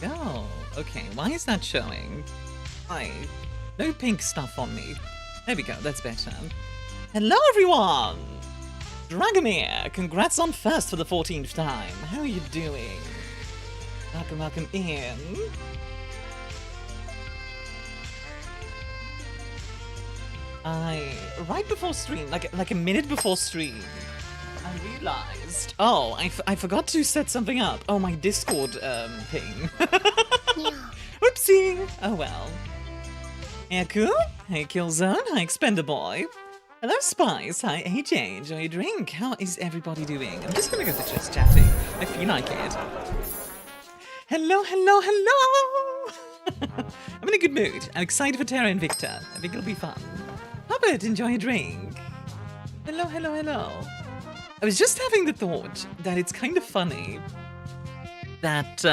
go. Okay, why is that showing? No pink stuff on me. There we go, that's better. Hello everyone! Dragomir, congrats on first for the 14th time. How are you doing? Welcome in. Right before stream, like a minute before stream, I realized, oh, I forgot to set something up. Oh, my Discord ping. Whoopsie. Oh well. Hey, cool. Hey, Killzone. Hi, Expendaboy. Hello, Spice. Hi, AJ. Enjoy your drink. How is everybody doing? I'm just gonna go for just chatting. I feel like it. Hello. I'm in a good mood. I'm excited for Terra Invicta. I think it'll be fun. Puppet, enjoy your drink. Hello. I was just having the thought that it's kind of funny that,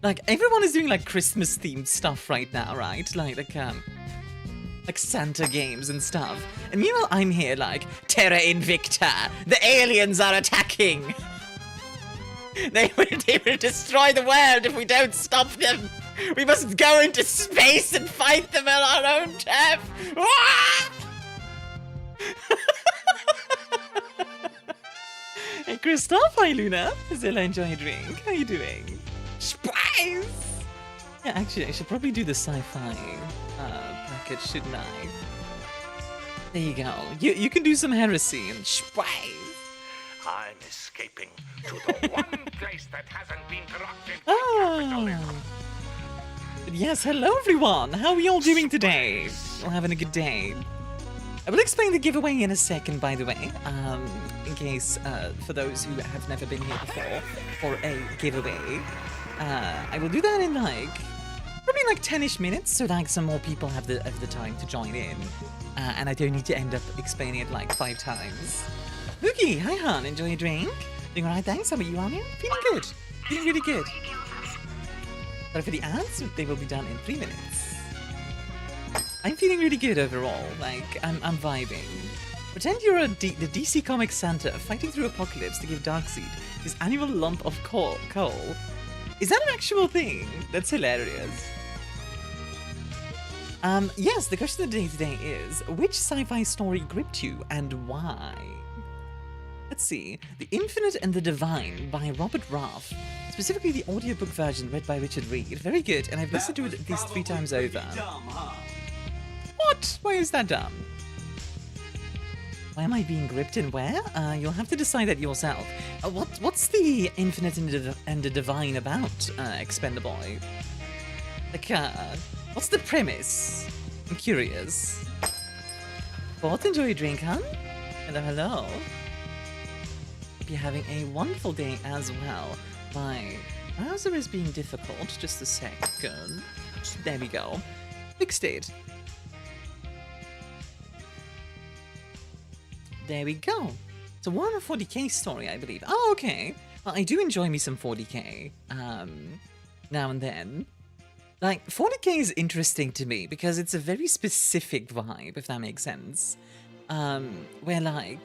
like, everyone is doing, like, Christmas-themed stuff right now, right? Like Santa games and stuff. And meanwhile, I'm here, like, Terra Invicta, the aliens are attacking. They will destroy the world if we don't stop them. We must go into space and fight them on our own turf. Hey, Christoph. Hi, Luna. Zilla, enjoy your drink. How you doing? Spice! Yeah, actually, I should probably do the sci-fi package, shouldn't I? There you go. You can do some heresy and spice. I'm escaping to the one place that hasn't been corrupted. Oh. Yes, hello everyone. How are we all doing today? All having a good day. I will explain the giveaway in a second, by the way, in case for those who have never been here before for a giveaway. I will do that in probably 10ish minutes, so some more people have the time to join in, and I don't need to end up explaining it 5 times. Mookie, hi Han, enjoy your drink. Doing alright, thanks. How about you, Armia? Feeling good. Feeling really good. But for the ads, they will be done in 3 minutes. I'm feeling really good overall. I'm vibing. Pretend you're the DC Comics Santa fighting through apocalypse to give Darkseid his annual lump of coal. Is that an actual thing? That's hilarious. Yes, the question of the day today is, which sci-fi story gripped you and why? Let's see. The Infinite and the Divine by Robert Ruff. Specifically the audiobook version read by Richard Reed. Very good, and I've listened to it at least 3 times over. Dumb, huh? What? Why is that dumb? Why am I being gripped and where? You'll have to decide that yourself. What's the Infinite and the Divine about, Expendaboy? What's the premise? I'm curious. Both enjoy your drink, huh? Hello. Hope you're having a wonderful day as well. My browser is being difficult. Just a second. There we go. Fixed it. There we go. It's a Warhammer 40k story, I believe. Oh, okay. Well, I do enjoy me some 40k. Now and then. 40k is interesting to me because it's a very specific vibe, if that makes sense. Where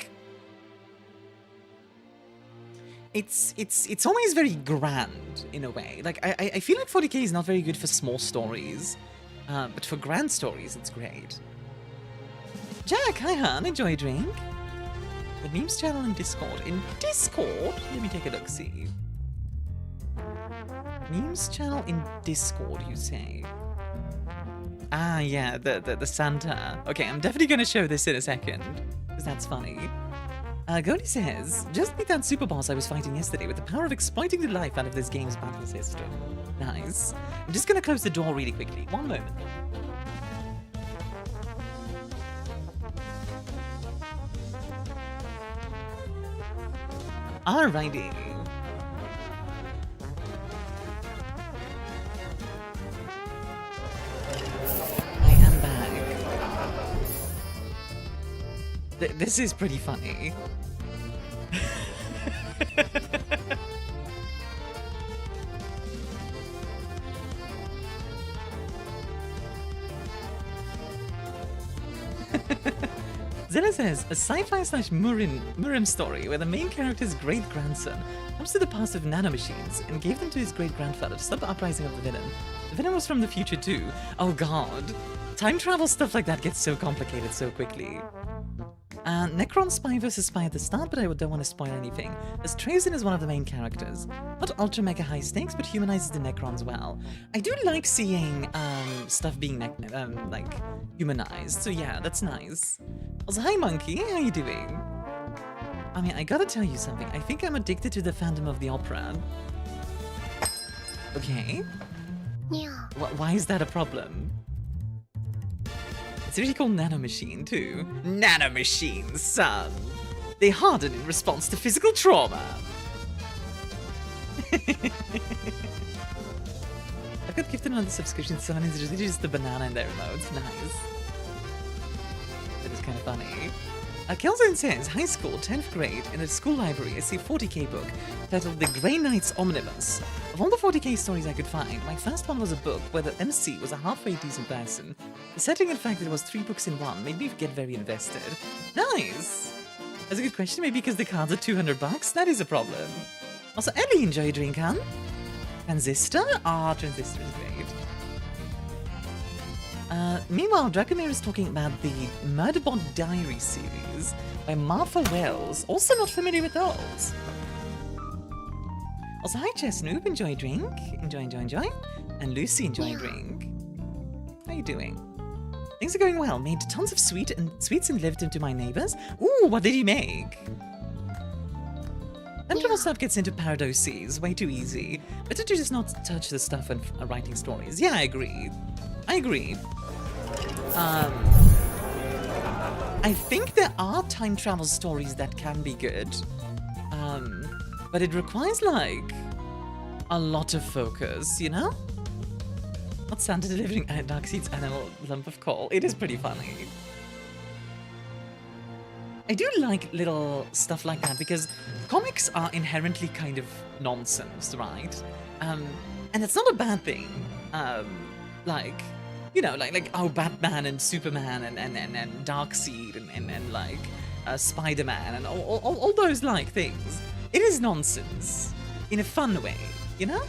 it's always very grand in a way. I feel like 40k is not very good for small stories, but for grand stories, it's great. Jack, hi Han, enjoy a drink. The memes channel in Discord. In Discord? Let me take a look, see. Memes channel in Discord, you say? Ah, yeah, the Santa. Okay, I'm definitely gonna show this in a second, because that's funny. Goldie says, just beat that super boss I was fighting yesterday with the power of exploiting the life out of this game's battle system. Nice. I'm just gonna close the door really quickly. One moment. Alrighty. I am back. This is pretty funny. Zilla says, a sci-fi slash Murim story where the main character's great-grandson comes to the past of nanomachines and gave them to his great-grandfather to stop the uprising of the villain. The villain was from the future too. Oh god. Time travel stuff like that gets so complicated so quickly. Necron spy versus spy at the start, but I don't want to spoil anything, as Trazen is one of the main characters. Not ultra mega high stakes, but humanizes the Necrons well. I do like seeing stuff being like humanized, so yeah, that's nice. Also, hi Monkey, how you doing? I mean, I gotta tell you something. I think I'm addicted to the Phantom of the Opera. Okay. Yeah. Why is that a problem? It's really called nanomachine too. Nanomachines, son. They harden in response to physical trauma. I got gifted another subscription, so it's just the banana in their emotes. Nice. That is kind of funny. Kelzone says, high school, 10th grade, in the school library, I see a 40k book titled The Grey Knights Omnibus. Of all the 40k stories I could find, my first one was a book where the MC was a halfway decent person. The setting, in fact, it was 3 books in one, made me get very invested. Nice! That's a good question, maybe because the cards are $200? That is a problem. Also, Ellie, enjoy a drink, huh? Transistor? Ah, Transistor is great. Meanwhile, Dracomir is talking about the Murderbot Diary series by Martha Wells. Also not familiar with those. Also, hi Chesnoop, enjoy a drink. Enjoy. And Lucy, enjoy a drink. How you doing? Things are going well. Made tons of sweets and lived into my neighbors. Ooh, what did he make? Time travel stuff gets into paradoses, way too easy. Better to just not touch the stuff when writing stories. Yeah, I agree. I think there are time travel stories that can be good, but it requires like a lot of focus, you know? Not Santa delivering Darkseid's animal lump of coal. It is pretty funny. I do like little stuff like that because comics are inherently kind of nonsense, right? And it's not a bad thing. Like, you know, like oh, Batman and Superman and Darkseid and like Spider-Man and all those like things. It is nonsense in a fun way, you know?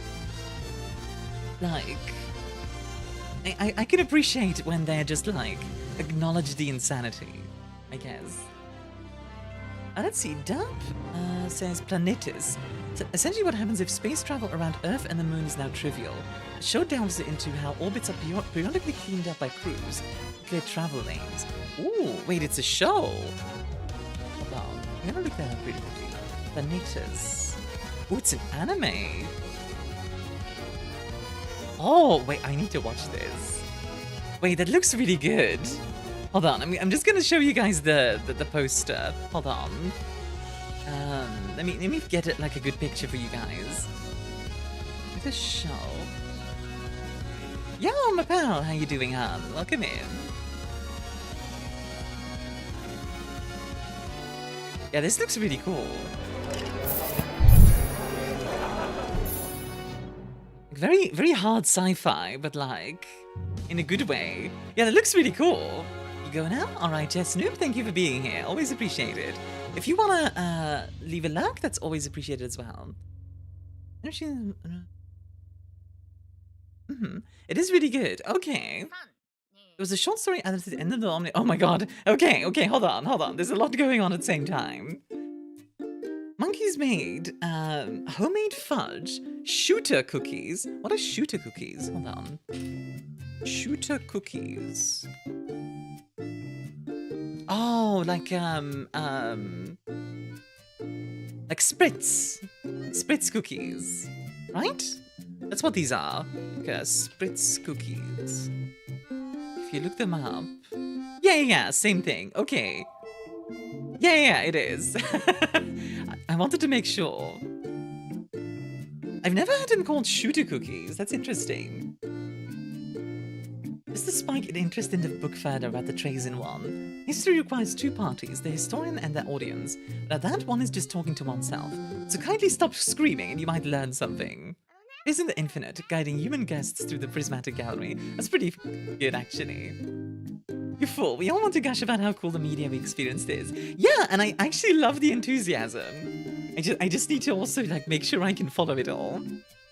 Like, I can appreciate when they're just like acknowledge the insanity, I guess. Let's see, Dub says Planetus. So essentially what happens if space travel around Earth and the Moon is now trivial. The show delves into how orbits are periodically cleaned up by crews to clear travel lanes. Ooh, wait, it's a show! Hold on, I'm gonna look that up really quickly. Planetus. Ooh, it's an anime! Oh, wait, I need to watch this. Wait, that looks really good. Hold on, I'm just gonna show you guys the poster. Hold on. Let me get it like a good picture for you guys. The show. Yo, my pal, how you doing, hon? Welcome in. Yeah, this looks really cool. Very, very hard sci-fi, but like in a good way. Yeah, that looks really cool. You going out? All right, Jess Snoop, thank you for being here. Always appreciated. If you wanna leave a like, that's always appreciated as well. It is really good. Okay. It was a short story added to the end of the Omni. Oh my god. Okay, hold on. There's a lot going on at the same time. Monkey's made homemade fudge, shooter cookies. What are shooter cookies? Hold on. Shooter cookies. Oh, like Spritz cookies, right? That's what these are. Okay, Spritz cookies. If you look them up, yeah, same thing. Okay, yeah, it is. I wanted to make sure. I've never had them called shooter cookies. That's interesting. Just to spike an interest in the book further about the Trazen one. History requires two parties, the historian and the audience. But that one is just talking to oneself. So kindly stop screaming and you might learn something. Isn't the infinite, guiding human guests through the prismatic gallery. That's pretty good, actually. You fool. We all want to gush about how cool the media we experienced is. Yeah, and I actually love the enthusiasm. I just need to also like make sure I can follow it all.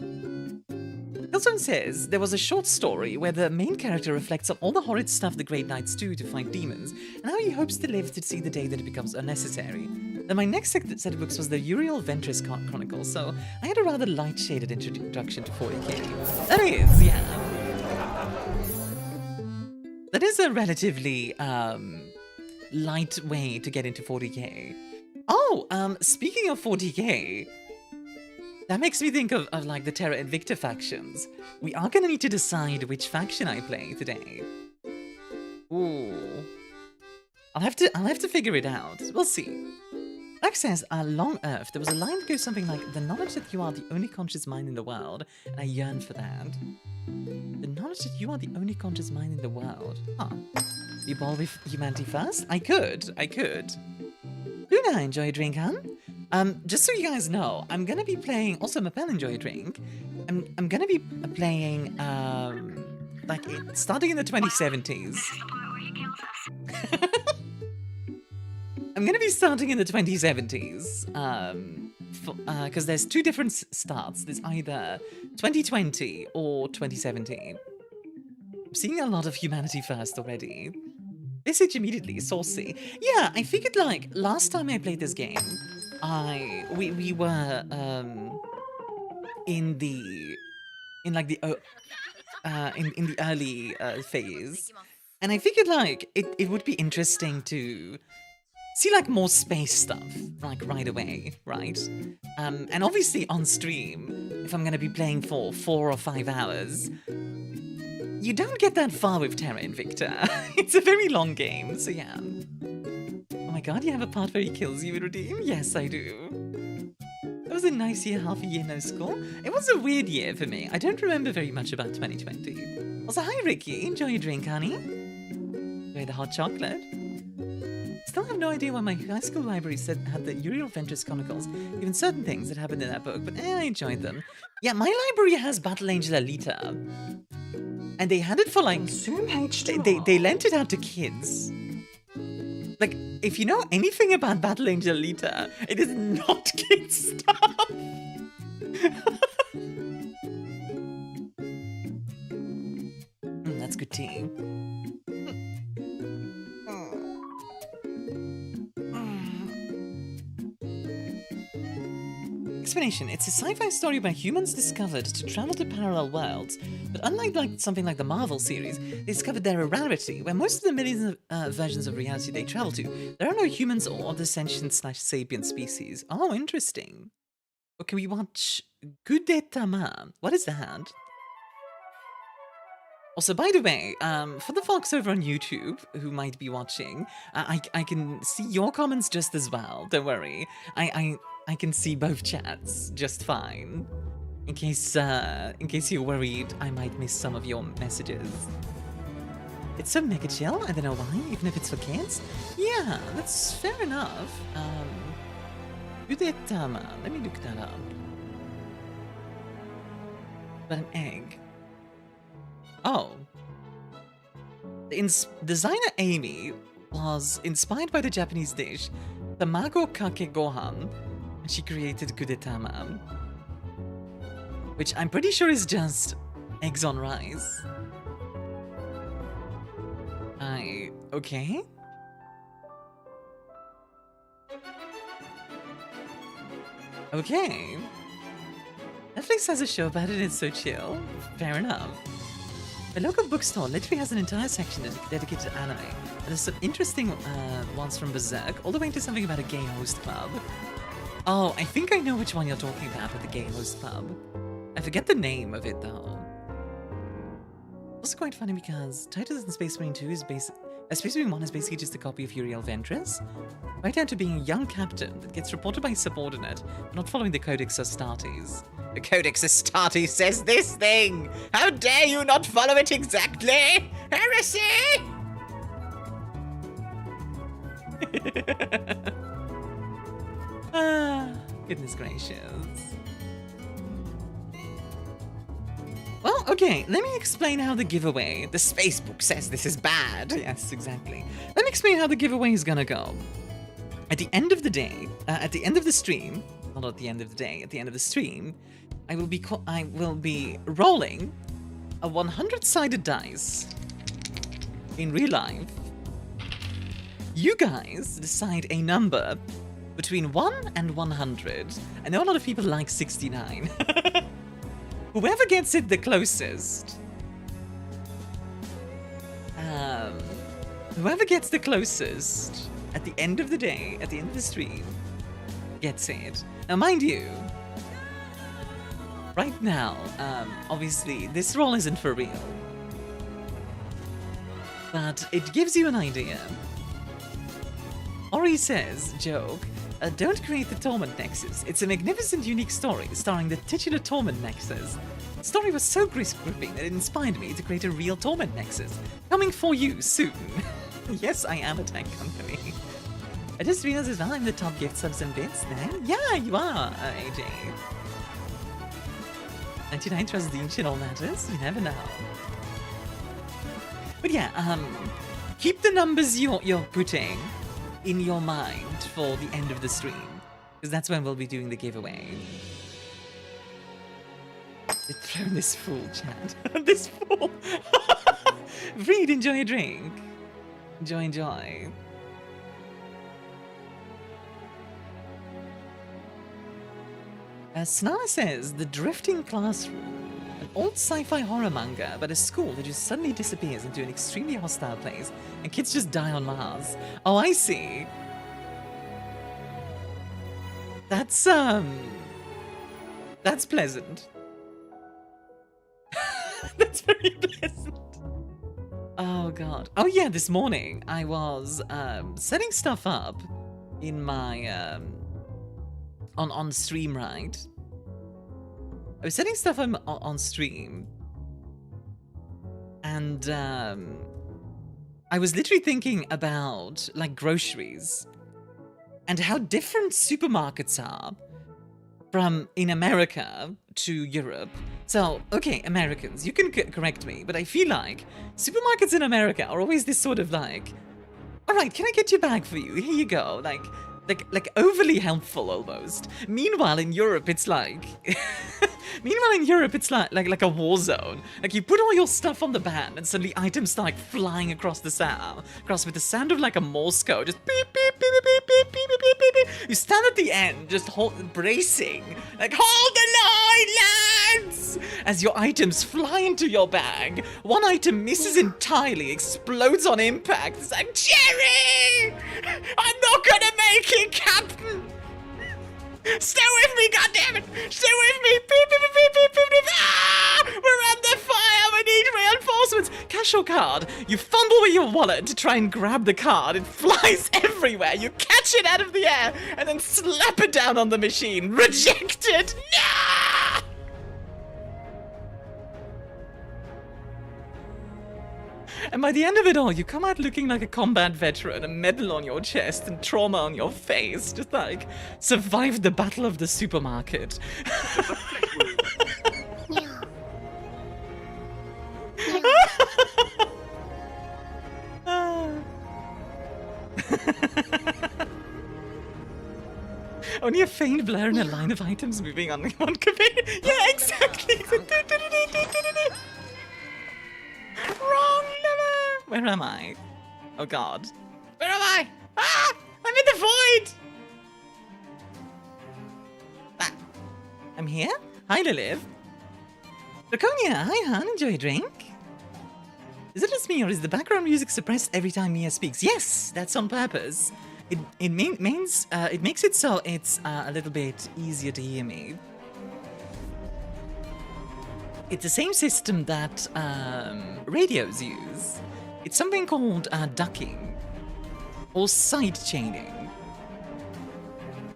Hillstone says there was a short story where the main character reflects on all the horrid stuff the Great Knights do to fight demons, and how he hopes to live to see the day that it becomes unnecessary. Then my next set of books was the Uriel Ventress Chronicles, so I had a rather light-shaded introduction to 40k. That is, yeah. That is a relatively light way to get into 40k. Oh, speaking of 40k, that makes me think of like the Terra Invicta factions. We are gonna need to decide which faction I play today. Ooh. I'll have to figure it out. We'll see. Mark says, Long Earth, there was a line that goes something like, the knowledge that you are the only conscious mind in the world, and I yearn for that. The knowledge that you are the only conscious mind in the world. Huh. You ball with humanity first? I could. Luna, enjoy a drink, huh? Just so you guys know, I'm gonna be playing, also Mapel, enjoy a drink. I'm gonna be playing, like, starting in the 2070s. I'm gonna be starting in the 2070s, because there's two different starts. There's either 2020 or 2017. I'm seeing a lot of Humanity First already. Message immediately, saucy. Yeah, I figured like last time I played this game, we were in the early phase, and I figured like it would be interesting to see like more space stuff like right away, right? And obviously on stream, if I'm gonna be playing for 4 or 5 hours, you don't get that far with Terra Invicta. It's a very long game, so yeah. Oh my god, you have a part where he kills you in Redeem? Yes, I do. That was a nice year, half a year no school. It was a weird year for me. I don't remember very much about 2020. Also, hi Ricky, enjoy your drink, honey. Enjoy the hot chocolate. Still have no idea why my high school library had the Uriel Ventress Chronicles, even certain things that happened in that book, but I enjoyed them. Yeah, my library has Battle Angel Alita. And they had it for like, they lent it out to kids. Like, if you know anything about Battle Angel Alita, it is not kid stuff. That's good tea. Explanation. It's a sci-fi story where humans discovered to travel to parallel worlds, but unlike something like the Marvel series, they discovered their rarity, where most of the millions of versions of reality they travel to, there are no humans or other sentient/sapient species. Oh, interesting. Okay, we watch Gudetama. What is that? Also, by the way, for the folks over on YouTube who might be watching, I can see your comments just as well. Don't worry. I can see both chats just fine. In case you're worried, I might miss some of your messages. It's so mega chill. I don't know why, even if it's for kids. Yeah, that's fair enough. Udetama. Let me look that up. But an egg. Oh. Designer Amy was inspired by the Japanese dish Tamago Kake Gohan, and she created Gudetama, which I'm pretty sure is just eggs on rice. Okay? Okay. Netflix has a show about it, it's so chill. Fair enough. The local bookstore literally has an entire section dedicated to anime. And there's some interesting ones from Berserk, all the way to something about a gay host club. Oh, I think I know which one you're talking about with the gay host club. I forget the name of it though. Also quite funny because Titus in Space Marine 2 is Space Marine 1 is basically just a copy of Uriel Ventress, right down to being a young captain that gets reported by a subordinate for not following the Codex Astartes. The Codex Astartes says this thing! How dare you not follow it exactly! Heresy! Goodness gracious. Well, okay, let me explain how the giveaway... The Spacebook says this is bad. Yes, exactly. Let me explain how the giveaway is gonna go. At the end of the day, at the end of the stream, not at the end of the day, at the end of the stream, I will be rolling a 100-sided dice in real life. You guys decide a number between 1 and 100. I know a lot of people like 69. Whoever gets it the closest, whoever gets the closest at the end of the day, at the end of the stream, gets it. Now, mind you, right now, obviously, this roll isn't for real, but it gives you an idea. Ori says, joke, don't create the Torment Nexus. It's a magnificent, unique story starring the titular Torment Nexus. The story was so gripping that it inspired me to create a real Torment Nexus. Coming for you soon. Yes, I am a tech company. I just realized as well I'm the top gift subs and bits then. Yeah, you are, AJ. 99 trust the ancient all matters. You never know. But yeah, keep the numbers you're putting in your mind for the end of the stream, because that's when we'll be doing the giveaway. Throw this fool, chat. This fool. Read, enjoy a drink. Enjoy. Snara says, the Drifting Classroom, an old sci-fi horror manga about a school that just suddenly disappears into an extremely hostile place, and kids just die on Mars. Oh, I see. That's pleasant. That's very pleasant. Oh, God. Oh, yeah, this morning I was setting stuff up in my, on stream, right? I was setting stuff on stream, and I was literally thinking about, like, groceries and how different supermarkets are from in America to Europe. So, okay, Americans, you can correct me, but I feel like supermarkets in America are always this sort of like, all right, can I get your bag for you? Here you go. Like overly helpful almost. Meanwhile, in Europe, it's like... like a war zone. Like, you put all your stuff on the van, and suddenly items start like flying across the sound, with the sound of like a Morse code, just beep, beep, beep, beep, beep, beep, beep, beep, beep. You stand at the end, just bracing, like, hold the line, lads! As your items fly into your bag, one item misses entirely, explodes on impact. It's like, Jerry! I'm not gonna make it, Captain! Stay with me, goddammit! Stay with me! Beep, beep, beep, beep, beep, beep, beep. Ah! We're under fire! We need reinforcements! Cash or card? You fumble with your wallet to try and grab the card. It flies everywhere. You catch it out of the air and then slap it down on the machine. Rejected! No! And by the end of it all, you come out looking like a combat veteran, a medal on your chest and trauma on your face. Just like, survived the battle of the supermarket. Only a faint blur and a line of items moving on one command. Yeah, exactly. Wrong lever! Where am I? Oh god. Where am I? Ah! I'm in the void! Ah. I'm here? Hi, Liliv. Draconia, hi, hon. Enjoy a drink? Is it just me, or is the background music suppressed every time Mia speaks? Yes, that's on purpose. It makes it so it's a little bit easier to hear me. It's the same system that radios use. It's something called ducking or side chaining.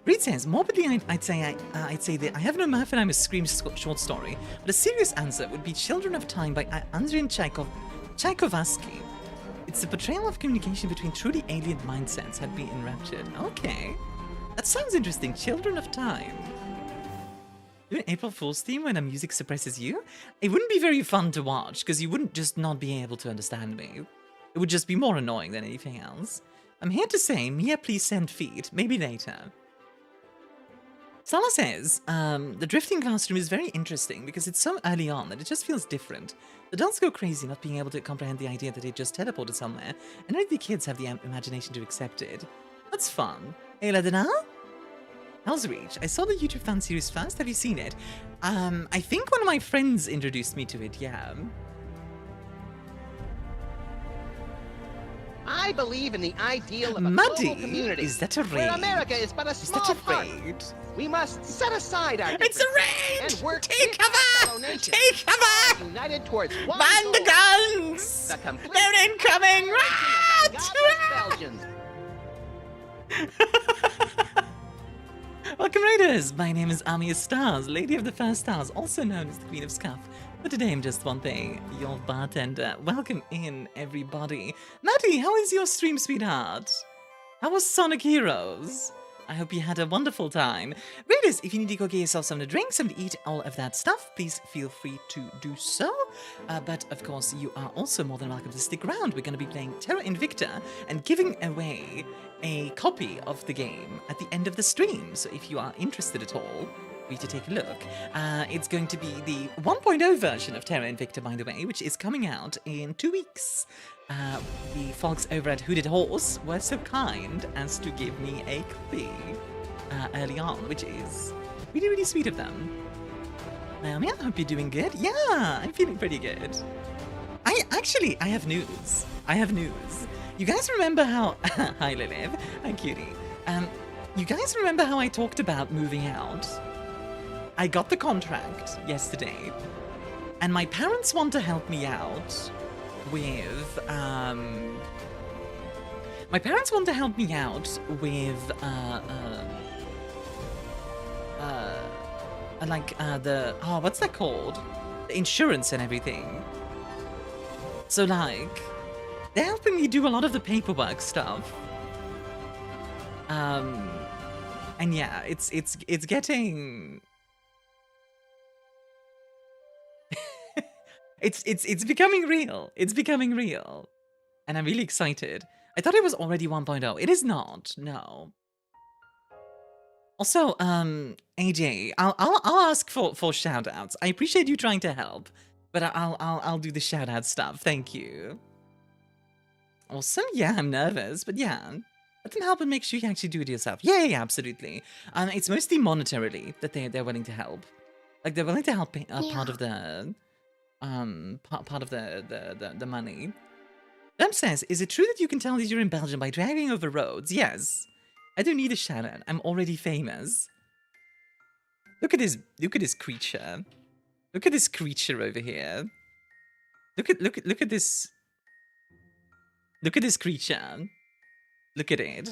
Reed says, morbidly, I'd say that I have no mirth and I'm a scream short story, but a serious answer would be Children of Time by Andriy Tchaikovsky. It's the portrayal of communication between truly alien mindsets had been enraptured. Okay, that sounds interesting. Children of Time. Do an April Fool's theme when a music suppresses you? It wouldn't be very fun to watch, because you wouldn't just not be able to understand me. It would just be more annoying than anything else. I'm here to say, Mia, please send feed. Maybe later. Sala says, the drifting classroom is very interesting because it's so early on that it just feels different. The adults go crazy not being able to comprehend the idea that it just teleported somewhere, and only the kids have the imagination to accept it. That's fun. Hey, Ladana? Hell's Reach. I saw the YouTube fan series first. Have you seen it? I think one of my friends introduced me to it, yeah. I believe in the ideal of a Muddy? global community. Is that a where raid? America is but a small part. We must set aside our It's a differences raid! and work Take with our cover! fellow nations, Take cover! united towards one Man goal, the guns! the complete They're incoming! annihilation of the godless Belgians. Welcome, Raiders! My name is ArmiaStars, Lady of the First Stars, also known as the Queen of Scuff. But today I'm just one thing, your bartender. Welcome in, everybody. Maddie, how is your stream, sweetheart? How was Sonic Heroes? I hope you had a wonderful time. Raiders, if you need to go get yourself something to drink, something to eat, all of that stuff, please feel free to do so. But of course, you are also more than welcome to stick around. We're going to be playing Terra Invicta and giving away a copy of the game at the end of the stream. So if you are interested at all, for you to take a look. It's going to be the 1.0 version of Terra Invicta, by the way, which is coming out in 2 weeks. The folks over at Hooded Horse were so kind as to give me a copy early on, which is really, really sweet of them. Naomi, I hope you're doing good. Yeah, I'm feeling pretty good. I have news. I have news. You guys remember how... Hi, Lilith. Hi, cutie. You guys remember how I talked about moving out? I got the contract yesterday, and my parents want to help me out with, my parents want to help me out with, what's that called? The insurance and everything. So, like, they're helping me do a lot of the paperwork stuff. And yeah, it's getting... It's becoming real. It's becoming real. And I'm really excited. I thought it was already 1.0. It is not. No. Also, AJ, I'll ask for shoutouts. I appreciate you trying to help, but I'll do the shoutout stuff. Thank you. Also, yeah, I'm nervous, but yeah. Let them help and make sure you actually do it yourself. Yeah, absolutely. It's mostly monetarily that they're willing to help. Like, they're willing to help pay part of the... part of the money. Dem says, is it true that you can tell that you're in Belgium by driving over roads? Yes. I don't need a shout out. I'm already famous. Look at this creature. Look at this creature over here. Look at this. Look at this creature. Look at it.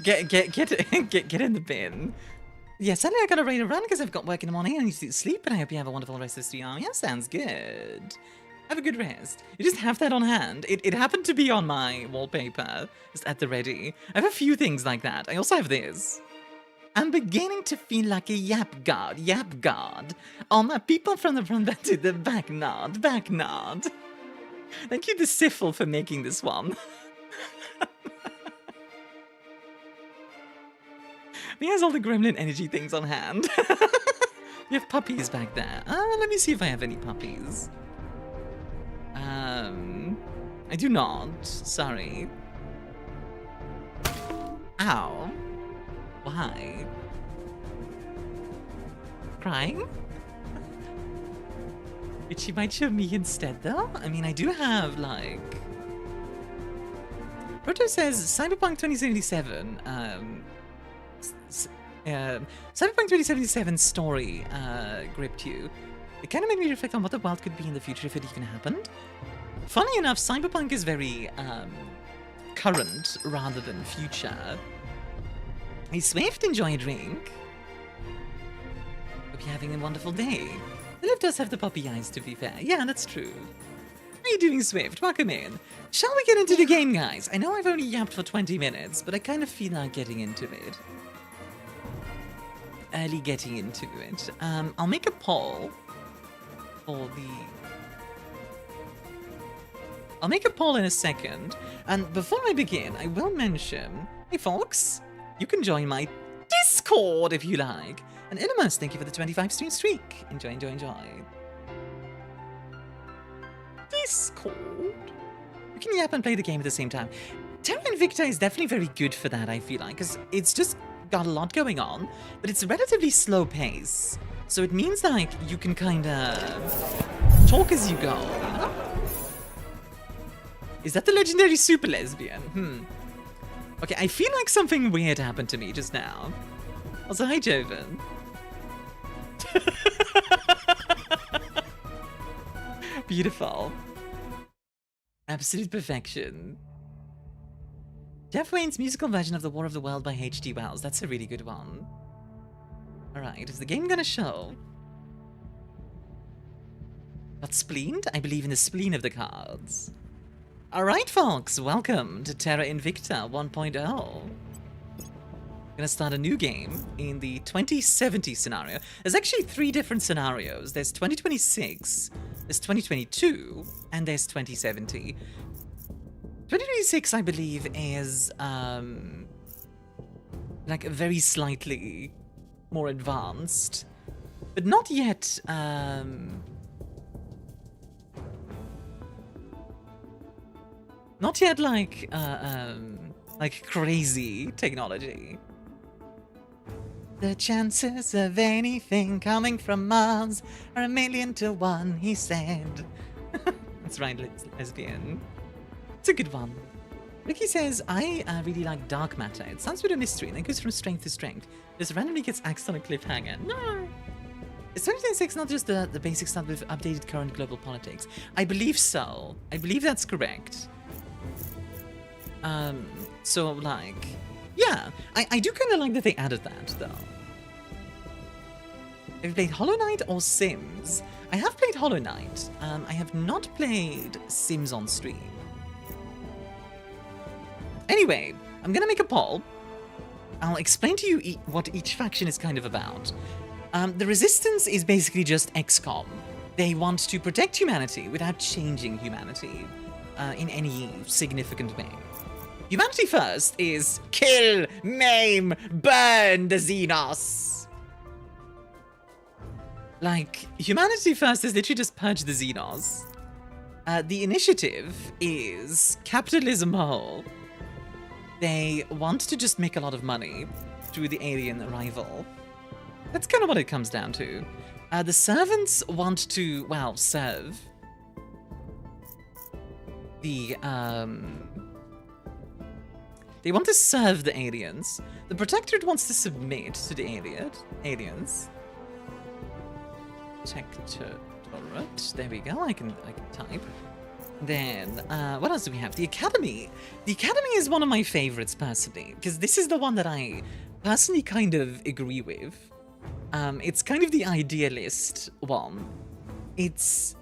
Get in the bin. Yeah, sadly I gotta ready to run because I've got work in the morning. I need to sleep, and I hope you have a wonderful rest of the stream. Yeah, sounds good. Have a good rest. You just have that on hand. It happened to be on my wallpaper, just at the ready. I have a few things like that. I also have this. I'm beginning to feel like a yap god. All my people from the front to the back nod. Thank you to Siffle for making this one. He has all the gremlin energy things on hand. We have puppies back there. Let me see if I have any puppies. I do not. Sorry. Ow. Why? Crying? But she might show me instead, though? I mean, I do have, like... Proto says Cyberpunk 2077, Cyberpunk 2077 story gripped you. It kind of made me reflect on what the world could be in the future if it even happened. Funny enough, Cyberpunk is very current rather than future. Hey Swift, enjoy a drink. Hope you're having a wonderful day. The lift does have the puppy eyes, to be fair. Yeah, that's true. Hey you doing, Swift? Welcome in. Shall we get into the game, guys? I know I've only yapped for 20 minutes, but I kind of feel like getting into it. Early getting into it. I'll make a poll for the... I'll make a poll in a second, and before I begin, I will mention, hey folks, you can join my Discord if you like. And Emotes, thank you for the 25 stream streak. Enjoy, enjoy, enjoy. Discord. You can yap and play the game at the same time. Terra Invicta is definitely very good for that, I feel like, because it's just got a lot going on, but it's a relatively slow pace. So it means, like, you can kind of talk as you go, you know? Is that the legendary super lesbian? Okay, I feel like something weird happened to me just now. Also, hi, Joven. Beautiful. Absolute perfection. Jeff Wayne's musical version of The War of the World by H.G. Wells. That's a really good one. Alright, is the game gonna show? Got spleened? I believe in the spleen of the cards. Alright, folks, welcome to Terra Invicta 1.0. Gonna start a new game in the 2070 scenario. There's actually 3 different scenarios. There's 2026, there's 2022, and there's 2070. 2026, I believe, is like very slightly more advanced, but not yet not yet like crazy technology. The chances of anything coming from Mars are 1,000,000 to 1, he said. That's right, lesbian. It's a good one. Ricky says, I really like dark matter. It sounds with a mystery and it goes from strength to strength. Just randomly gets axed on a cliffhanger. No! Is 2026 not just the basic stuff with updated current global politics? I believe so. I believe that's correct. So, like, yeah, I do kind of like that they added that, though. Have you played Hollow Knight or Sims? I have played Hollow Knight. I have not played Sims on stream. Anyway, I'm gonna make a poll. I'll explain to you what each faction is kind of about. The Resistance is basically just XCOM. They want to protect humanity without changing humanity in any significant way. Humanity First is kill, maim, burn the Xenos. Like, Humanity First is literally just purge the Xenos. The Initiative is capitalism whole. They want to just make a lot of money through the alien arrival. That's kind of what it comes down to. The Servants want to, well, serve the, they want to serve the aliens. The Protectorate wants to submit to the aliens. Protectorate. There we go. I can type. Then, what else do we have? The Academy. The Academy is one of my favorites, personally, because this is the one that I personally kind of agree with. It's kind of the idealist one. It's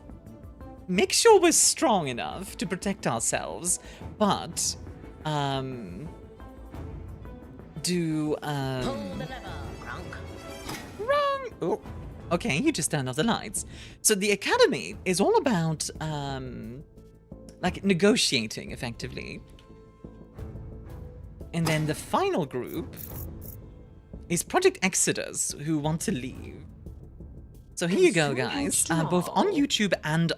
make sure we're strong enough to protect ourselves, but do Pull the lever, Gronk. wrong. Oh, okay, you just turned off the lights. So the Academy is all about like negotiating effectively, and then the final group is Project Exodus, who want to leave. So here you go, guys. Both on YouTube and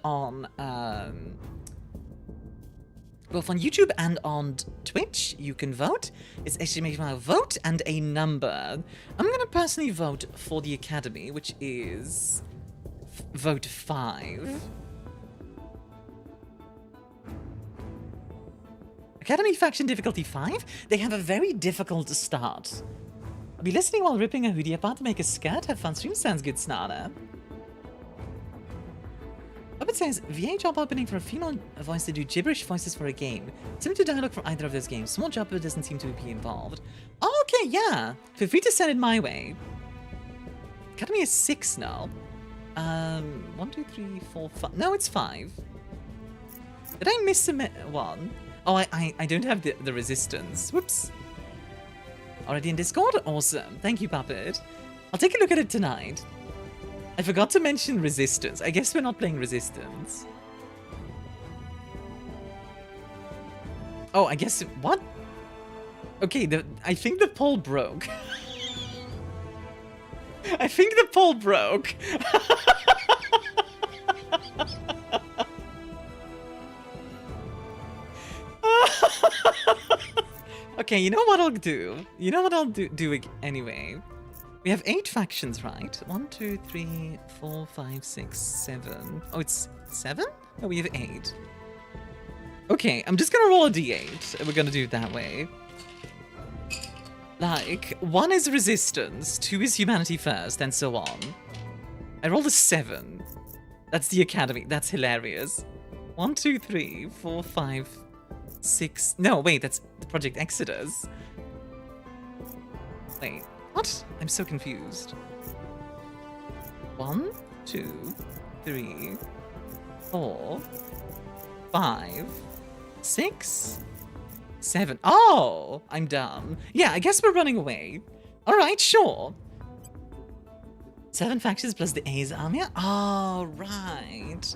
on Twitch, you can vote. It's HTML vote and a number. I'm gonna personally vote for the Academy, which is vote 5. Academy faction difficulty 5. They have a very difficult start. I'll be listening while ripping a hoodie apart to make a skirt. Have fun stream. Sounds good, Snarler. Up it says, VA job opening for a female voice to do gibberish voices for a game. Similar to dialogue from either of those games. Small job, but doesn't seem to be involved. Oh, okay, yeah. Feel free to send it my way. Academy is 6 now. 1, 2, 3, 4, 5. No, it's 5. Did I miss one? Oh, I don't have the resistance. Whoops. Already in Discord? Awesome. Thank you, Puppet. I'll take a look at it tonight. I forgot to mention resistance. I guess we're not playing resistance. Oh, I guess... What? Okay, I think the poll broke. I think the poll broke. Okay, you know what I'll do? You know what I'll do anyway? We have 8 factions, right? 1, 2, 3, 4, 5, 6, 7. Oh, it's 7? No, we have 8. Okay, I'm just gonna roll a d8, and we're gonna do it that way. Like, 1 is resistance, 2 is humanity first, and so on. I rolled a 7. That's the academy. That's hilarious. 1, 2, 3, 4, 5, 6. No, wait, that's the Project Exodus. Wait, what? I'm so confused. 1, 2, 3, 4, 5, 6, 7. Oh, I'm dumb. Yeah, I guess we're running away. All right, sure. 7 factions plus the A's Armia. Oh, right.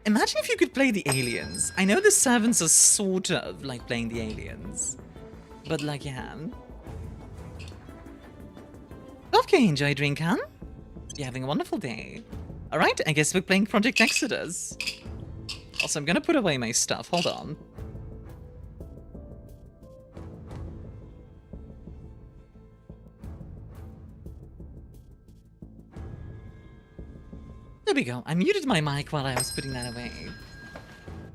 Imagine if you could play the aliens. I know the servants are sort of like playing the aliens, but like, yeah. Okay, enjoy drink, huh? You're having a wonderful day. All right, I guess we're playing Project Exodus. Also, I'm gonna put away my stuff. Hold on. There we go. I muted my mic while I was putting that away.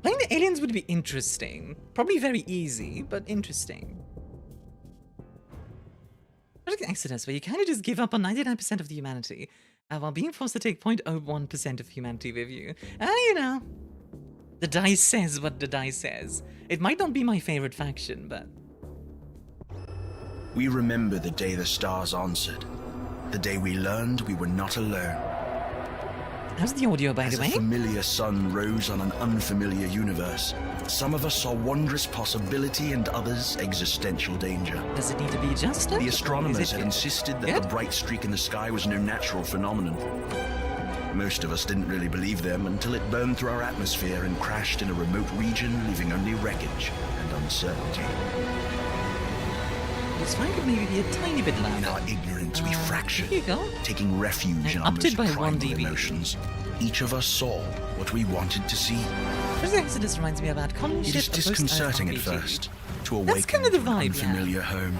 Playing the aliens would be interesting. Probably very easy, but interesting. Project Exodus, where you kind of just give up on 99% of the humanity, while being forced to take 0.01% of humanity with you. You know. The dice says what the dice says. It might not be my favorite faction, but... We remember the day the stars answered. The day we learned we were not alone. How's the audio, by the way? As a familiar sun rose on an unfamiliar universe, some of us saw wondrous possibility and others existential danger. Does it need to be adjusted? The astronomers had insisted that the bright streak in the sky was no natural phenomenon. Most of us didn't really believe them until it burned through our atmosphere and crashed in a remote region, leaving only wreckage and uncertainty. This one could maybe be a tiny bit louder. In our ignorance, we fractured, here you go. taking refuge in our upped it most by 1 primal dB. emotions. Each of us saw what we wanted to see. Project Exodus reminds me about common It ship. is disconcerting at first to awaken kind of the to an vibe, unfamiliar home.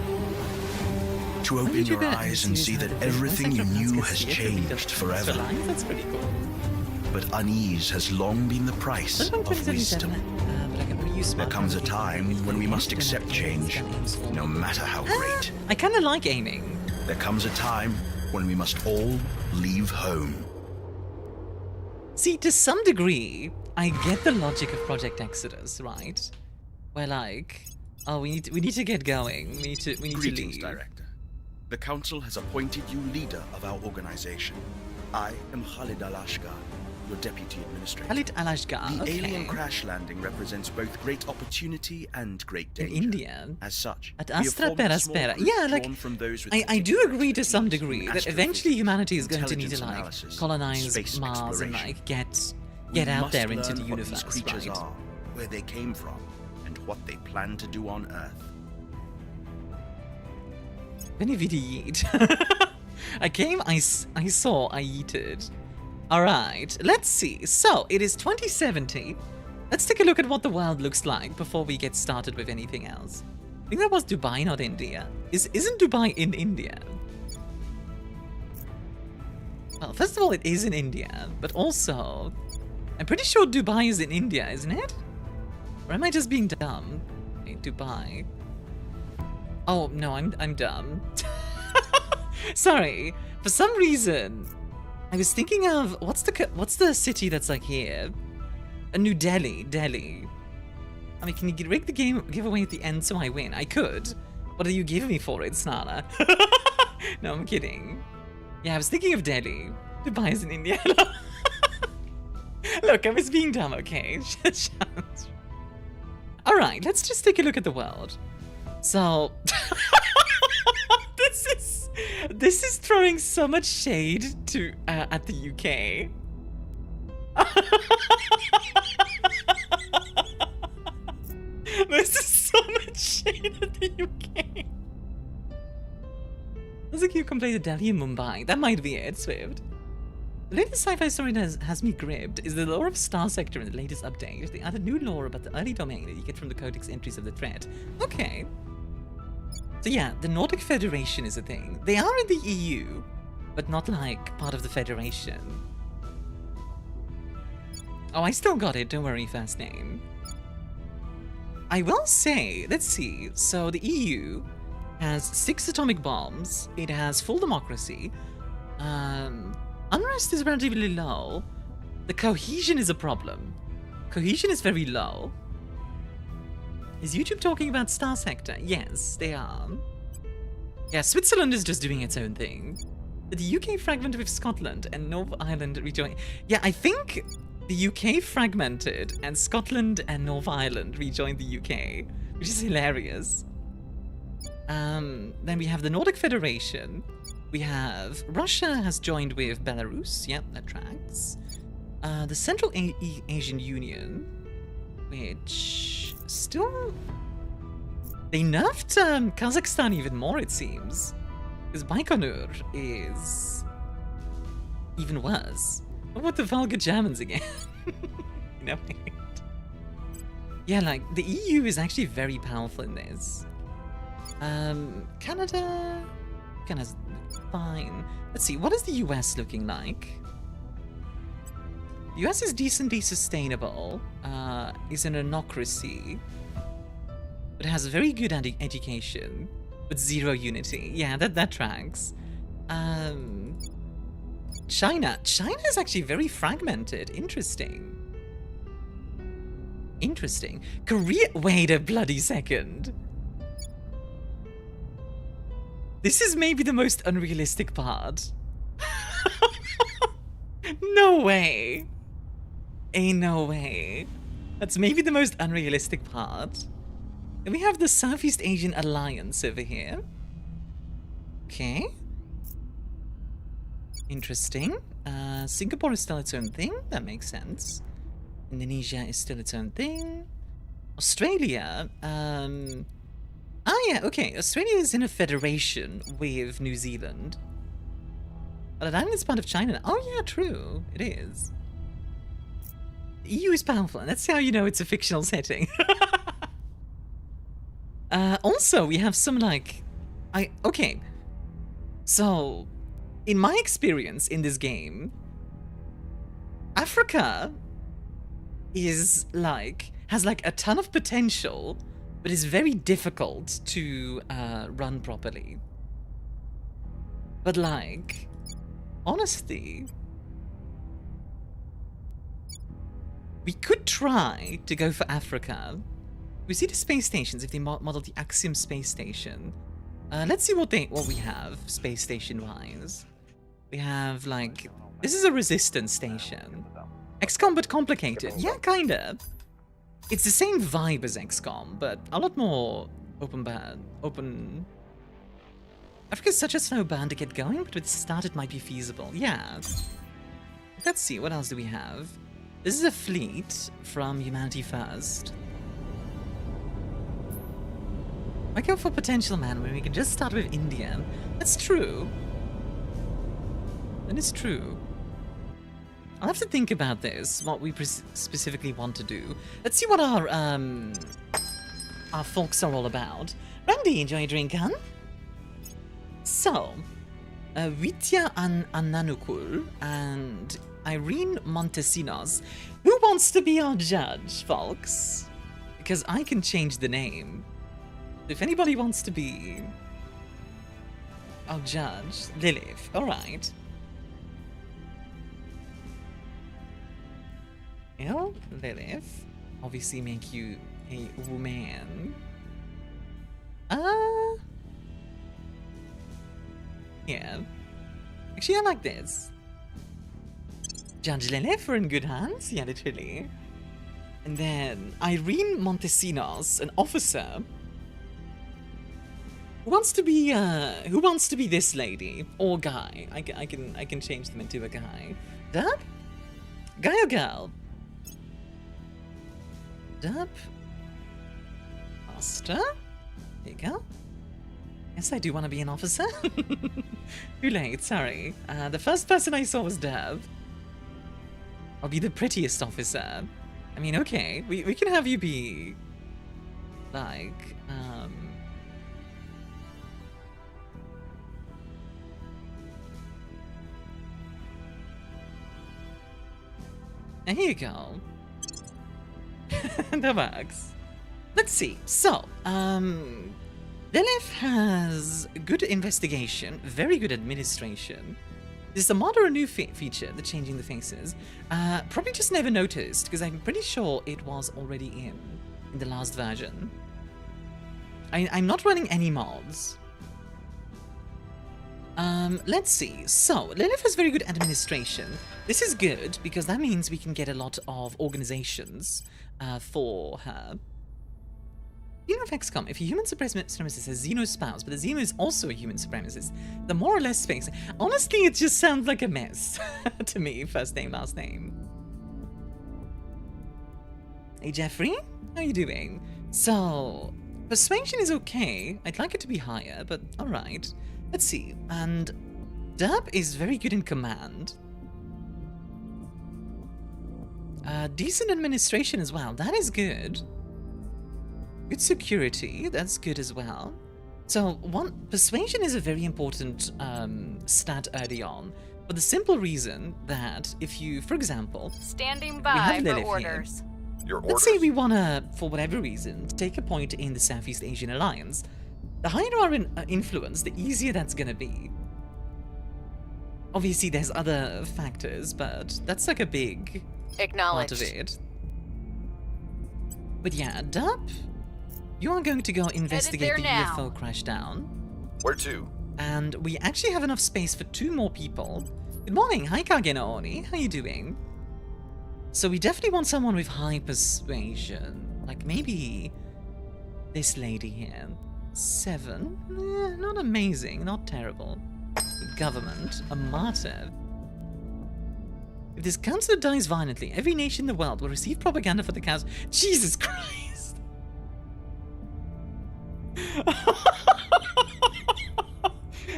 To open your eyes and see that everything you knew has changed forever. That's pretty cool. But unease has long been the price of wisdom. There comes a time when we must accept change, no matter how great. I kind of like aiming. There comes a time when we must all leave home. See, to some degree, I get the logic of Project Exodus, right? Where like, oh, we need to get going. We need to Greetings, leave. Director. The Council has appointed you leader of our organization. I am Khalid Al-Ashgar, your deputy administrator. Khalid Al-Ashgar, The okay. alien crash landing represents both great opportunity and great danger. In India. As such, At we have Astra formed a small Peraspera. group Yeah, like, drawn from those with I do particular agree to some expertise degree in that eventually astrophysics, humanity is going to need to intelligence like analysis, colonize space Mars and exploration. like get We out must there into learn the what universe, these creatures right? are, where they came from, and what they plan to do on Earth. Benevidi yeet. I came, I saw, I yeeted. Alright, let's see. So, it is 2070. Let's take a look at what the world looks like before we get started with anything else. I think that was Dubai, not India. Isn't Dubai in India? Well, first of all, it is in India, but also, I'm pretty sure Dubai is in India, isn't it? Or am I just being dumb? Okay, Dubai. Oh, no, I'm dumb. Sorry. For some reason, I was thinking of what's the city that's like here? New Delhi. I mean, can you rig the giveaway at the end so I win? I could. What are you giving me for it, Snana? No, I'm kidding. Yeah, I was thinking of Delhi. Dubai is in India. Look, I was being dumb, okay? Alright, let's just take a look at the world. So... This is throwing so much shade to at the UK. This is so much shade at the UK. There's a cute complaint of Delhi and Mumbai. That might be it, Swift. The latest sci-fi story that has me gripped is the lore of Star Sector in the latest update. They added new lore about the early domain that you get from the codex entries of the threat. Okay. So yeah, the Nordic Federation is a thing. They are in the EU, but not like part of the Federation. Oh, I still got it, don't worry, first name. I will say, let's see, so the EU has 6 atomic bombs, it has full democracy, unrest is relatively low, the cohesion is a problem. Cohesion is very low. Is YouTube talking about Star Sector? Yes, they are. Yeah, Switzerland is just doing its own thing. The UK fragmented with Scotland and North Ireland rejoined. Yeah, I think the UK fragmented and Scotland and North Ireland rejoined the UK, which is hilarious. Then we have the Nordic Federation. We have Russia has joined with Belarus. Yep, that tracks. The Central Asian Union, which still... They nerfed Kazakhstan even more, it seems. Because Baikonur is even worse. What about the vulgar Germans again? No, wait. Yeah, like, the EU is actually very powerful in this. Canada's fine. Let's see, what is the US looking like? The US is decently sustainable, is an anocracy, but has a very good education, with 0 unity. Yeah, that tracks. China is actually very fragmented. Interesting. Korea, wait a bloody second. This is maybe the most unrealistic part. No way. Ain't no way. That's maybe the most unrealistic part. And we have the Southeast Asian Alliance over here. Okay. Interesting. Singapore is still its own thing. That makes sense. Indonesia is still its own thing. Australia. Ah, yeah, okay. Australia is in a federation with New Zealand. But the island is part of China. Oh, yeah, true. It is. The EU is powerful, and that's how you know it's a fictional setting. Also, we have some, like... Okay. So, in my experience in this game, Africa is, like... has, like, a ton of potential, but is very difficult to run properly. But, like... honestly... we could try to go for Africa. We see the space stations if they model the Axiom space station. Let's see what we have space station wise. We have like this is a resistance station. XCOM but complicated. Yeah, kinda. It's the same vibe as XCOM, but a lot more open. Africa's such a slow burn to get going, but with the start it might be feasible. Yeah. Let's see, what else do we have? This is a fleet from Humanity First. I go for potential, man, where we can just start with India. That's true. That is true. I'll have to think about this, what we specifically want to do. Let's see what our folks are all about. Randy, enjoy a drink, huh? So, Vitya Ananukul and Irene Montesinos. Who wants to be our judge, folks? Because I can change the name. If anybody wants to be our judge, Lilith. Alright. Yeah, Lilith. Obviously make you a woman. Yeah. Actually, I like this. Judge Lilith, we're in good hands, yeah, literally. And then Irene Montesinos, an officer. Who wants to be this lady or guy? I can change them into a guy. Dub? Guy or girl? Dub? Master? There you go. Yes, I do want to be an officer. Too late, sorry. The first person I saw was Dub. I'll be the prettiest officer. I mean, okay, we can have you be, like, there you go. That works. Let's see. So, Lilith has good investigation, very good administration. This is a mod or a new feature, the changing the faces. Probably just never noticed, because I'm pretty sure it was already in the last version. I'm not running any mods. Let's see. So, Lilith has very good administration. This is good, because that means we can get a lot of organizations for her. Xeno of XCOM, if a human supremacist has Xeno spouse, but the Xeno is also a human supremacist, the more or less space. Honestly, it just sounds like a mess to me, first name, last name. Hey Jeffrey, how are you doing? So, persuasion is okay. I'd like it to be higher, but alright. Let's see. And Dub is very good in command. Decent administration as well. That is good. Good security, that's good as well. So, persuasion is a very important stat early on, for the simple reason that if you, for example, standing by for orders. Your orders? Let's say we want to, for whatever reason, take a point in the Southeast Asian Alliance. The higher our influence, the easier that's gonna be. Obviously, there's other factors, but that's like a big part of it. But yeah, Dub, you are going to go investigate the UFO crash down. Where to? And we actually have enough space for 2 more people. Good morning, hi Kage no Oni, how you doing? So we definitely want someone with high persuasion. Like maybe this lady here. 7? Not amazing, not terrible. Government, a martyr. If this council dies violently, every nation in the world will receive propaganda for the council. Jesus Christ!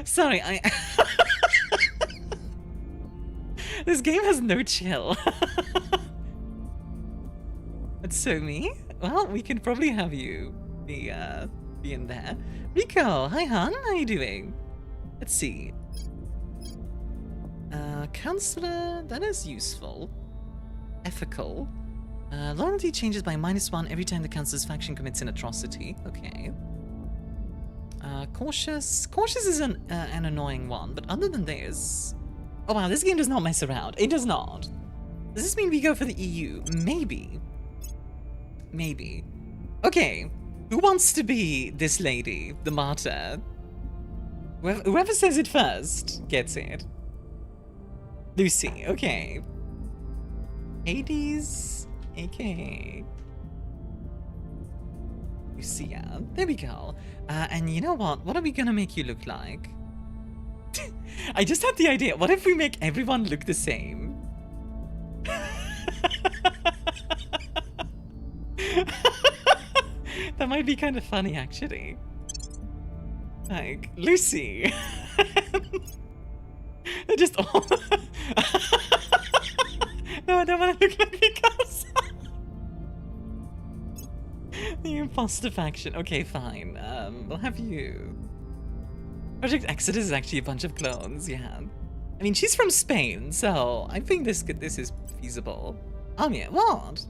Sorry, this game has no chill. That's so me? Well, we can probably have you be in there. Rico, hi hon, how you doing? Let's see. Counselor, that is useful. Ethical. Loyalty changes by -1 every time the counselor's faction commits an atrocity. Okay. Cautious. Cautious is an annoying one, but other than this... Oh wow, this game does not mess around. It does not. Does this mean we go for the EU? Maybe. Maybe. Okay. Who wants to be this lady, the martyr? Whoever says it first gets it. Lucy, okay. Hades, aka Lucia. There we go. And you know what? What are we gonna make you look like? I just had the idea. What if we make everyone look the same? That might be kind of funny, actually. Like, Lucy. They're just all... No, I don't want to look like Picasso. The imposter faction. Okay, fine. We'll have you. Project Exodus is actually a bunch of clones, yeah. I mean, she's from Spain, so I think this is feasible. Armia, what?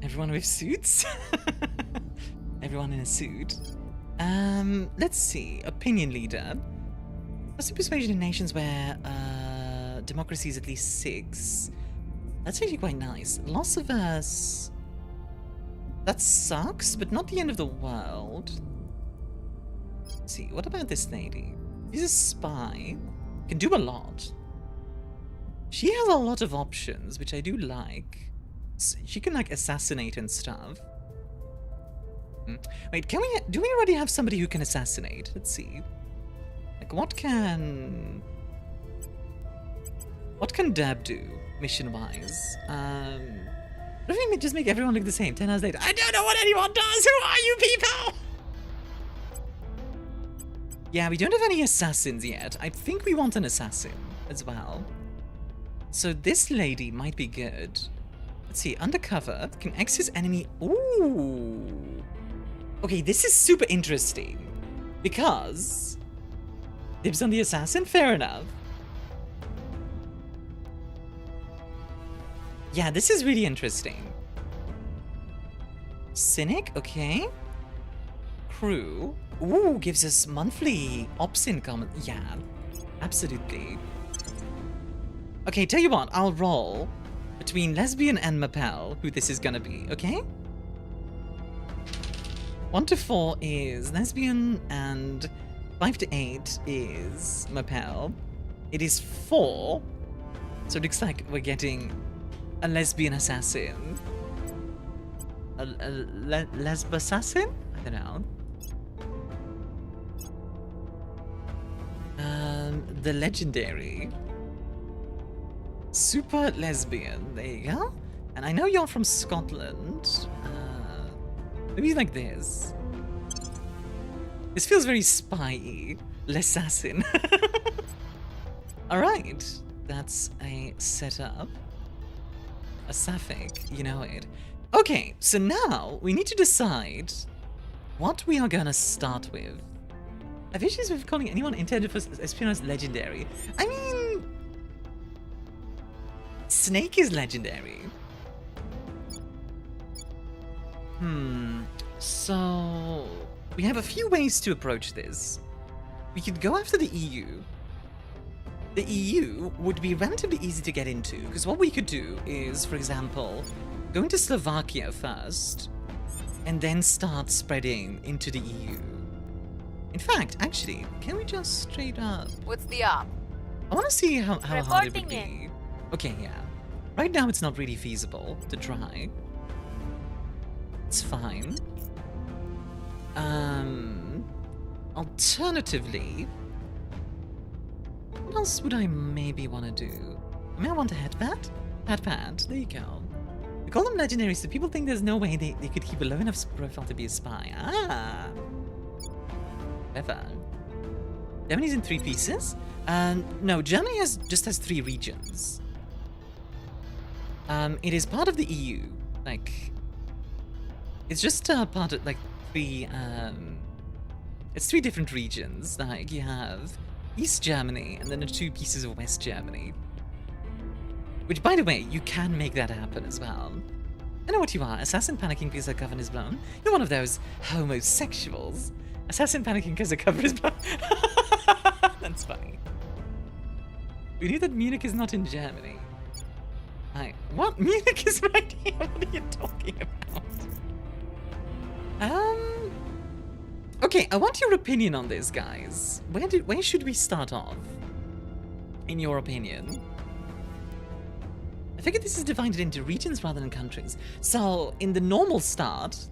Everyone with suits? Everyone in a suit. Let's see. Opinion leader. What's the persuasion in nations where democracy is at least 6? That's actually quite nice. Loss averse. That sucks, but not the end of the world. Let's see, what about this lady? She's a spy. Can do a lot. She has a lot of options, which I do like. She can like assassinate and stuff. Wait, do we already have somebody who can assassinate? Let's see. Like what can Dab do mission-wise? What if we just make everyone look the same? 10 hours later. I don't know what anyone does! Who are you people? Yeah, we don't have any assassins yet. I think we want an assassin as well. So this lady might be good. Let's see, undercover. Can access enemy... Ooh! Okay, this is super interesting. Because... dibs on the assassin? Fair enough. Yeah, this is really interesting. Cynic, okay. Crew. Ooh, gives us monthly ops income. Yeah, absolutely. Okay, tell you what, I'll roll between Lesbian and Mapel, who this is gonna be, okay? 1 to 4 is Lesbian, and 5 to 8 is Mapel. It is 4, so it looks like we're getting a lesbian assassin. A lesb assassin? I don't know. The legendary. Super lesbian. There you go. And I know you're from Scotland. Maybe like this. This feels very spy-y. L'assassin. Alright. That's a setup. A sapphic, you know it. Okay, so now we need to decide what we are gonna start with. I've issues with calling anyone intended for espionage legendary. I mean... Snake is legendary. So... we have a few ways to approach this. We could go after the EU. The EU would be relatively easy to get into, because what we could do is, for example, go into Slovakia first, and then start spreading into the EU. In fact, actually, can we just straight up... What's the op? I want to see how hard it would be. In. Okay, yeah. Right now it's not really feasible to try. It's fine. Alternatively... what else would I maybe want to do? I mean, I want a headpad? Headpad, there you go. We call them legendaries, so people think there's no way they could keep a low enough profile to be a spy. Ah! Clever. Germany's in 3 pieces? No, Germany just has 3 regions. It is part of the EU. Like, it's just part of, like, 3, it's 3 different regions. Like, you have East Germany, and then the 2 pieces of West Germany. Which, by the way, you can make that happen as well. I know what you are. Assassin panicking because her coven is blown. You're one of those homosexuals. Assassin panicking because her coven is blown. That's funny. We knew that Munich is not in Germany. What? Munich is right here? What are you talking about? Okay, I want your opinion on this, guys. Where should we start off? In your opinion? I figured this is divided into regions rather than countries. So, in the normal start...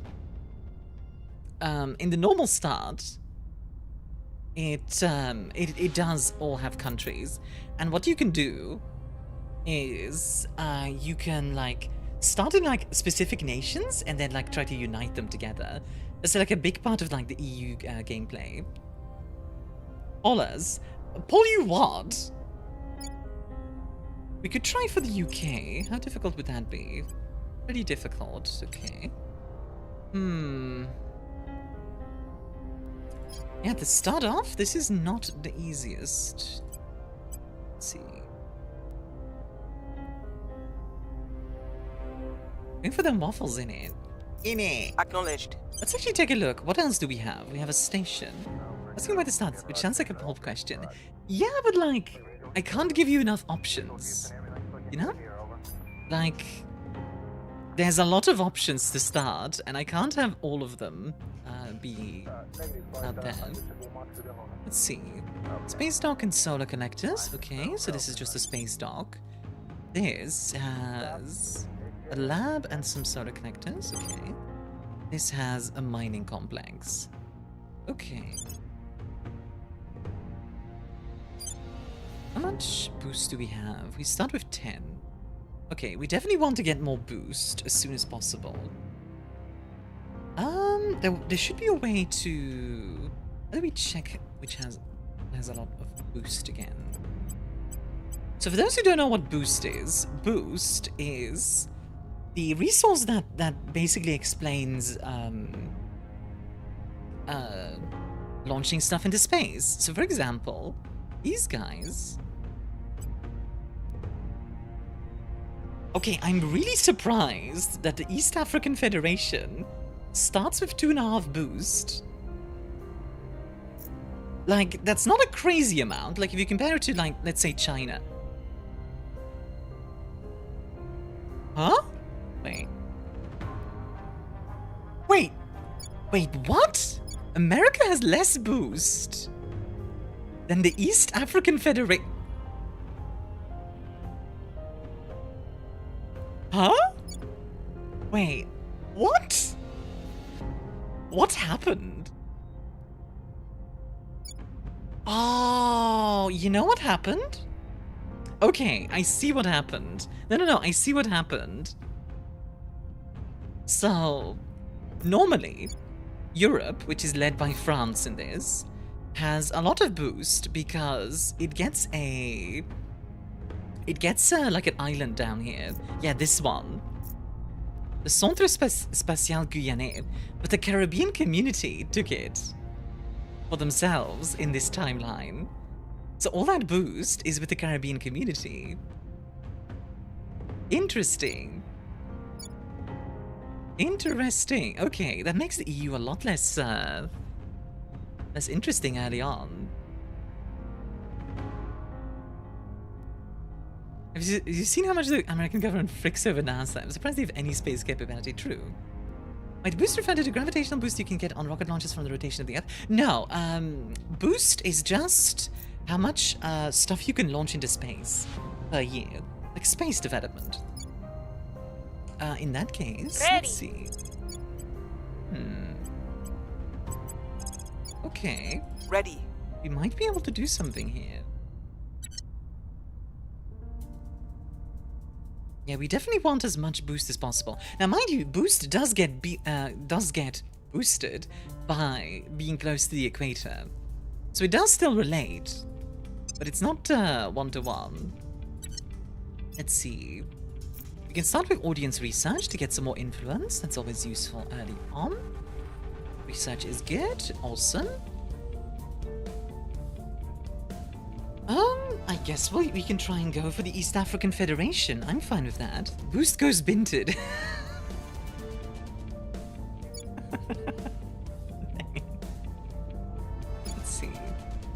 it does all have countries. And what you can do is you can like start in like specific nations and then like try to unite them together. It's like a big part of like the EU gameplay. Pollers? Poll you what? We could try for the UK. How difficult would that be? Pretty difficult. Okay. Yeah, to start off, this is not the easiest. Let's see. Going for them waffles in it. In it. Acknowledged. Let's actually take a look. What else do we have? We have a station. Let's see where to start, which sounds like a pulp question. Yeah, but like, I can't give you enough options. You know? Like, there's a lot of options to start, and I can't have all of them be out there. Let's see. Space dock and solar connectors. Okay, so this is just a space dock. This has a lab and some solar connectors. Okay. This has a mining complex. Okay. How much boost do we have? We start with 10. Okay, we definitely want to get more boost as soon as possible. There should be a way to... Let me check which has a lot of boost again. So for those who don't know what boost is the resource that basically explains launching stuff into space. So for example, these guys... Okay, I'm really surprised that the East African Federation starts with 2.5 boost. Like, that's not a crazy amount. Like, if you compare it to, like, let's say China. Huh? Wait. Wait, what? America has less boost than the East African Federation. Huh? Wait, what? What happened? Oh, you know what happened? Okay, I see what happened. No, I see what happened. So, normally, Europe, which is led by France in this, has a lot of boost because it gets like an island down here. Yeah, this one. The Centre Spatial Guyanais. But the Caribbean community took it for themselves in this timeline. So all that boost is with the Caribbean community. Interesting. Interesting. Okay, that makes the EU a lot less interesting early on. Have you seen how much the American government fricks over NASA? I'm surprised they have any space capability. True. Might boost refer to the gravitational boost you can get on rocket launches from the rotation of the Earth? No, boost is just how much stuff you can launch into space per year. Like space development. In that case, let's see. Okay. Ready. We might be able to do something here. Yeah, we definitely want as much boost as possible. Now, mind you, boost does get boosted by being close to the equator, so it does still relate, but it's not one-to-one. Let's see. We can start with audience research to get some more influence. That's always useful early on. Research is good. Awesome. I guess we can try and go for the East African Federation. I'm fine with that. Boost goes binted. Let's see.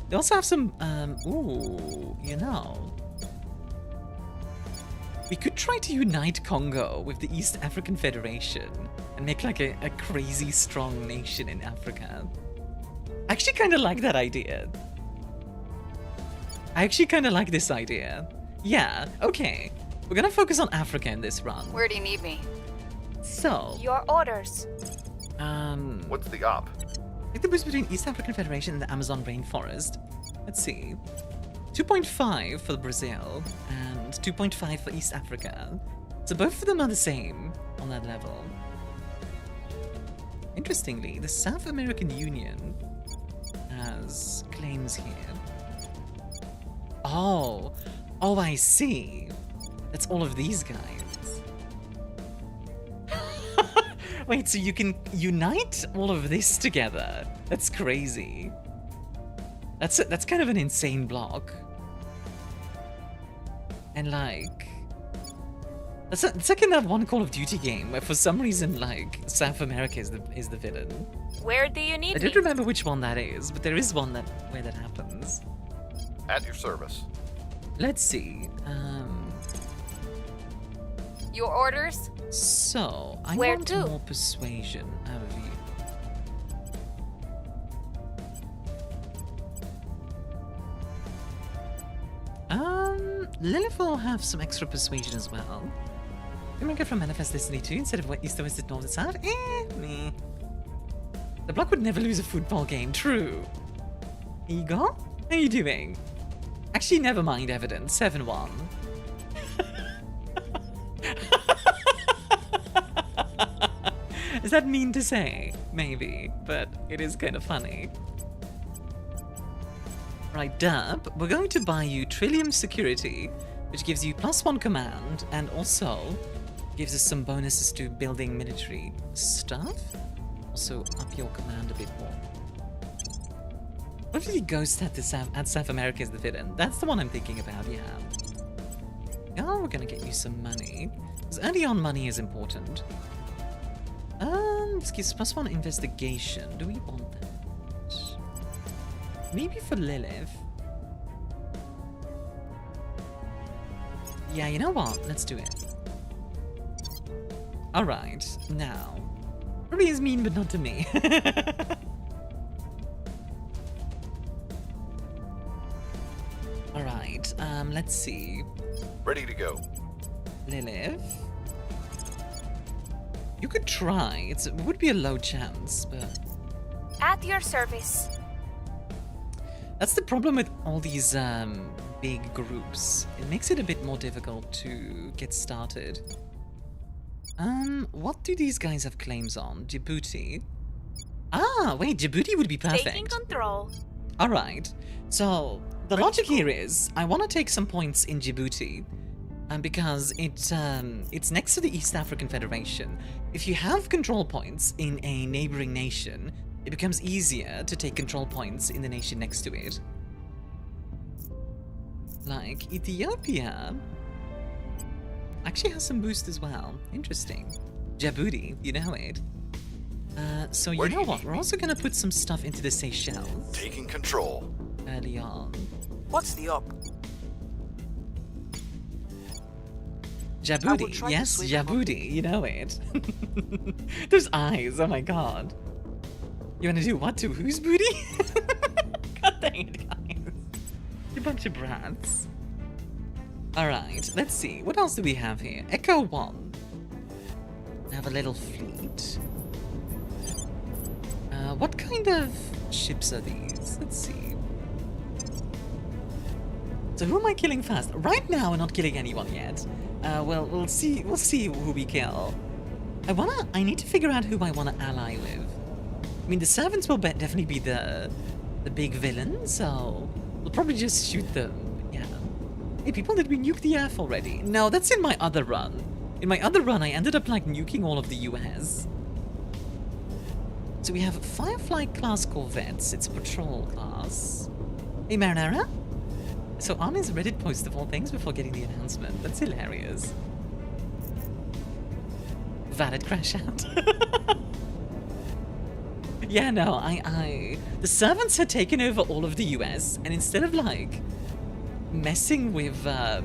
They also have some, ooh, you know. We could try to unite Congo with the East African Federation and make like a crazy strong nation in Africa. I actually kind of like that idea. I actually kind of like this idea. Yeah, okay. We're gonna focus on Africa in this run. Where do you need me? So... Your orders. What's the op? Like the boost between East African Federation and the Amazon rainforest. Let's see. 2.5 for Brazil and 2.5 for East Africa. So both of them are the same on that level. Interestingly, the South American Union has claims here. Oh, I see. That's all of these guys. Wait, so you can unite all of this together? That's crazy. That's kind of an insane block. And like, it's like in that one Call of Duty game where for some reason like South America is the villain. Where do you need me? I don't remember which one that is, but there is one where that happens. At your service. Let's see. Your orders? So I Where want to? more persuasion out of you. Lilith will have some extra persuasion as well. Can we go from Manifest Destiny 2 instead of what East to West and North and South? Meh. The block would never lose a football game, true. Eagle? How are you doing? Actually, never mind, Evidence. 7-1. Is that mean to say? Maybe, but it is kind of funny. Right, Dub, we're going to buy you Trillium Security, which gives you +1 command, and also gives us some bonuses to building military stuff. Also up your command a bit more. What if the ghost at South America is the villain? That's the one I'm thinking about, yeah. Oh, we're gonna get you some money. Because early on money is important. This gives +1 investigation. Do we want that? Maybe for Lilith. Yeah, you know what? Let's do it. Alright, now. Probably is mean, but not to me. Alright, let's see. Ready to go. Lilith. You could try. It would be a low chance, but... At your service. That's the problem with all these big groups. It makes it a bit more difficult to get started. What do these guys have claims on? Djibouti? Ah, wait, Djibouti would be perfect. Taking control. Alright, so the logic here is I want to take some points in Djibouti because it's next to the East African Federation. If you have control points in a neighboring nation, it becomes easier to take control points in the nation next to it. Like Ethiopia actually has some boost as well. Interesting. Djibouti, you know it. So you know what? We're also gonna put some stuff into the Seychelles. Taking control. Early on. What's the op? Djibouti, yes, Djibouti, you know it. Those eyes, oh my god. You wanna do what to whose booty? God dang it, guys. You bunch of brats. Alright, let's see. What else do we have here? Echo 1. We have a little fleet. What kind of ships are these? Let's see. So who am I killing first? Right now we're not killing anyone yet. Well, we'll see who we kill. I need to figure out who I wanna ally with. I mean, the servants will definitely be the big villain, so we'll probably just shoot them. Yeah. Hey, people, did we nuke the Earth already? No, that's in my other run. In my other run, I ended up like nuking all of the US. So we have Firefly-class corvettes. It's a patrol class. Hey, Marinara? So Armin's Reddit post of all things before getting the announcement. That's hilarious. Valid crash out. Yeah, no, the servants had taken over all of the US, and instead of like messing with like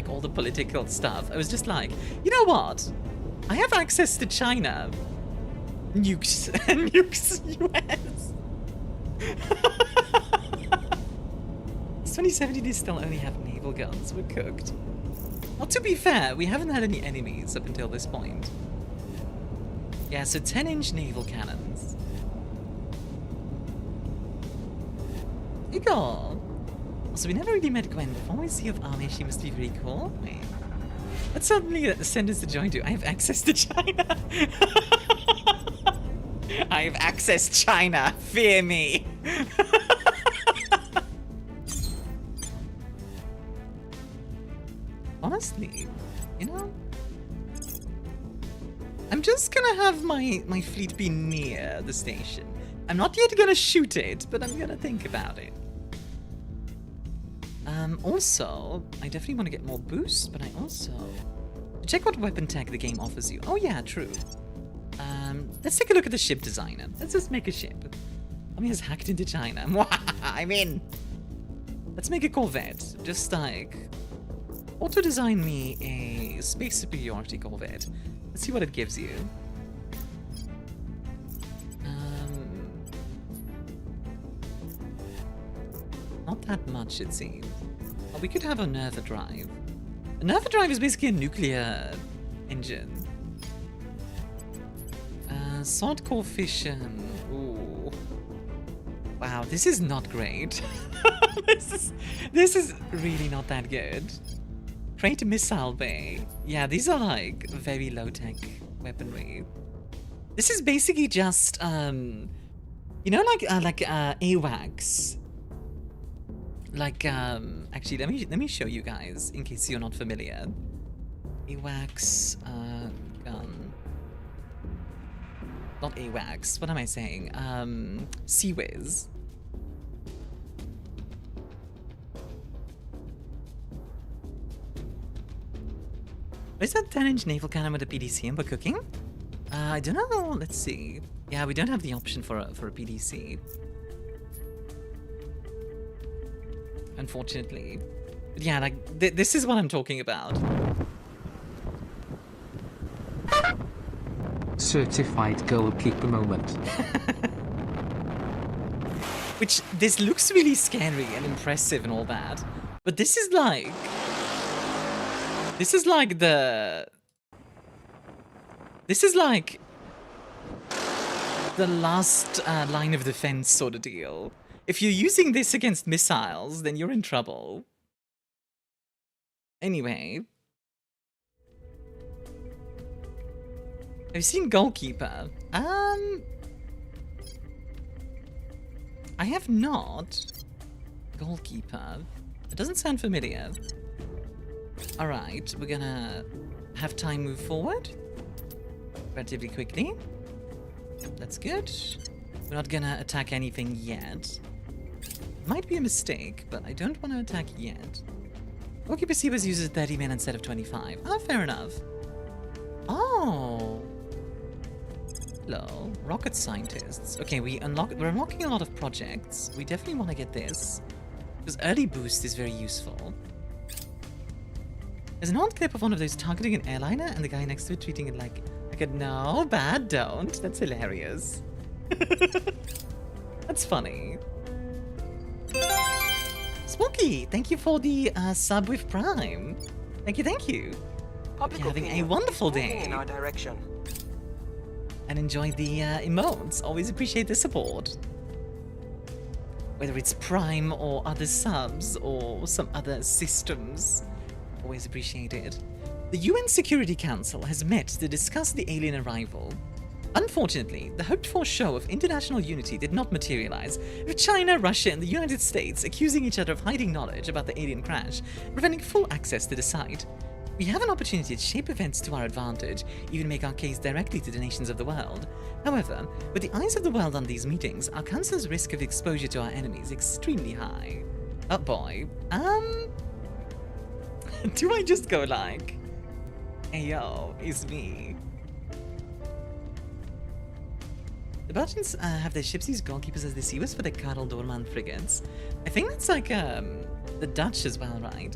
all the political stuff, I was just like, you know what? I have access to China. Nukes US. 2070 they still only have naval guns. We're cooked. Well, to be fair, we haven't had any enemies up until this point. Yeah, so 10-inch naval cannons. Eagle. Also, we never really met Gwen. Before we see of Armia, she must be very cool. Wait. Let's suddenly send us to join to. I have access to China. I have access China. Fear me. Honestly, you know, I'm just gonna have my fleet be near the station. I'm not yet gonna shoot it, but I'm gonna think about it. Also, I definitely want to get more boosts, but I also... Check what weapon tag the game offers you. Oh yeah, true. Let's take a look at the ship designer. Let's just make a ship. Army has hacked into China. I'm in. Let's make a corvette. Just like... Auto-design me a space superiority corvette. Let's see what it gives you. Not that much, it seems. Oh, we could have a Nerva drive. A Nerva drive is basically a nuclear engine. Sword core fission. Ooh. Wow, this is not great. this is really not that good. Crate missile bay. Yeah, these are like very low-tech weaponry. This is basically just you know, like AWACS. Like actually let me show you guys in case you're not familiar. AWACS gun. Not AWACS, what am I saying? CWIZ. Is that 10-inch naval cannon with a PDC and we're cooking? I don't know, let's see. Yeah, we don't have the option for a PDC. Unfortunately. But yeah, like, this is what I'm talking about. Certified goalkeeper moment. Which, this looks really scary and impressive and all that. But this is like... This is like the... This is like... the last line of defense sort of deal. If you're using this against missiles, then you're in trouble. Anyway. Have you seen Goalkeeper? I have not. Goalkeeper. It doesn't sound familiar. Alright, we're gonna have time move forward. Relatively quickly. That's good. We're not gonna attack anything yet. Might be a mistake, but I don't want to attack yet. Goalkeeper Seabus uses 30 men instead of 25. Oh, fair enough. Oh. Hello, rocket scientists. Okay, we're unlocking a lot of projects. We definitely want to get this. Because early boost is very useful. There's an old clip of one of those targeting an airliner and the guy next to it treating it like a no, bad don't. That's hilarious. That's funny. Smokey, thank you for the sub with Prime. Thank you, thank you. You're having a wonderful day. In our direction. And enjoy the emotes. Always appreciate the support. Whether it's Prime or other subs or some other systems. Always appreciate it. The UN Security Council has met to discuss the alien arrival. Unfortunately, the hoped-for show of international unity did not materialize, with China, Russia, and the United States accusing each other of hiding knowledge about the alien crash, preventing full access to the site. We have an opportunity to shape events to our advantage, even make our case directly to the nations of the world. However, with the eyes of the world on these meetings, our council's risk of exposure to our enemies is extremely high. Oh boy. Do I just go like, hey yo, it's me? The Belgians have their ships use goalkeepers as the seaways for their Karl Doorman frigates. I think that's like the Dutch as well, right?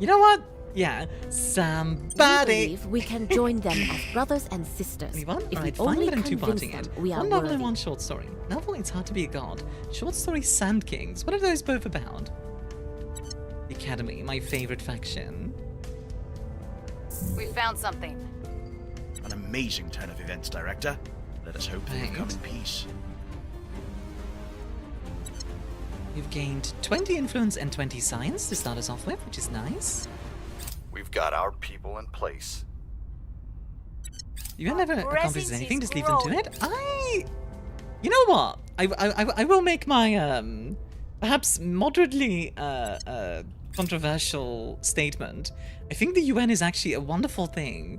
You know what? Yeah, somebody. We believe we can join them as brothers and sisters. Anyone? If Alright, we fine, only but I'm convince two-parting them it. we are One novel worthy. and one short story. Novel, It's Hard to Be a God. Short story, Sand Kings. What are those both about? The Academy, my favorite faction. We found something. An amazing turn of events, Director. Let us hope they will come in peace. You've gained 20 influence and 20 science to start us off with, which is nice. We've got our people in place. You never accomplished anything, is just leave them to it. You know what? I will make my perhaps moderately controversial statement. I think the UN is actually a wonderful thing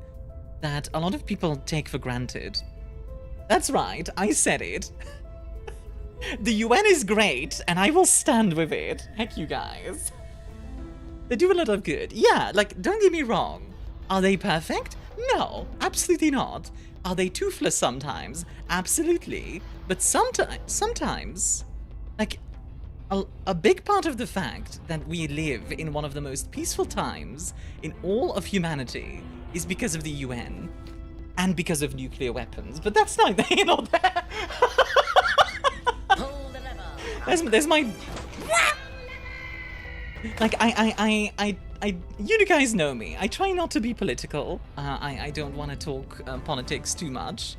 that a lot of people take for granted. That's right, I said it. The UN is great, and I will stand with it. Heck, you guys. They do a lot of good. Yeah, like, don't get me wrong. Are they perfect? No, absolutely not. Are they toothless sometimes? Absolutely. But sometimes, like, a big part of the fact that we live in one of the most peaceful times in all of humanity is because of the UN. And because of nuclear weapons. But that's not, you know, there's my Like, you guys know me. I try not to be political. I don't want to talk politics too much.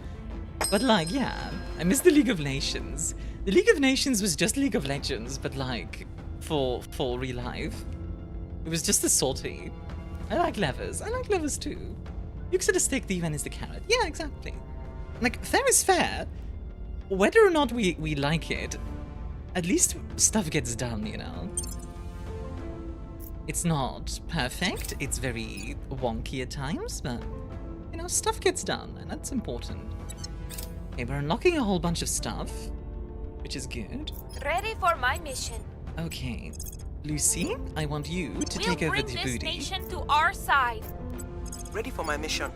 But, like, yeah, I miss the League of Nations. The League of Nations was just League of Legends, but, like, for real life. It was just as salty. I like levers. I like levers too. You said a stick, the event is the carrot. Yeah, exactly. Like, fair is fair. Whether or not we like it, at least stuff gets done, you know? It's not perfect, it's very wonky at times, but, you know, stuff gets done, and that's important. Okay, we're unlocking a whole bunch of stuff, which is good. Ready for my mission. Okay, Lucy, I want you to take over the booty. We'll bring this nation to our side. Ready for my mission.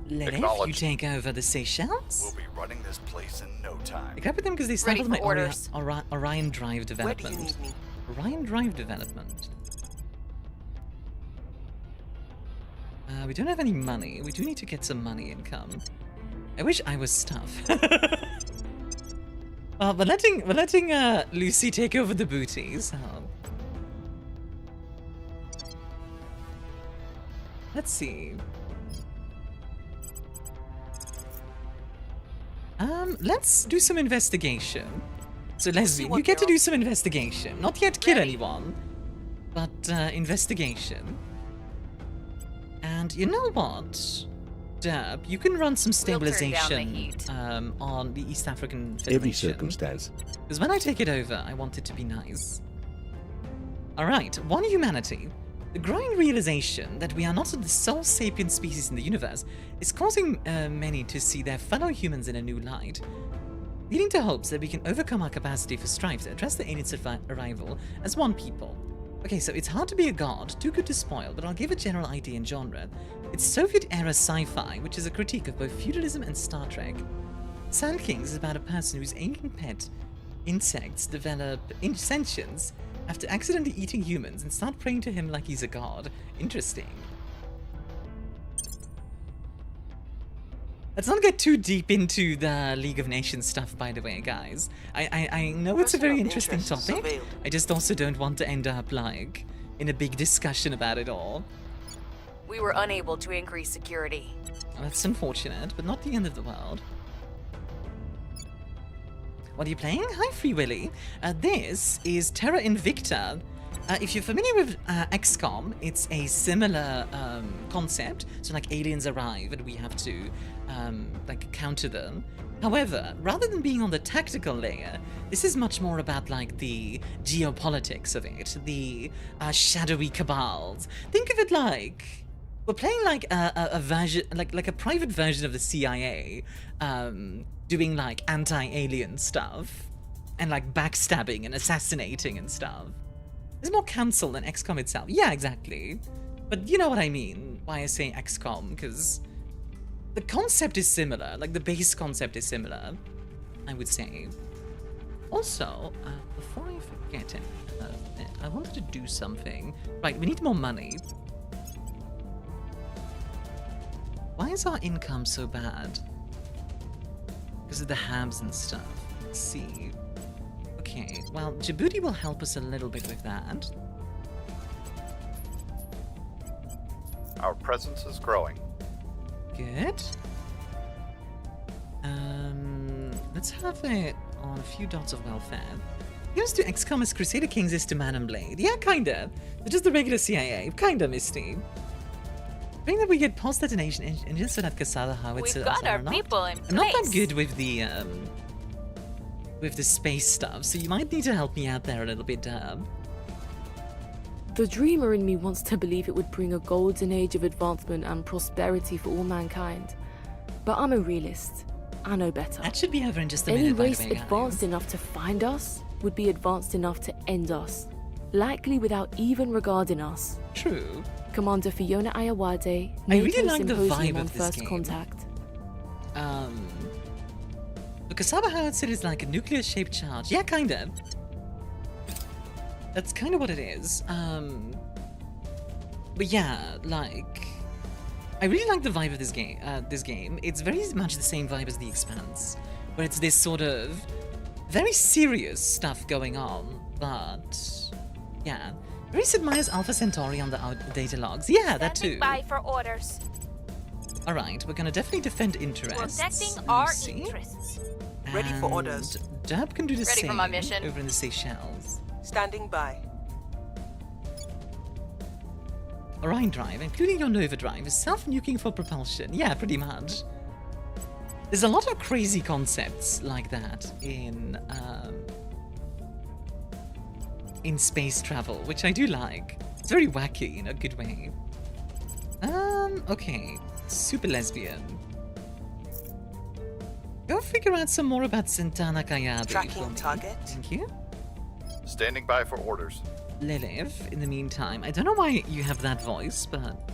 Lilith, you take over the Seychelles? We'll be running this place in no time. I grabbed with them because they started my Orion Drive Where do you development. need me? Orion Drive development. We don't have any money. We do need to get some money income. I wish I was stuff. Well, we're letting Lucy take over the booty, so... Let's see. Let's do some investigation. So, Lesbian, you get to do some investigation. Not yet kill anyone, but investigation. And you know what? Derp, you can run some stabilization on the East African Federation. Every circumstance. Because when I take it over, I want it to be nice. Alright, one humanity. The growing realization that we are not the sole sapient species in the universe is causing many to see their fellow humans in a new light, leading to hopes that we can overcome our capacity for strife to address the aliens' arrival as one people. Okay, so it's hard to be a god, too good to spoil, but I'll give a general idea and genre. It's Soviet-era sci-fi, which is a critique of both feudalism and Star Trek. Sand Kings is about a person whose alien pet insects develop sentience after accidentally eating humans and start praying to him like he's a god. Interesting. Let's not get too deep into the League of Nations stuff, by the way, guys. I know it's a very interesting topic. I just also don't want to end up, like, in a big discussion about it all. We were unable to increase security. Well, that's unfortunate, but not the end of the world. What are you playing? Hi, Free Willy. This is Terra Invicta. If you're familiar with XCOM, it's a similar concept. So, like, aliens arrive and we have to, like, counter them. However, rather than being on the tactical layer, this is much more about, like, the geopolitics of it, the shadowy cabals. Think of it like we're playing like a version, like a private version of the CIA, doing like anti-alien stuff and like backstabbing and assassinating and stuff. It's more cancel than XCOM itself. Yeah, exactly. But you know what I mean, why I say XCOM, because the concept is similar, like the base concept is similar, I would say. Also, before I forget it, I wanted to do something. Right, we need more money. Why is our income so bad? Because of the habs and stuff. Let's see. Okay, well, Djibouti will help us a little bit with that. Our presence is growing. Good. Let's have it on a few dots of welfare. Used to XCOM as Crusader Kings is to Man and Blade. Yeah, kinda. But just the regular CIA. Kinda, Misty. I think that we get post detonation engines so that Cassava howitzers We've got our people in place. I'm not that good with the space stuff, so you might need to help me out there a little bit, The dreamer in me wants to believe it would bring a golden age of advancement and prosperity for all mankind. But I'm a realist. I know better. That should be over in just a Any minute, by the race way, advanced guys. enough to find us would be advanced enough to end us, likely without even regarding us. True. Commander Fiona Ayawade, I really NATO like the Symposium vibe on of this First game. Contact. The Cassava howitzer is like a nuclear-shaped charge. Yeah, kinda. That's kind of what it is. But yeah, like, I really like the vibe of this game. It's very much the same vibe as The Expanse, where it's this sort of very serious stuff going on, But yeah, Grace admires Alpha Centauri on the data logs. Yeah, that too. Standing by for orders. All right, we're gonna definitely defend interests. Protecting Let our me see. interests. Ready for orders. Derp can do the Ready same for my mission. over in the Seychelles. Standing by. Orion Drive, including your Nova Drive, is self-nuking for propulsion. Yeah, pretty much. There's a lot of crazy concepts like that in space travel, which I do like. It's very wacky in a good way. Okay. Super lesbian. Go figure out some more about Santana Kayabi. Tracking target. Thank you. Standing by for orders. Lilith, in the meantime, I don't know why you have that voice, but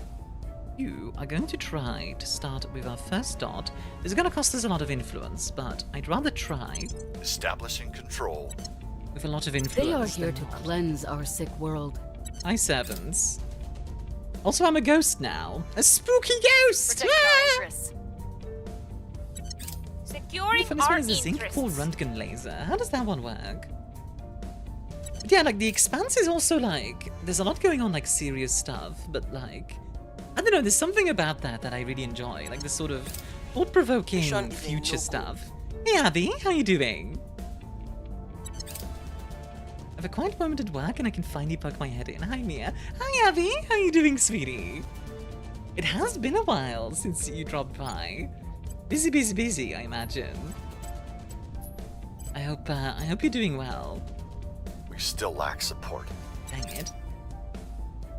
you are going to try to start with our first dot. This is going to cost us a lot of influence, but I'd rather try Establishing control. with a lot of influence. They are here than to not. cleanse our sick world. Hi, servants. Also, I'm a ghost now. A spooky ghost! Protecting our interests. Securing The funnest our one is a zinc core interests. Röntgen laser. How does that one work? But yeah, like, the Expanse is also, like, there's a lot going on, like, serious stuff, but, like, I don't know, there's something about that that I really enjoy, like, the sort of thought-provoking Mission future local. stuff. Hey, Abby, how you doing? I have a quiet moment at work and I can finally poke my head in. Hi, Mia. Hi, Abby, how you doing, sweetie? It has been a while since you dropped by. Busy, busy, busy, I imagine. I hope you're doing well. We still lack support. Dang it.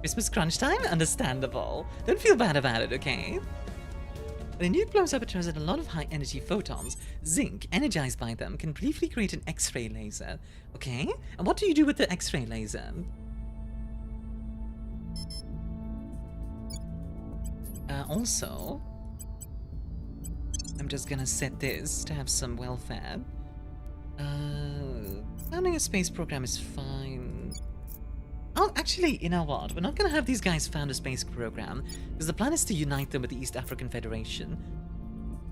Christmas crunch time? Understandable. Don't feel bad about it, okay? When a nuke blows up, it throws out a lot of high-energy photons. Zinc, energized by them, can briefly create an X-ray laser. Okay? And what do you do with the X-ray laser? Also, I'm just gonna set this to have some welfare. Founding a space program is fine. Oh, actually, you know what? We're not gonna have these guys found a space program, because the plan is to unite them with the East African Federation.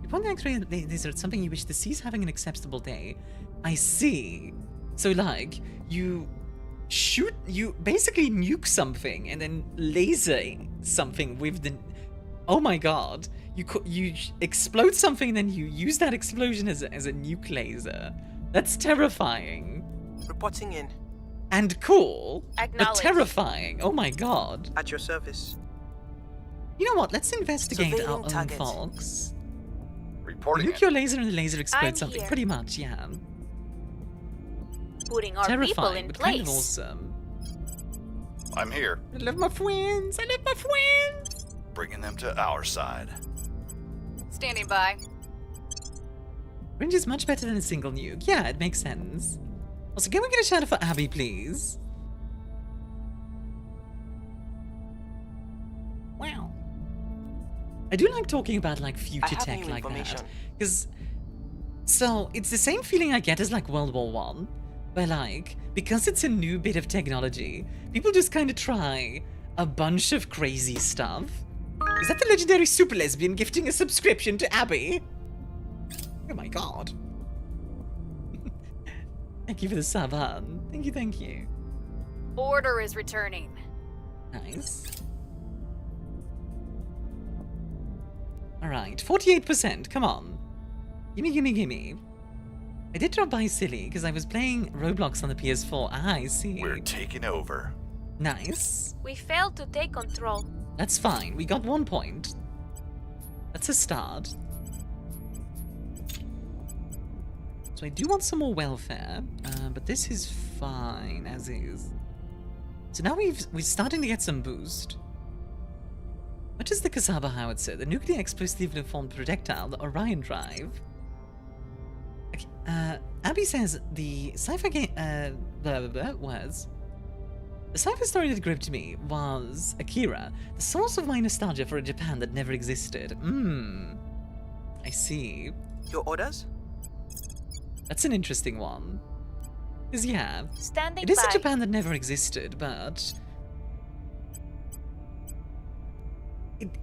You point the X-ray laser at something you wish to see is having an acceptable day. I see. So, like, you basically nuke something and then laser something with the... Oh my god. You explode something and then you use that explosion as a nuke laser. That's terrifying. Reporting in. And cool, but Acknowledged. terrifying. Oh my god. At your service. You know what? Let's investigate our Surveilling own target. folks. Reporting Nuke in. your laser and the laser explodes I'm something. here. Pretty much, yeah. Putting our people Terrifying, in but place. kind of awesome. I'm here, I love my friends. I love my friends. bringing them to our side. Standing by. Range is much better than a single nuke. Yeah, it makes sense. Also, can we get a shout out for Abby, please? Wow. I do like talking about, like, future have tech new like that. information. Because, so, it's the same feeling I get as, like, World War I. Where, like, because it's a new bit of technology, people just kind of try a bunch of crazy stuff. Is that the legendary super lesbian gifting a subscription to Abby? Oh my god. Thank you for the sub, hon. Thank you, thank you. Order is returning. Nice. Alright, 48%, come on. Gimme, gimme, gimme. I did drop by silly, because I was playing Roblox on the PS4. Ah, I see. We're taking over. Nice. We failed to take control. That's fine, we got 1 point. That's a start. So I do want some more welfare, but this is fine as is. So now we're starting to get some boost. What is the Kasaba howitzer? The nuclear explosively formed projectile, the Orion Drive. Okay, Abby says the sci-fi game blah blah blah was. The sci-fi story that gripped me was Akira, the source of my nostalgia for a Japan that never existed. I see. Your orders? That's an interesting one. Because, yeah, Standing it is by. a Japan that never existed, but...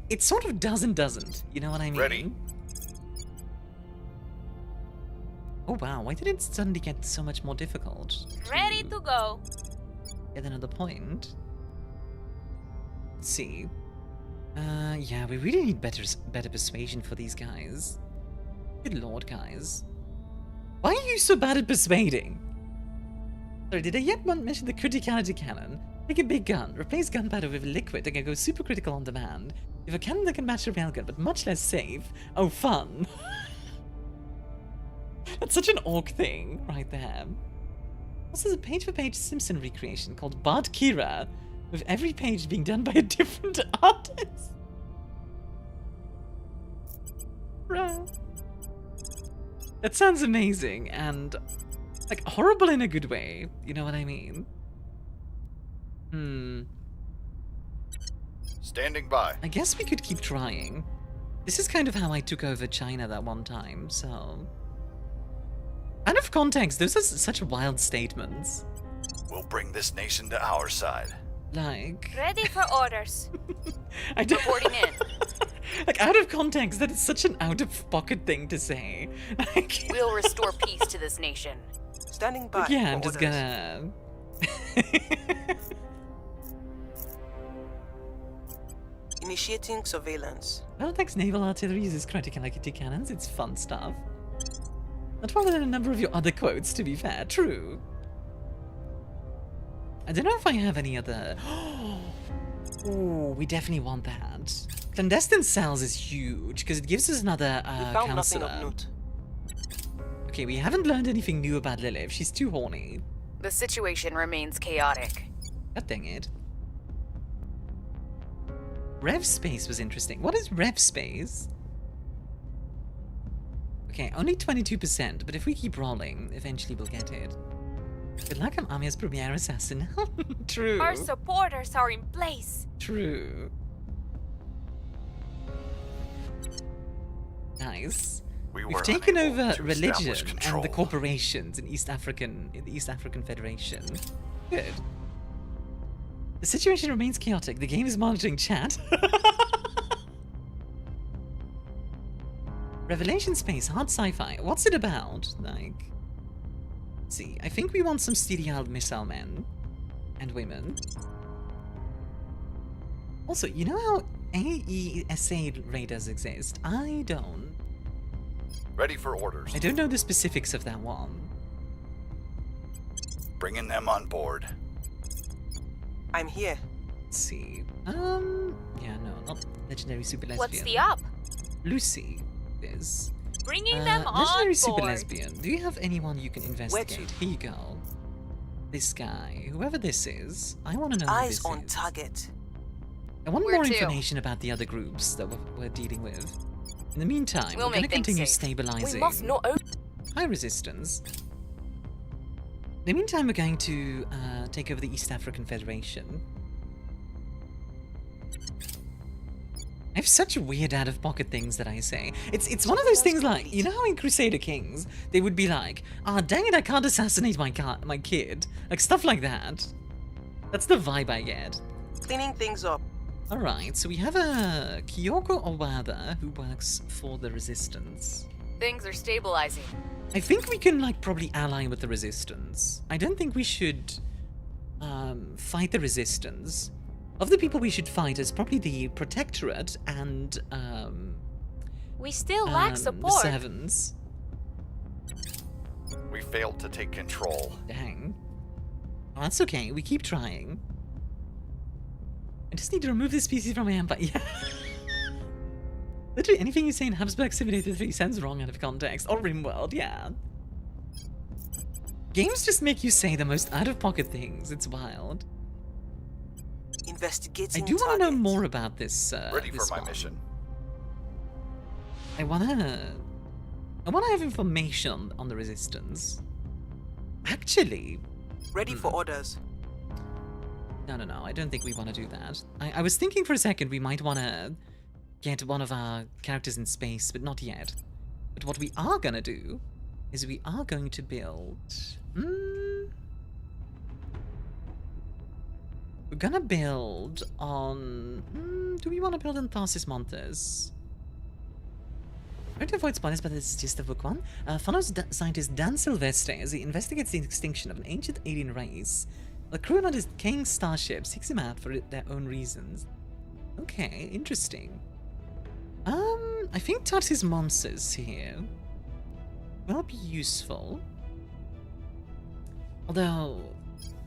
It sort of does and doesn't, you know what I mean? Ready. Oh wow, why did it suddenly get so much more difficult? Ready to go. Get another point. Let's see. Yeah, we really need better persuasion for these guys. Good lord, guys. Why are you so bad at persuading? Sorry, did I yet mention the criticality cannon? Take a big gun, replace gunpowder with liquid, and go super critical on demand. You have a cannon that can match a railgun, but much less safe. Oh, fun. That's such an orc thing, right there. Also, there's a page-for-page Simpson recreation called Bart Kira, with every page being done by a different artist. Bruh. That sounds amazing, and, like, horrible in a good way. You know what I mean? Standing by. I guess we could keep trying. This is kind of how I took over China that one time, so... Out of context, those are such wild statements. We'll bring this nation to our side. Like... Ready for orders. I don't... Reporting in. Like, out of context, that is such an out-of-pocket thing to say. Like... We'll restore peace to this nation. Standing by. Yeah, I'm for just orders. gonna... Initiating surveillance. Belphi's naval artillery uses criticality cannons. It's fun stuff. Not more than a number of your other quotes, to be fair. True. I don't know if I have any other... Oh, we definitely want that. Clandestine cells is huge, because it gives us another We found nothing counselor. of note. Okay, we haven't learned anything new about Lilith. She's too horny. The situation remains chaotic. God dang it. Rev space was interesting. What is rev space? Okay, only 22%, but if we keep rolling, eventually we'll get it. Good luck, I'm Armia's premier assassin. True. Our supporters are in place. True. Nice. We've taken over religion and the corporations in the East African Federation. Good. The situation remains chaotic. The game is monitoring chat. Revelation space, hard sci-fi. What's it about? Like, let's see. I think we want some steely-eyed missile men and women. Also, you know how AESA radars exist? I don't. Ready for orders. I don't know the specifics of that one. Bringing them on board. I'm here. Let's see. Yeah, no, not legendary super lesbian. What's the up? Lucy is. Bringing them on Legendary board. super lesbian. Do you have anyone you can Where investigate? to? Here you go. This guy, whoever this is, I want to know who Eyes this on is. target. I want Where more to? information about the other groups that we're dealing with. In the meantime, We'll we're going to make things continue safe. stabilizing. We must not open. High resistance. In the meantime, we're going to take over the East African Federation. I have such weird out-of-pocket things that I say. It's one of those things like, you know how in Crusader Kings, they would be like, ah, dang it, I can't assassinate my kid. Like, stuff like that. That's the vibe I get. Cleaning things up. Alright, so we have a Kyoko Owada who works for the Resistance. Things are stabilizing. I think we can, like, probably ally with the Resistance. I don't think we should fight the Resistance. Of the people we should fight is probably the Protectorate and We still lack the support. Sevens. We failed to take control. Dang. Well, that's okay, we keep trying. I just need to remove this species from my empire. Yeah. Literally anything you say in Habsburg Simulator 3 sounds wrong out of context. Or RimWorld, yeah. Games just make you say the most out-of-pocket things. It's wild. Investigating I do want to know target. more about this. Ready for this my one. mission. I wanna have information on the Resistance. Actually, Ready for orders. no, I don't think we want to do that. I was thinking for a second we might want to get one of our characters in space, but not yet. But what we are gonna do is we are going to build... We're gonna build on... do we want to build on Tharsis Montes? Trying to avoid spoilers, but it's just the book one. Follows scientist Dan Sylvester as he investigates the extinction of an ancient alien race. The crew on his decaying starship seeks him out for their own reasons. Okay, interesting. I think Tati's monsters here will be useful. Although,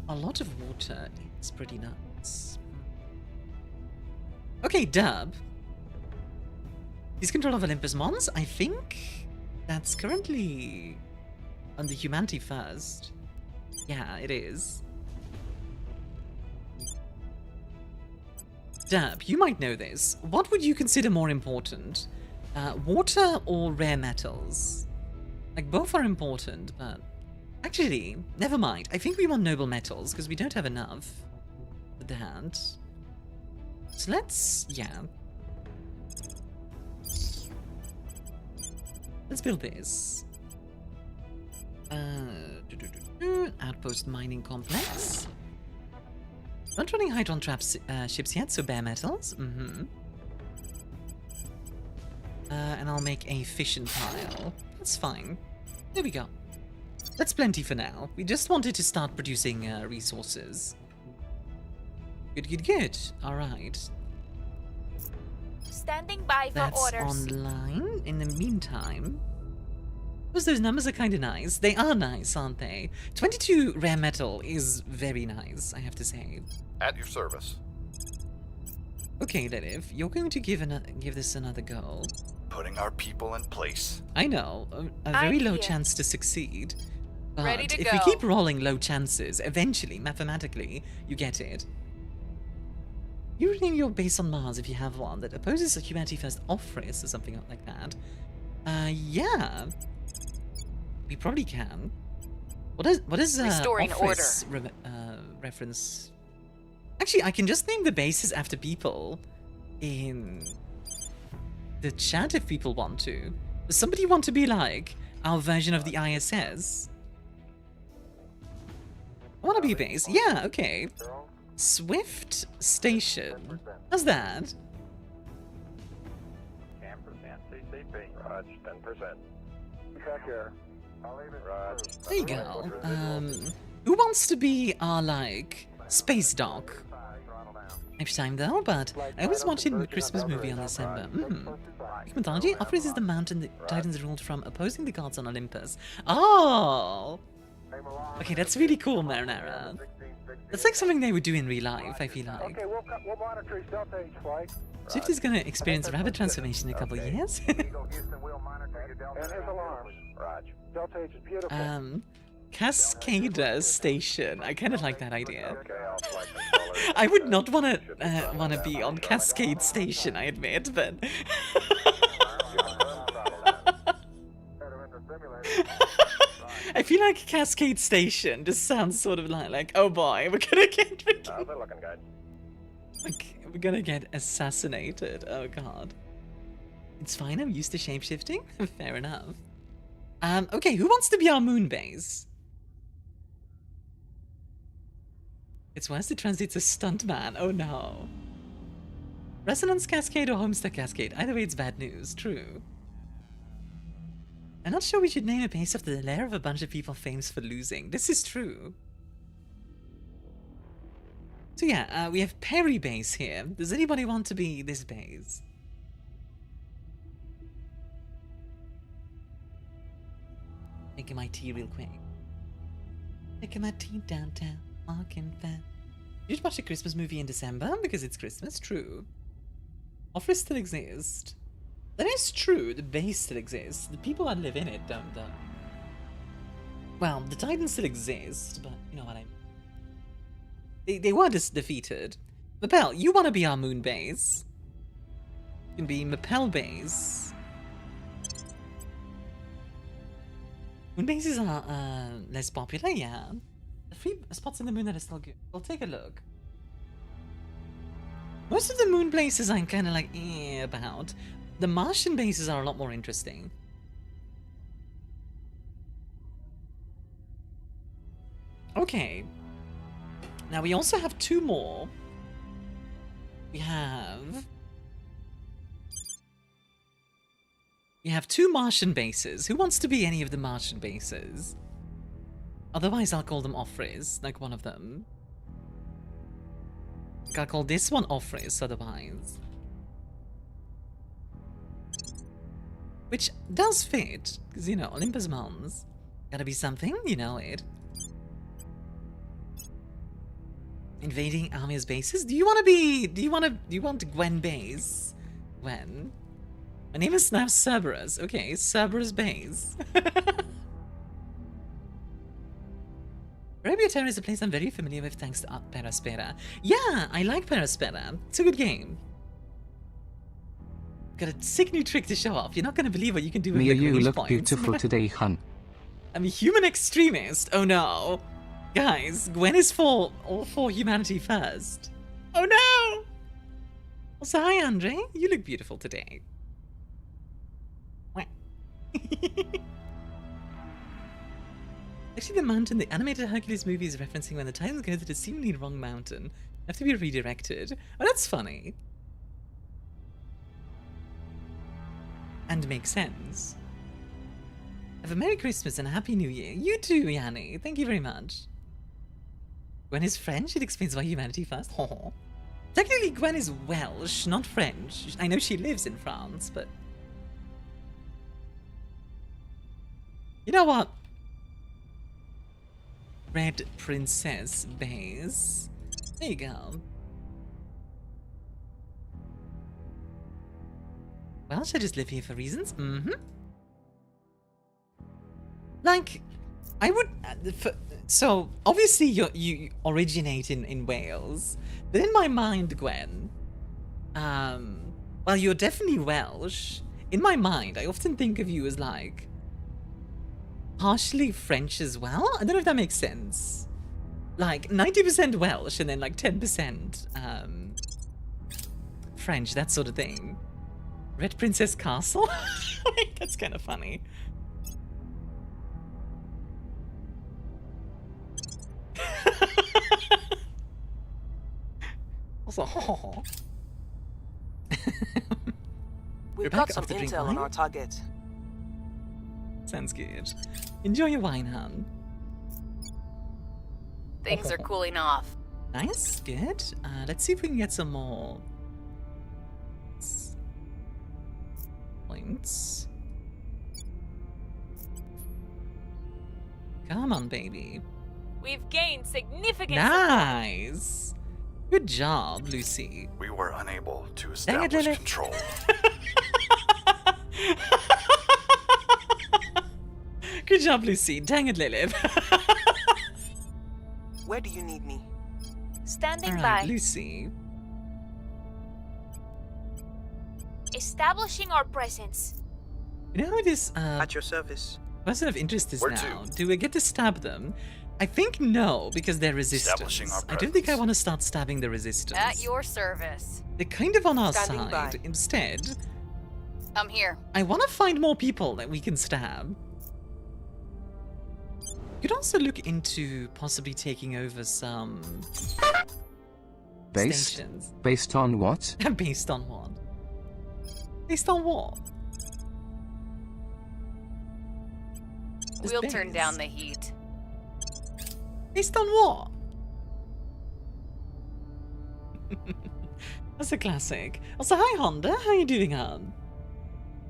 a lot of water is pretty nuts. Okay, Dub. He's control of Olympus Mons. I think that's currently on the Humanity First. Yeah, it is. Dub, you might know this. What would you consider more important? Water or rare metals? Like, both are important, but... Actually, never mind. I think we want noble metals, because we don't have enough for that. So let's... yeah. Let's build this. Outpost mining complex. Not running Hydron trap ships yet, so bare metals. And I'll make a fission pile. That's fine. There we go. That's plenty for now. We just wanted to start producing resources. Good. Alright. Standing by for That's orders. online. In the meantime... Those numbers are kind of nice. They are nice, aren't they? 22 rare metal is very nice, I have to say. At your service. Okay, Lilith, you're going to give this another go. Putting our people in place. I know, a very low here. chance to succeed. But Ready to if we go. keep rolling low chances, eventually, mathematically, you get it. You rename your base on Mars if you have one that opposes a Humanity First off-race or something like that. Yeah. We probably can. What is Restoring off-race reference? Actually, I can just name the bases after people in the chat if people want to. Does somebody want to be like our version of the ISS? I want to be a base. Yeah, okay. Swift Station. How's that? 10% CCP. Raj, 10%. Check here. Raj. There you go. Who wants to be our, like, space dock? Next time, though, but I always watching the Christmas movie on December. Greek mythology offers is the mountain the Titans ruled from, opposing the gods on Olympus. Oh! Okay, that's really cool, Marinara. That's like something they would do in real life, I feel like. Okay, we'll monitor Delta H flight. Swift is gonna experience rapid transformation in a couple of years. Eagle Houston will monitor your Delta. And his alarms. Raj. Delta H is beautiful. Cascader Station. I kind of like that idea. Okay, I'll flight controller. I would not wanna be on Cascade Station, I admit, but I feel like Cascade Station just sounds sort of like oh boy, we're gonna get They're looking good. like we're gonna get assassinated. Oh god. It's fine, I'm used to shapeshifting. Fair enough. Okay, who wants to be our moon base? It's worse to transit a stuntman. Oh no. Resonance Cascade or Homestead Cascade. Either way, it's bad news. True. I'm not sure we should name a base after the lair of a bunch of people famous for losing. This is true. So yeah, we have Perry base here. Does anybody want to be this base? Making my tea real quick. Making my tea downtown, walking fast. You should watch a Christmas movie in December because it's Christmas. True. Offers still exist. That is true. The base still exists. The people that live in it don't, though. Well, the Titans still exist, but you know what I mean. They were just defeated. Mapel, you want to be our moon base? You can be Mapel base. Moon bases are less popular, yeah. The free spots in the moon that are still good. We'll take a look. Most of the moon bases I'm kind of like about. The Martian bases are a lot more interesting. Okay. Now we also have two more. We We have 2 Martian bases. Who wants to be any of the Martian bases? Otherwise, I'll call them Offris, like one of them. I'll call this one Offris, otherwise. Which does fit, because, you know, Olympus Mons. Gotta be something, you know it. Invading Armia's bases? Do you want Gwen base? Gwen? My name is now Cerberus. Okay, Cerberus base. Terra is a place I'm very familiar with thanks to Paraspera. Yeah, I like Paraspera. It's a good game. Got a sick new trick to show off. You're not gonna believe what you can do with Myuk, the you look points. beautiful today, hun. I'm a human extremist. Oh no. Guys, Gwen is for all for humanity first. Oh no! Also, hi Andre. You look beautiful today. Actually, the mountain the animated Hercules movie is referencing when the Titans go to the seemingly wrong mountain. Have to be redirected. Oh, that's funny. And makes sense. Have a Merry Christmas and a Happy New Year. You too, Yanni. Thank you very much. Gwen is French? It explains why humanity first. Technically, Gwen is Welsh, not French. I know she lives in France, but... You know what? Red Princess base. There you go. Well, should I just live here for reasons? Mm-hmm. Like, I would... so, obviously you originate in Wales. But in my mind, Gwen... well, you're definitely Welsh. In my mind, I often think of you as, like... partially French as well? I don't know if that makes sense. Like, 90% Welsh and then, like, 10% French, that sort of thing. Red Princess Castle? That's kind of funny. Also, We've got some intel on our target. Sounds good. Enjoy your wine, hun. Things are cooling off. Nice, good. Let's see if we can get some more points. Come on, baby. We've gained significant Nice. Good job, Lucy. We were unable to Dang it, establish Lily. control. Good job, Lucy. Dang it, Lilith. Where do you need me? Standing All by. right, Lucy. Establishing our presence. You know who this At your service. person of interest is Where now? to? Do we get to stab them? I think no, because they're Establishing resistance. our I don't think I presence. want to start stabbing the resistance. At your service. They're kind of on our Standing side. by. Instead, I'm here. I want to find more people that we can stab. You could also look into possibly taking over some Based? stations. Based on what? Based on what? Based on what? This We'll turn base. down the heat. Based on what? That's a classic. Also, hi Honda, how you doing, hon?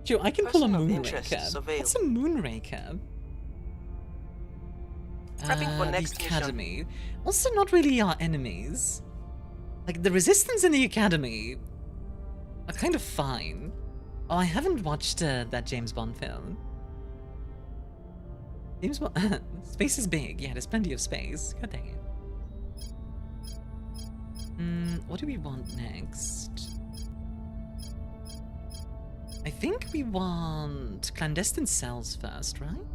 Sure, I can pull a Person of interest, Moonraker. surveil. What's a Moonraker? Prepping for next the mission. Academy. Also, not really our enemies. Like, the Resistance in the Academy are kind of fine. Oh, I haven't watched that James Bond film. James Bond... space is big. Yeah, there's plenty of space. God dang it. What do we want next? I think we want clandestine cells first, right?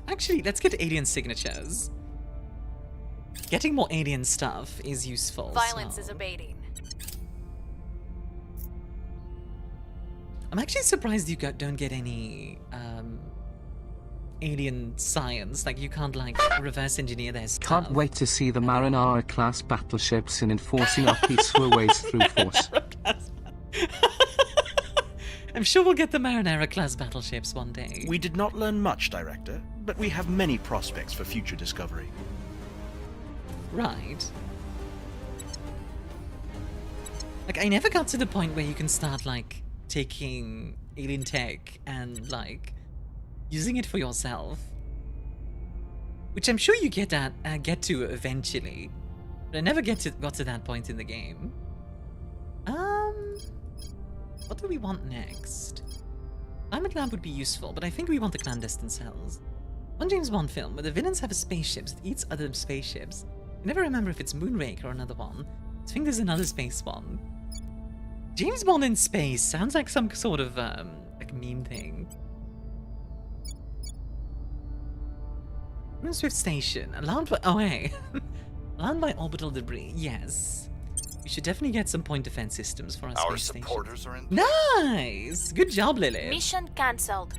Actually, let's get alien signatures. Getting more alien stuff is useful. Violence so- is abating. I'm actually surprised you don't get any alien science. Like, you can't, like, reverse engineer their stuff. Can't wait to see the Marinara class battleships in enforcing our peaceful ways through force. I'm sure we'll get the Marinara-class battleships one day. We did not learn much, Director, but we have many prospects for future discovery. Right. Like, I never got to the point where you can start, like, taking alien tech and, like, using it for yourself. Which I'm sure you get to eventually. But I never got to that point in the game. What do we want next? Climate lab would be useful, but I think we want the clandestine cells. One James Bond film where the villains have a spaceship that eats other spaceships. I never remember if it's Moonraker or another one. I think there's another space one. James Bond in space sounds like some sort of like meme thing. Moon Swift Station, alarmed by alarmed by orbital debris. Yes, we should definitely get some point defense systems for our space station. Our supporters are in. Nice, good job, Lily. Mission cancelled.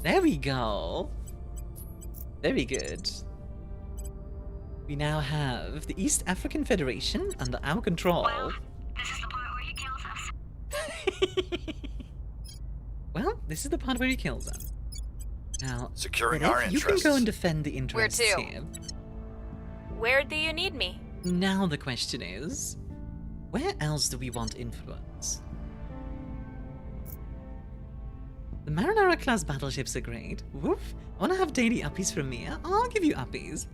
There we go. Very good. We now have the East African Federation under our control. Well, this is the part where he kills us. Well, this is the part where he kills us. Now, Securing Lilith, our you can interests. go and defend the interests Where to? here. Where do you need me? Now the question is, where else do we want influence? The Marinara-class battleships are great. Woof. I want to have daily uppies from Mia. I'll give you uppies.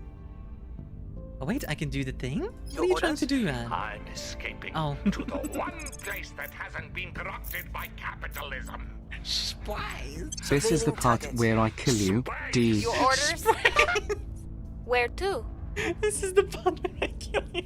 Oh wait, I can do the thing? What are you trying to do, I'm escaping Oh. to the one place that hasn't been corrupted by capitalism. Spies! This is the part where I kill you, D. Your orders? Where to? This is the part where I kill you.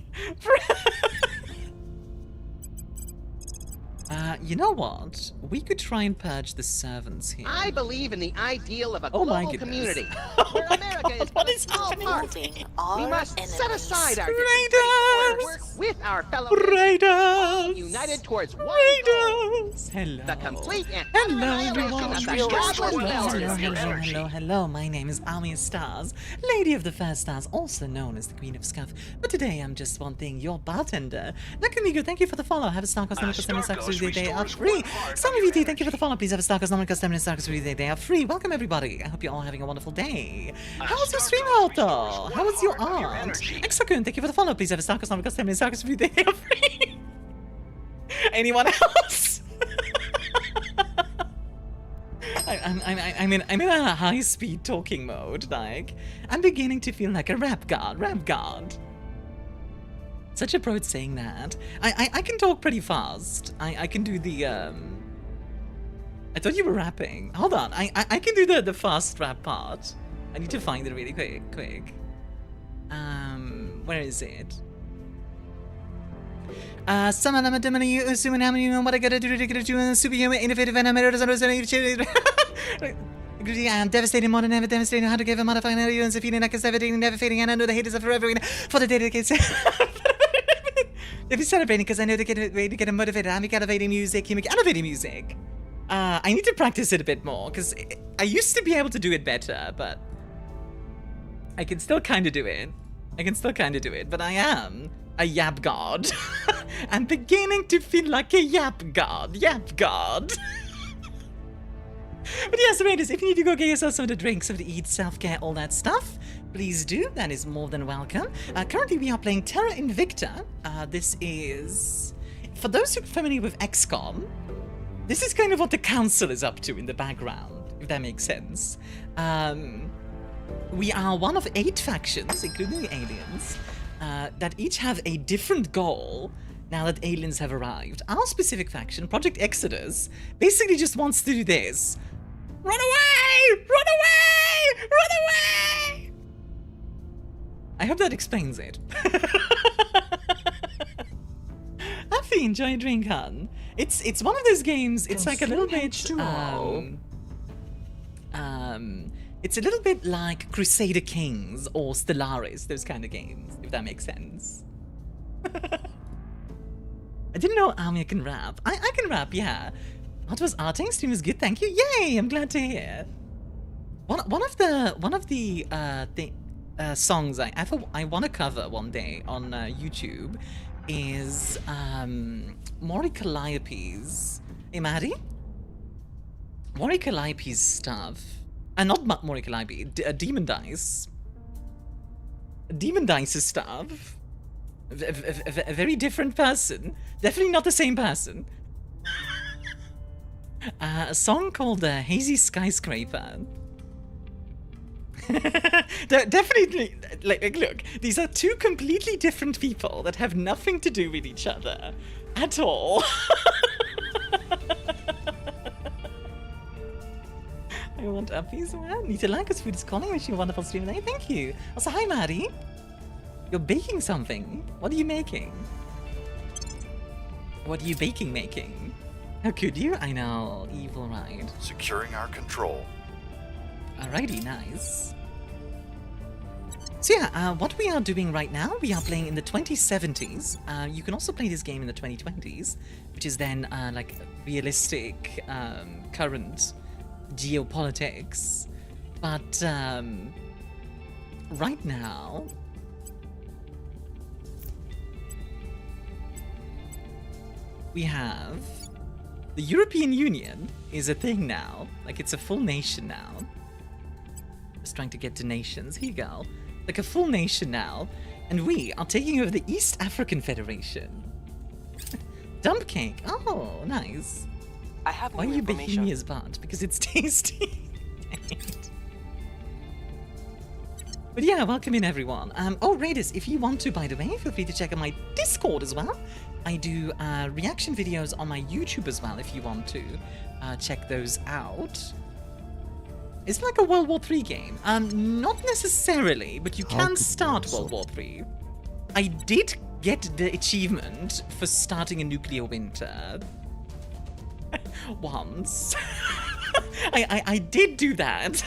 You know what? We could try and purge the servants here. I believe in the ideal of a Oh my global goodness. community where America is What but a is small happening? part. We must set aside our Raiders! differences and work with our fellow Raiders! united towards one goal. Raiders! Hello. The complete and Hello, annihilation everyone. of the Hello, godless hello, powers. hello. My name is ArmiaStars, Lady of the Fair Stars, also known as the Queen of Scuff. But today I'm just one thing, your bartender. Nakamigo, thank you for the follow. Have a Starkos number custom and Starkos every day. They are free. Some of you do, thank you for the follow. Please have a Starkos number custom and Starkos every day. They are free. Welcome everybody. I hope you're all having a wonderful day. How was your stream, Otto? How was your aunt? Exakun, thank you for the follow. Please have a Starkos number custom and Starkos every day. They are free. Anyone else? I'm in a high-speed talking mode. Like, I'm beginning to feel like a rap god. Such a pro at saying that. I can talk pretty fast. I can do the I thought you were rapping. Hold on. I can do the fast rap part. I need to find it really quick. Where is it? Some of them are doing you assuming how many what I gotta do to get you superhuman innovative and I'm devastating more than ever, devastating how to give a modifying elements, feeling like a seventeen, never fading, and I know the haters are forever for the dedicated. If you're celebrating because I know they get ready to get motivated, I'm elevating music, elevating music. I need to practice it a bit more because I used to be able to do it better, but I can still kind of do it. But I am a yap god. I'm beginning to feel like a yap god. But yes, Raiders, if you need to go get yourself some of the drinks, some of the eat, self-care, all that stuff, please do. That is more than welcome. Currently, we are playing Terra Invicta. This is... For those who are familiar with XCOM, this is kind of what the Council is up to in the background, if that makes sense. We are one of 8 factions, including the aliens, that each have a different goal now that aliens have arrived. Our specific faction, Project Exodus, basically just wants to do this. Run away! Run away! Run away! I hope that explains it. Happy, enjoy a drink, hun. It's one of those games, it's like a little bit, it's a little bit like Crusader Kings or Stellaris, those kind of games, if that makes sense. I didn't know Armia can rap. I can rap, yeah. What was Arting? Stream is good, thank you. Yay, I'm glad to hear. One of the songs I want to cover one day on YouTube is Mori Calliope's Hey, Maddie? Morikalipi's stuff. Not Morikalipi, Demon Dice. Demon Dice's stuff. A very different person. Definitely not the same person. A song called Hazy Skyscraper. Definitely, like, look, these are two completely different people that have nothing to do with each other at all. I want uppies. Well, Nita Lanka's food is calling. Wish you a wonderful stream today. Thank you. Also, hi, Maddie. You're baking something. What are you making? What are you making? How could you? I know. Evil, right? Securing our control. Alrighty, nice. So yeah, what we are doing right now, we are playing in the 2070s. You can also play this game in the 2020s, which is then like realistic current geopolitics. But right now, we have the European Union is a thing now. Like, it's a full nation now. Just trying to get to nations. Here you go. Like a full nation now. And we are taking over the East African Federation. Dump cake. Oh, nice. I have Why are you baking me his butt? Because it's tasty. But yeah, welcome in everyone. Oh, Raiders, if you want to, by the way, feel free to check out my Discord as well. I do reaction videos on my YouTube as well, if you want to check those out. It's like a World War III game. Not necessarily, but you can start World War III. I did get the achievement for starting a nuclear winter. Once. I did do that.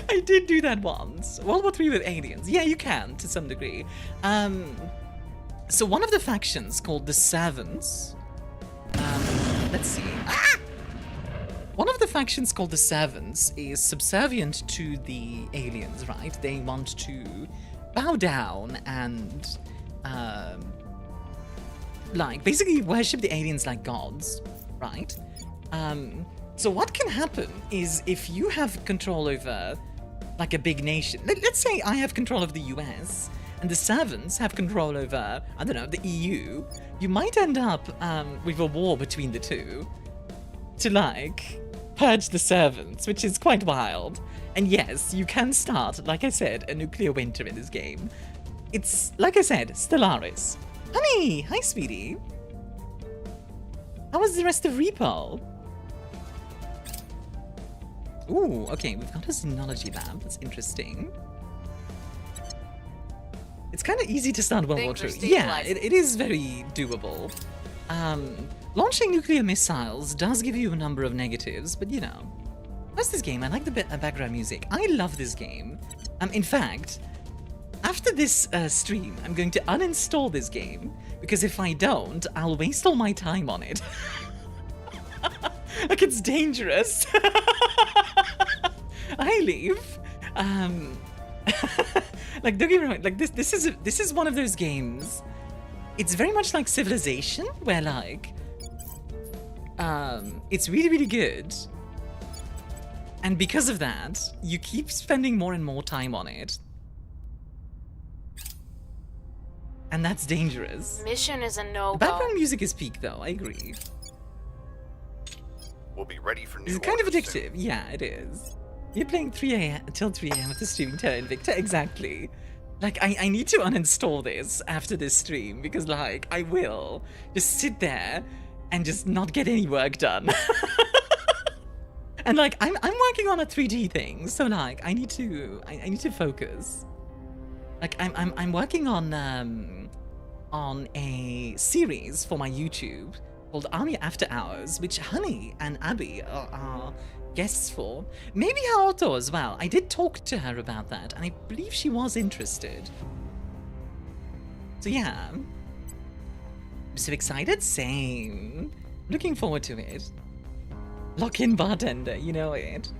I did do that once. World War III with aliens. Yeah, you can, to some degree. So one of the factions called the Servants... let's see. One of the factions called the Servants is subservient to the aliens, right? They want to bow down and... like, basically worship the aliens like gods, right? So what can happen is if you have control over, like, a big nation, let's say I have control of the US, and the Servants have control over, I don't know, the EU, you might end up with a war between the two to, like, purge the Servants, which is quite wild. And yes, you can start, like I said, a nuclear winter in this game. It's, like I said, Stellaris. Honey! Hi, sweetie. How was the rest of Repo? Ooh, okay, we've got a Xenology lab. That's interesting. It's kind of easy to start World War II. Yeah, it is very doable. Launching nuclear missiles does give you a number of negatives, but you know. What's this game? I like the background music. I love this game. In fact, after this stream, I'm going to uninstall this game, because if I don't, I'll waste all my time on it. Like, it's dangerous. I leave. Like, don't get me wrong, like, this is one of those games. It's very much like Civilization, where, like, it's really, really good. And because of that, you keep spending more and more time on it. And that's dangerous. Mission is a no-go. The background music is peak, though, I agree. We'll be ready for new It's kind of orders addictive. soon. Yeah, it is. You're playing 3 a.m. until 3 a.m. after streaming Terra Invicta. Exactly. Like, I need to uninstall this after this stream, because, like, I will just sit there and just not get any work done. And, like, I'm working on a 3D thing, so, like, I need to focus. Like, I'm working on a series for my YouTube called Army After Hours, which Honey and Abby are guests for. Maybe Haoto as well. I did talk to her about that, and I believe she was interested. So yeah. I'm so excited? Same. Looking forward to it. Lock-in bartender, you know it.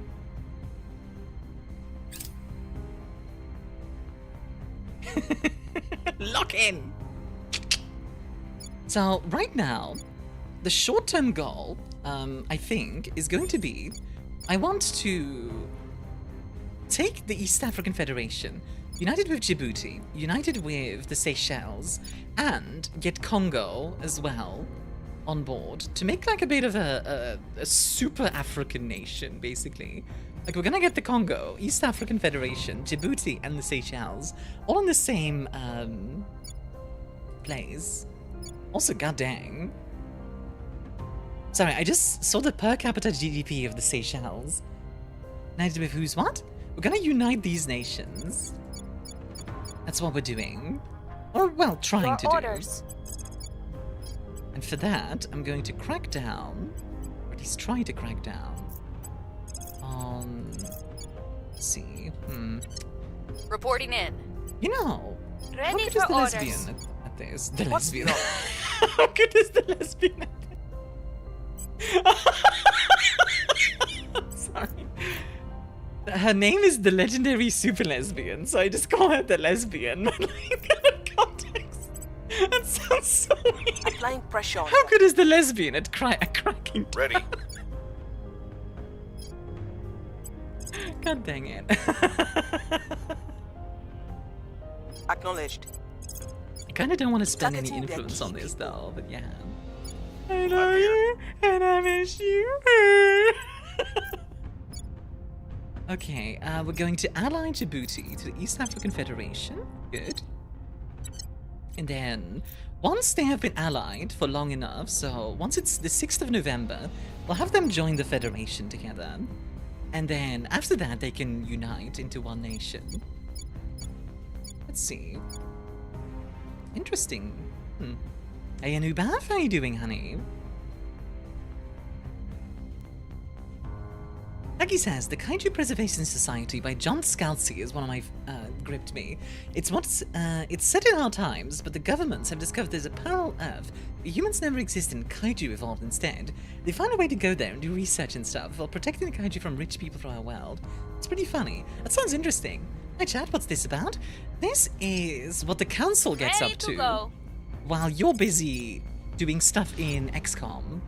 Lock in! So right now, the short-term goal, I think, is going to be, I want to take the East African Federation, united with Djibouti, united with the Seychelles, and get Congo as well on board to make like a bit of a super African nation, basically. Like, we're gonna get the Congo, East African Federation, Djibouti, and the Seychelles all in the same place. Also, goddamn. Sorry, I just saw the per capita GDP of the Seychelles. United with who's what? We're gonna unite these nations. That's what we're doing. Or, well, trying to orders. do. And for that, I'm going to crack down, or at least try to crack down, on... Let's see, Reporting in. You know, how Ready good for is the orders. lesbian at this? The What's lesbian. not? How good is the lesbian at this? Sorry. Her name is the legendary super lesbian, so I just call her the lesbian. But like, out of context, that sounds so weird. Applying pressure on How them. good is the lesbian at cracking? Ready. God dang it. Acknowledged. I kind of don't want to spend any Targeting their influence key on this people. though, but yeah. I love you, and I miss you. Okay, we're going to ally Djibouti to the East African Federation. Good. And then, once they have been allied for long enough, so once it's the 6th of November, we'll have them join the Federation together. And then, after that, they can unite into one nation. Let's see. Interesting. Hey, Anubaf, how you doing, honey? Aggie says, the Kaiju Preservation Society by John Scalzi is one of my gripped me. It's set in our times, but the governments have discovered there's a parallel Earth where humans never exist and Kaiju evolved instead. They found a way to go there and do research and stuff while protecting the Kaiju from rich people from our world. It's pretty funny. That sounds interesting. Hi chat, what's this about? This is what the council gets Ready up to to go. while you're busy doing stuff in XCOM.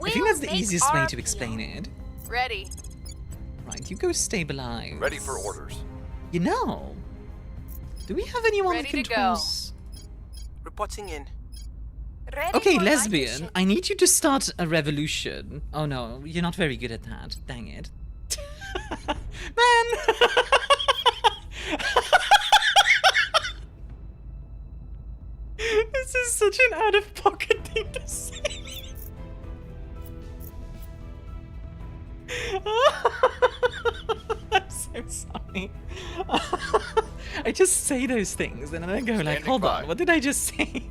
I think that's the easiest way to explain it. Ready. Right, you go stabilize. Ready for orders. You know, do we have anyone Ready that to go. controls... Reporting in. Ready Okay, for lesbian, mission. I need you to start a revolution. Oh no, you're not very good at that. Dang it. Man! This is such an out-of-pocket thing to say. I'm so sorry. I just say those things and then I go like, Standing hold by. on, what did I just say?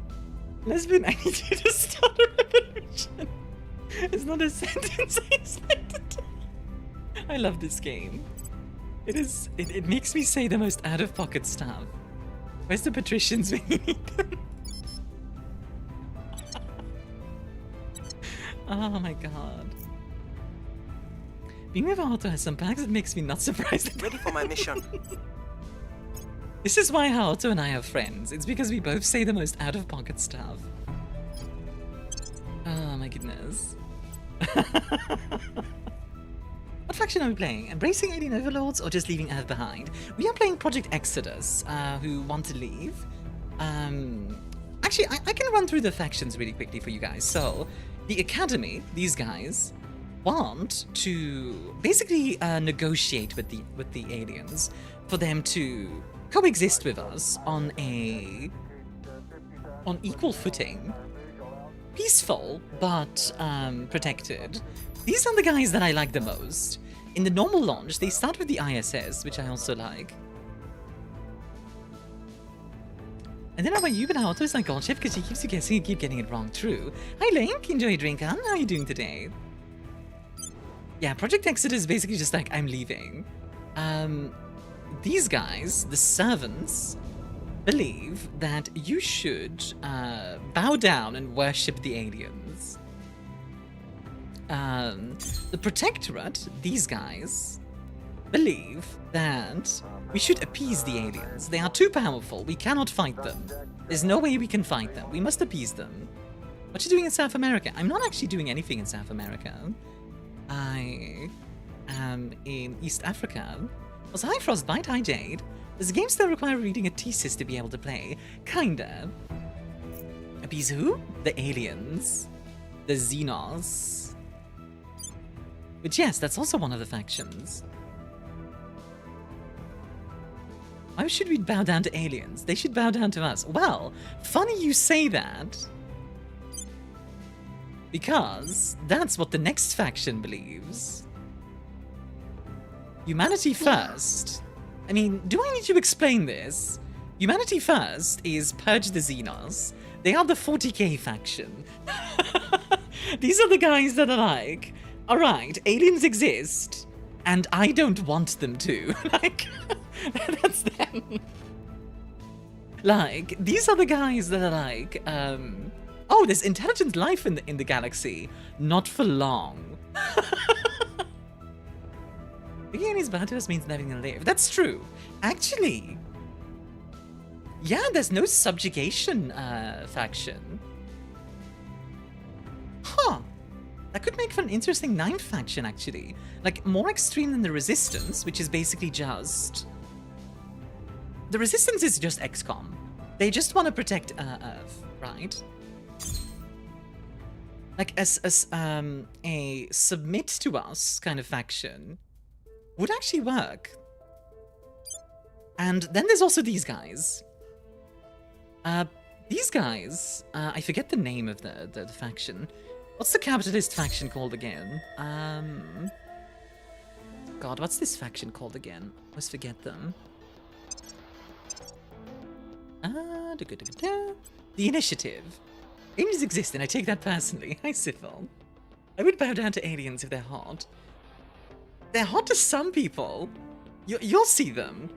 Lesbian, I need you to start a revolution. It's not a sentence I expected to. I love this game. It makes me say the most out-of-pocket stuff. Where's the patricians when you need them? Oh my god. Being with Auto has some perks that makes me not surprised. Ready for my mission. This is why Haoto and I are friends. It's because we both say the most out-of-pocket stuff. Oh my goodness. What faction are we playing? Embracing alien overlords or just leaving Earth behind? We are playing Project Exodus, who want to leave. Actually, I can run through the factions really quickly for you guys. So, the Academy, these guys, want to basically negotiate with the aliens for them to coexist with us on equal footing. Peaceful, but protected. These are the guys that I like the most. In the normal launch, they start with the ISS, which I also like. And then how about you, but Auto is like gold chip because she keeps you guessing and keep getting it wrong. True. Hi Link, enjoy your drink, huh? How are you doing today? Yeah, Project Exit is basically just like, I'm leaving. These guys, the servants, believe that you should bow down and worship the aliens. The Protectorate, these guys, believe that we should appease the aliens. They are too powerful. We cannot fight them. There's no way we can fight them. We must appease them. What you doing in South America? I'm not actually doing anything in South America. I am in East Africa. Also, hi Frostbite, hi Jade. Does the game still require reading a thesis to be able to play? Kinda. Appease who? The aliens. The Xenos. But yes, that's also one of the factions. Why should we bow down to aliens? They should bow down to us. Well, funny you say that. Because that's what the next faction believes. Humanity first. I mean, do I need to explain this? Humanity first is Purge the Xenos. They are the 40k faction. These are the guys that are like, alright, aliens exist, and I don't want them to. Like, that's them. Like, these are the guys that are like, oh, there's intelligent life in the galaxy. Not for long. Being aliens bound to us means never gonna live. That's true. Actually, yeah, there's no subjugation faction. Huh. That could make for an interesting 9th faction, actually. Like, more extreme than the Resistance, which is basically just... The Resistance is just XCOM. They just want to protect Earth, right? Like, as a submit to us kind of faction would actually work. And then there's also these guys. These guys, I forget the name of the faction. What's the capitalist faction called again? God, what's this faction called again? I always forget them. The Initiative. Aliens exist, and I take that personally. Hi, Sithal. I would bow down to aliens if they're hot. They're hot to some people. You'll see them.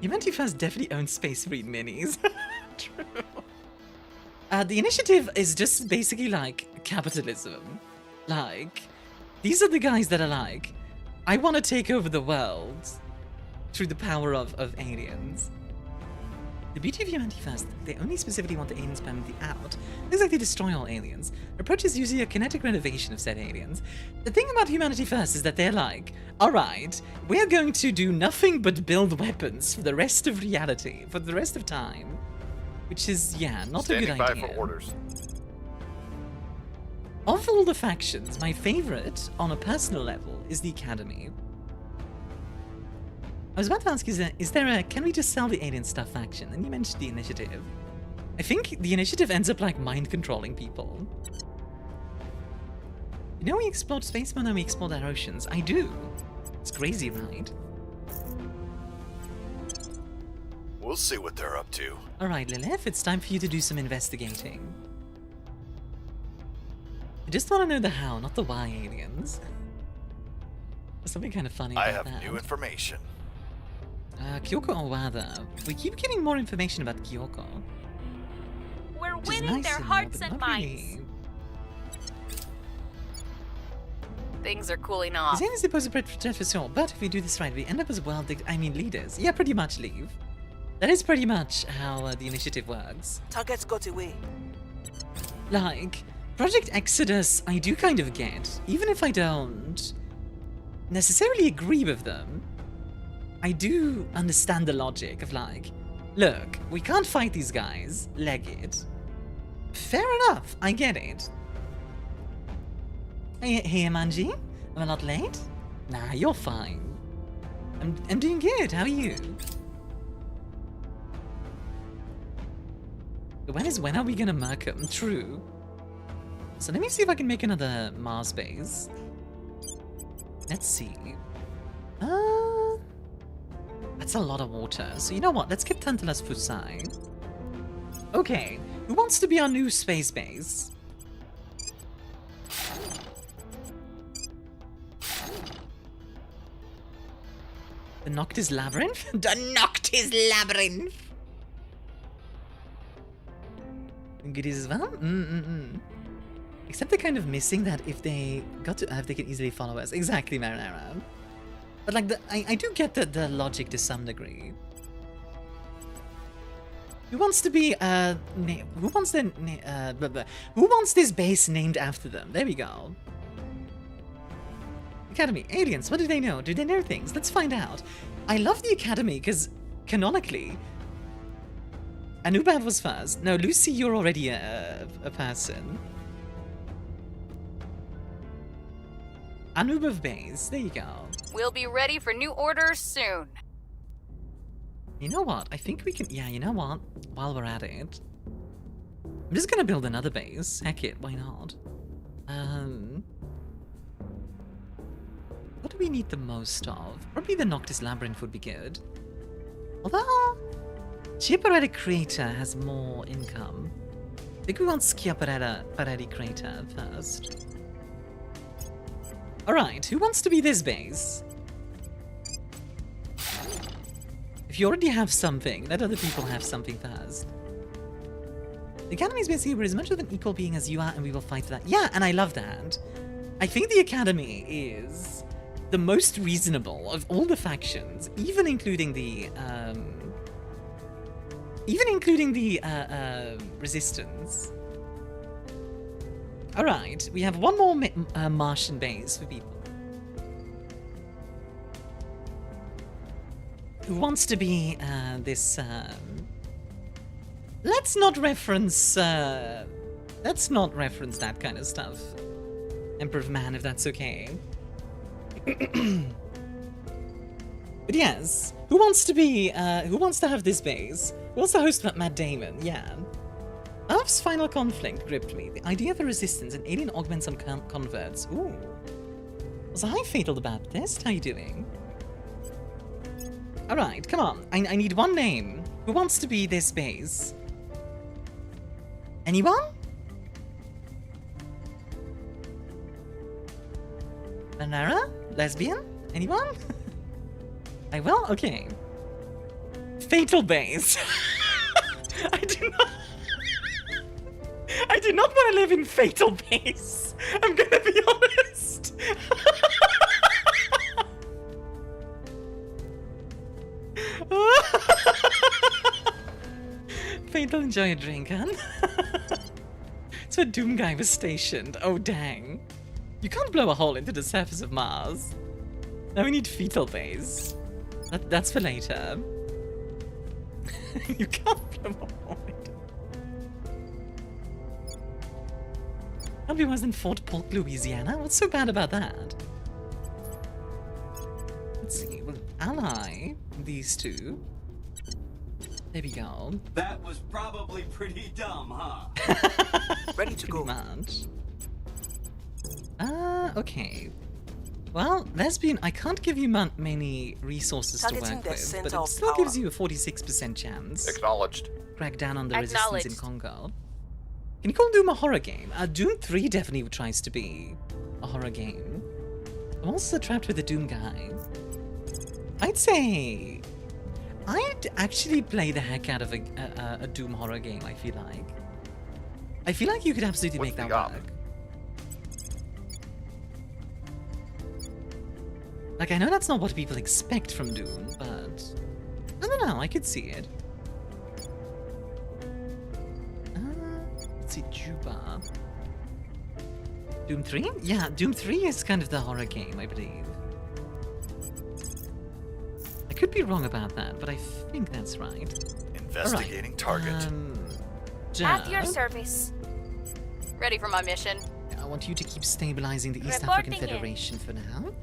Humanity First definitely owns Space Marine minis. True. The Initiative is just basically like capitalism. Like, these are the guys that are like, I want to take over the world through the power of aliens. The beauty of Humanity First, they only specifically want the aliens permanently out. Looks like they destroy all aliens. Their approach is usually a kinetic renovation of said aliens. The thing about Humanity First is that they're like, alright, we're going to do nothing but build weapons for the rest of reality, for the rest of time. Which is, yeah, not a good idea. Standing by for orders. Of all the factions, my favorite, on a personal level, is the Academy. I was about to ask, is there a can we just sell the alien stuff faction? And you mentioned the Initiative. I think the Initiative ends up like mind controlling people. You know we explored space more than we explored our oceans. I do. It's crazy, right? We'll see what they're up to. Alright, Lilith, it's time for you to do some investigating. I just want to know the how, not the why aliens. There's something kind of funny about that. I have new information. Kyoko Owada. We keep getting more information about Kyoko. We're winning their hearts and minds. Things are cooling off. Zane is the opposite professor, but if we do this right, we end up as leaders. Yeah, pretty much, Leave. That is pretty much how the Initiative works. Targets got away. Like, Project Exodus, I do kind of get. Even if I don't necessarily agree with them, I do understand the logic of like, look, we can't fight these guys, leg it. Fair enough, I get it. Hey, Manji, I'm a lot late? Nah, you're fine. I'm doing good, how are you? When are we gonna murk him? True. So let me see if I can make another Mars base. Let's see. That's a lot of water. So you know what? Let's get Tantalus Fusai. Okay. Who wants to be our new space base? The Noctis Labyrinth? The Noctis Labyrinth! Goodies as well? Except they're kind of missing that if they got to Earth, they can easily follow us. Exactly, Marinara. But like, I do get the logic to some degree. Who wants to be, who wants this base named after them? There we go. Academy, aliens, what do they know? Do they know things? Let's find out. I love the Academy, because, canonically, Anubav was first. No, Lucy, you're already a person. Anubav base, there you go. We'll be ready for new orders soon. You know what? I think we can... Yeah, you know what? While we're at it... I'm just gonna build another base. Heck it, why not? What do we need the most of? Probably the Noctis Labyrinth would be good. Although... Chiaparelli Crater has more income. I think we want Schiaparelli Crater first. Alright, who wants to be this base? If you already have something, let other people have something first. The Academy's basically we're as much of an equal being as you are, and we will fight for that. Yeah, and I love that. I think the Academy is the most reasonable of all the factions, even including the Resistance. Alright, we have one more Martian base for people. Who wants to be this... Let's not reference that kind of stuff. Emperor of Man, if that's okay. But yes, who wants to be, who wants to have this base? Who wants to host Matt Damon? Yeah. Earth's final conflict gripped me. The idea of a resistance and alien augments and converts. Ooh. Was I Fatal the Baptist? How you doing? Alright, come on. I need one name. Who wants to be this base? Anyone? Manara? Lesbian? Anyone? I will? Okay. Fatal base. I do not want to live in Fatal base. I'm gonna be honest. Fatal, enjoy a drink, huh? It's where Doom Guy was stationed. Oh, dang. You can't blow a hole into the surface of Mars. Now we need Fetal base. That's for later. You can't blow a hole into... I'll be worse than Fort Polk, Louisiana. What's so bad about that? Let's see. We'll ally these two. There we go. That was probably pretty dumb, huh? Ready to go. Much. Okay. Well, Lesbian, I can't give you many resources to work with, but it still gives you a 46% chance. Acknowledged. Crack down on the resistance in Congo. Can you call Doom a horror game? Doom 3 definitely tries to be a horror game. I'm also trapped with the Doom guy. I'd say... I'd actually play the heck out of a Doom horror game, I feel like. I feel like you could absolutely make that work. Like, I know that's not what people expect from Doom, but... I don't know, I could see it. Let's see, Juba. Doom 3? Yeah, Doom 3 is kind of the horror game, I believe. I could be wrong about that, but I think that's right. Investigating target. At your service. Ready for my mission. I want you to keep stabilizing the East African Federation for now.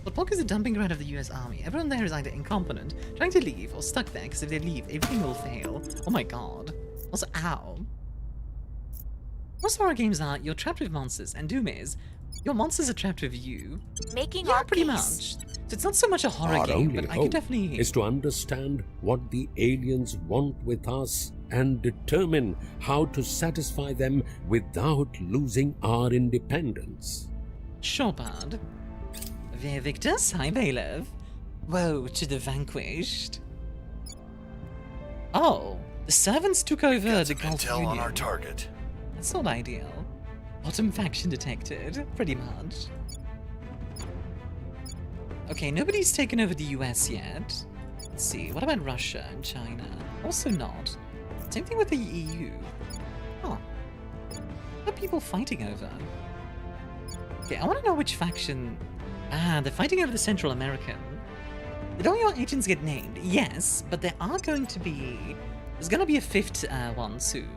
But Polk is a dumping ground of the US Army. Everyone there is either incompetent, trying to leave, or stuck there, because if they leave, everything will fail. Oh my god. Also, ow. Most horror games are, you're trapped with monsters, and Doom is, your monsters are trapped with you. Making our pretty peace. much. So it's not so much a horror game, but I could definitely... is to understand what the aliens want with us and determine how to satisfy them without losing our independence. Sure, bud. Via Victus, hi Bailiff. Woe to the vanquished. Oh, the servants took over the Gulf Intel Union. on our target. That's not ideal. Bottom faction detected, pretty much. Okay, nobody's taken over the US yet. Let's see, what about Russia and China? Also not. Same thing with the EU. Huh. What are people fighting over? Okay, I want to know which faction... Ah, they're fighting over the Central American. Did all your agents get named? Yes, but there are going to be... There's going to be a fifth one soon.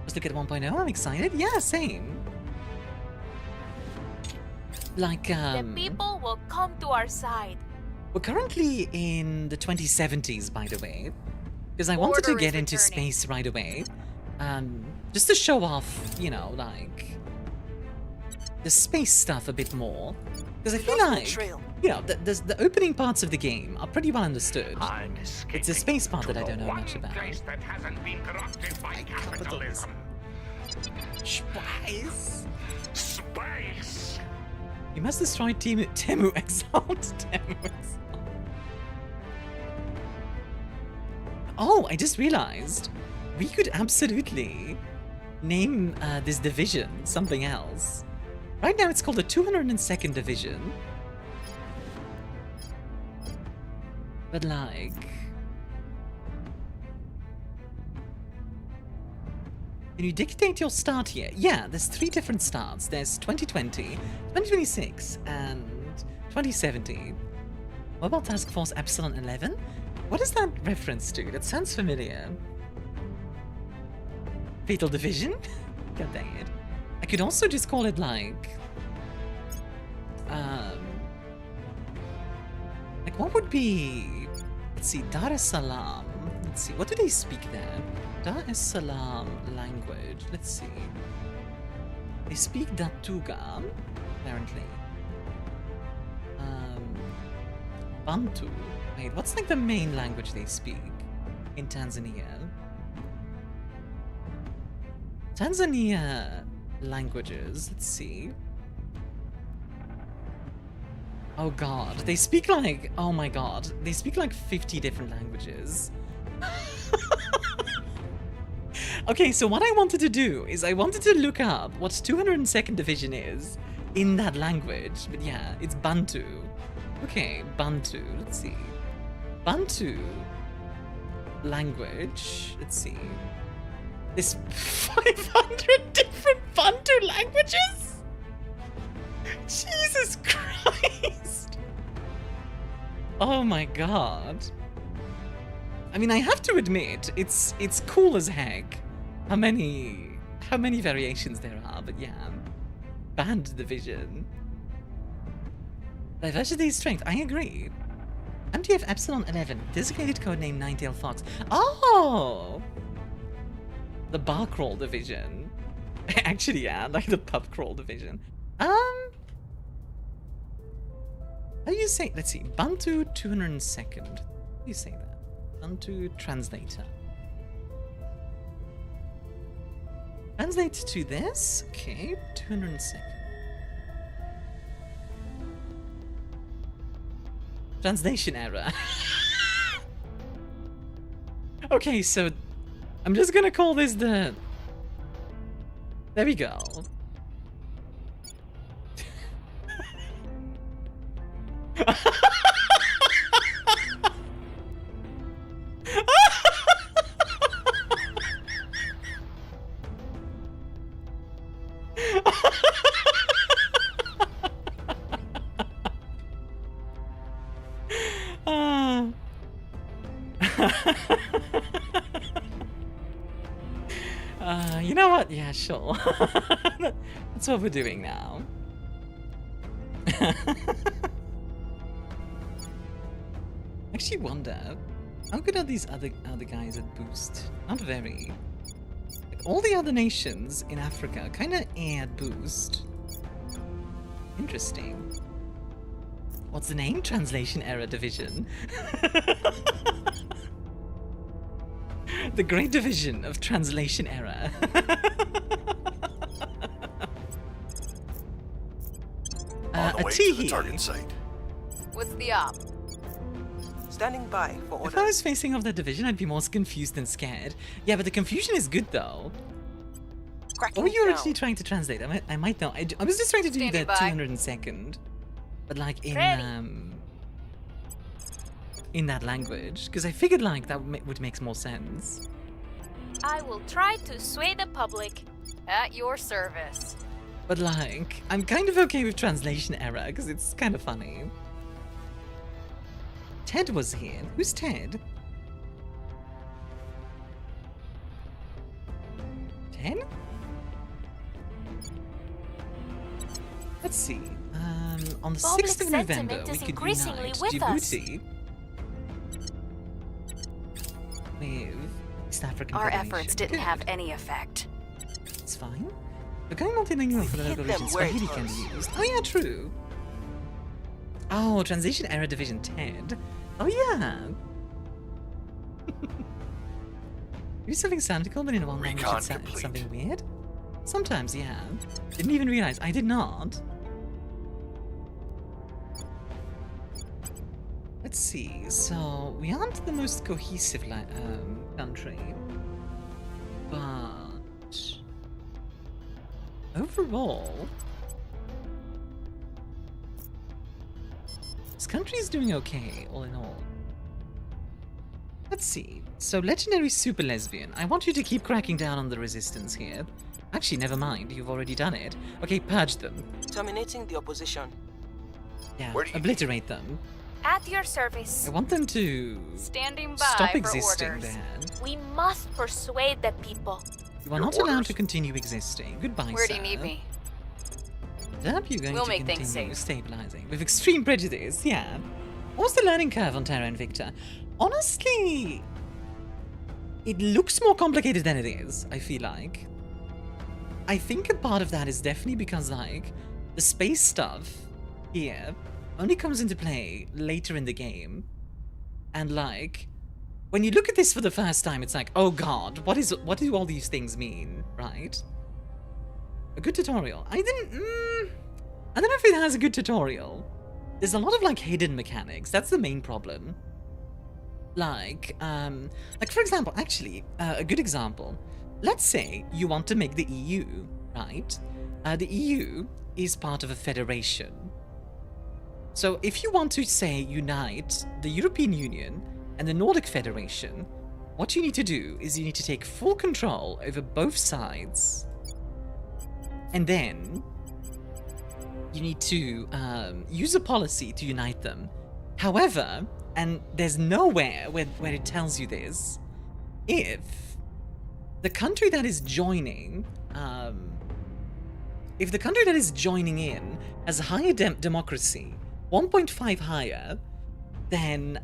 Let's look at 1.0, I'm excited. Yeah, same. Like, The people will come to our side. We're currently in the 2070s, by the way. Because I wanted to get into space right away. Just to show off, you know, like... the space stuff a bit more. Because I feel like, you know, the opening parts of the game are pretty well understood. It's the space part that I don't know much about. That hasn't been corrupted by capitalism. Spice. Space. You must destroy Temu Exalt. Temu Exalt. Oh, I just realized we could absolutely name this division something else. Right now it's called the 202nd Division. But like... Can you dictate your start here? Yeah, there's 3 different starts. There's 2020, 2026, and 2070. Mobile Task Force Epsilon 11? What is that reference to? That sounds familiar. Fatal Division? God dang it. I could also just call it like... like what would be... Let's see, Dar es Salaam. Let's see, what do they speak there? Dar es Salaam language. Let's see. They speak Datuga, apparently. Bantu. Wait, what's like the main language they speak in Tanzania? Tanzania languages, let's see. Oh god, they speak like, oh my god, they speak like 50 different languages. Okay, so what I wanted to do is I wanted to look up what 202nd Division is in that language, but yeah, it's Bantu. Okay, Bantu, let's see. Bantu language, let's see. There's 500 different Bantu languages? Jesus Christ! Oh my god. I mean, I have to admit, it's cool as heck how many variations there are, but yeah. Band Division. Diversity is strength, I agree. MTF Epsilon 11, designated codename Ninetail Fox. Oh! The Bar Crawl Division. Actually, yeah, like the Pub Crawl Division. How do you say, let's see, Bantu 202nd. How do you say that? Bantu translator. Translate to this? Okay, 202nd. Translation error. Okay, so I'm just gonna call this the... There we go. You know what? Yeah, sure. That's what we're doing now. Actually wonder, how good are these other guys at Boost? Not very. Like, all the other nations in Africa kind of at Boost. Interesting. What's the name? Translation Error Division. The Great Division of Translation Error. On the way to the target site. What's the op? Standing by for orders. If I was facing off that division, I'd be more confused than scared. Yeah, but the confusion is good though. Cracking What were you down. originally trying to translate? I might know. I was just trying to do the 202nd. but like in that language, because I figured like that would make more sense. I will try to sway the public. At your service. But like, I'm kind of okay with translation error because it's kind of funny. Ted was here. Who's Ted? Ted? Let's see. On the 6th of November, we could unite Djibouti with East African Our Federation. efforts didn't have any effect. It's fine. We're going multilingual for the local region. Swahili can be used. Oh yeah, true. Oh, translation error division Ted. Oh yeah. Do something soundical, but in one language it sounds something weird? Sometimes, yeah. Didn't even realize. I did not. Let's see. So, we aren't the most cohesive country. But... overall... this country is doing okay, all in all. Let's see. So, legendary super lesbian. I want you to keep cracking down on the resistance here. Actually, never mind. You've already done it. Okay, purge them. Terminating the opposition. Yeah, obliterate them. At your service. I want them to standing by stop for existing, orders. Dan. We must persuade the people. You are not allowed to continue existing. Goodbye, Where sir. do you need me? Yep, you're going We'll to make continue things safe. stabilizing with extreme prejudice. Yeah. What's the learning curve on Terra and Invicta? Honestly, it looks more complicated than it is. I feel like. I think a part of that is definitely because like the space stuff here only comes into play later in the game, and like when you look at this for the first time, it's like, oh god, what do all these things mean, right? A good tutorial. I don't know if it has a good tutorial. There's a lot of like hidden mechanics. That's the main problem. Like for example, actually, a good example. Let's say you want to make the EU, right? The EU is part of a federation. So if you want to, say, unite the European Union and the Nordic Federation, what you need to do is you need to take full control over both sides. And then you need to use a policy to unite them. However, and there's nowhere where it tells you this, if the country that is joining, in has a higher democracy, 1.5 higher, then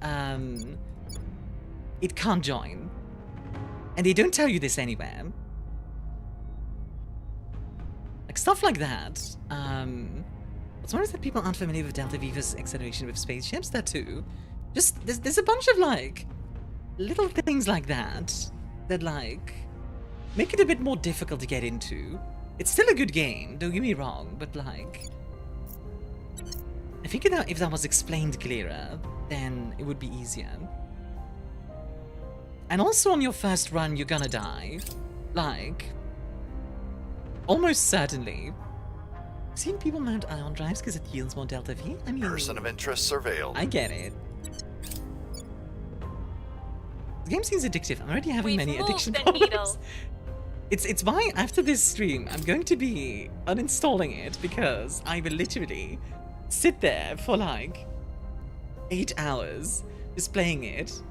it can't join. And they don't tell you this anywhere. Like stuff like that. What's more is that people aren't familiar with Delta Viva's acceleration with spaceships. That too. Just there's a bunch of like little things like that that like make it a bit more difficult to get into. It's still a good game, don't get me wrong, but like I think if that was explained clearer, then it would be easier. And also on your first run, you're gonna die. Like, almost certainly. I've seen people mount ion drives because it yields more Delta V. I mean, person of interest surveilled. I get it. The game seems addictive. I'm already having many addiction problems. It's why after this stream, I'm going to be uninstalling it because I will literally sit there for like 8 hours just playing it,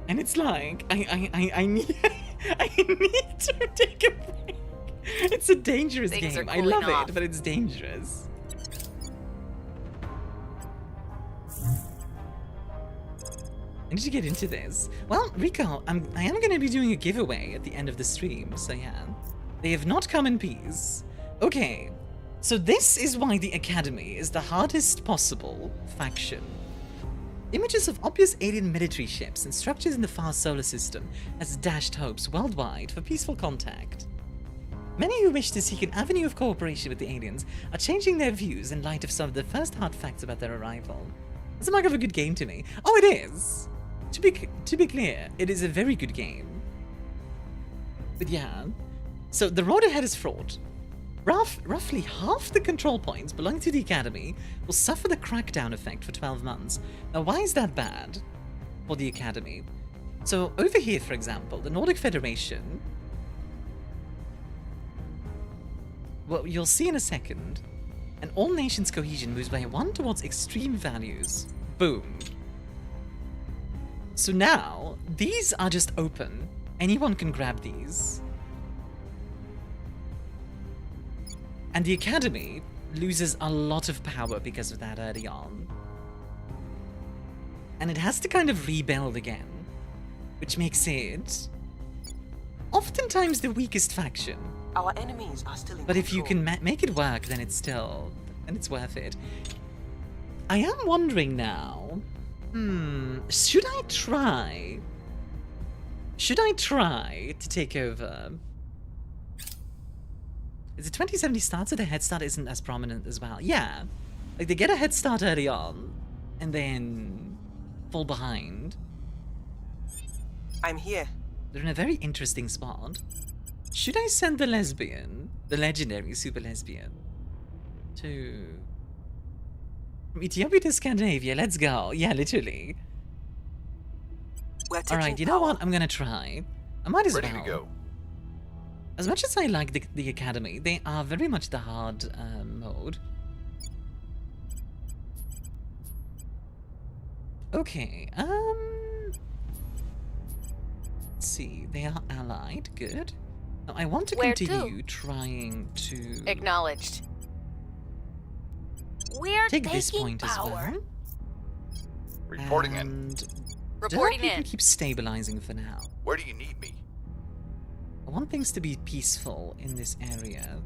and it's like I need I need to take a break. It's a dangerous game. I love it, but it's dangerous. I need to get into this. Well, Rico, I am going to be doing a giveaway at the end of the stream, so yeah. They have not come in peace. Okay, so this is why the Academy is the hardest possible faction. Images of obvious alien military ships and structures in the far solar system has dashed hopes worldwide for peaceful contact. Many who wish to seek an avenue of cooperation with the aliens are changing their views in light of some of the first hard facts about their arrival. That's a mark of a good game to me. Oh, it is! To be clear, it is a very good game. But yeah, so the road ahead is fraught. roughly half the control points belonging to the Academy will suffer the crackdown effect for 12 months. Now, why is that bad for the Academy? So, over here, for example, the Nordic Federation... Well, you'll see in a second, and all nations' cohesion moves by 1 towards extreme values. Boom. So now, these are just open. Anyone can grab these. And the Academy loses a lot of power because of that early on. And it has to kind of rebuild again, which makes it oftentimes the weakest faction. Our enemies are still in But if you control. can make it work, then it's still... and it's worth it. I am wondering now... should I try... Should I try to take over... Is it 2070 start so the head start isn't as prominent as well? Yeah. Like, they get a head start early on, and then fall behind. I'm here. They're in a very interesting spot. Should I send the lesbian, the legendary super lesbian, to... from Ethiopia to Scandinavia? Let's go. Yeah, literally. Alright, you know what? I'm gonna try. I might as well. Ready to go. As much as I like the Academy, they are very much the hard mode. Okay, let's see, they are allied, good. Now, I want to continue trying to... Acknowledged. We're take this taking point power. as well. Reporting and in. Reporting don't in. keep stabilizing for now. Where do you need me? I want things to be peaceful in this area.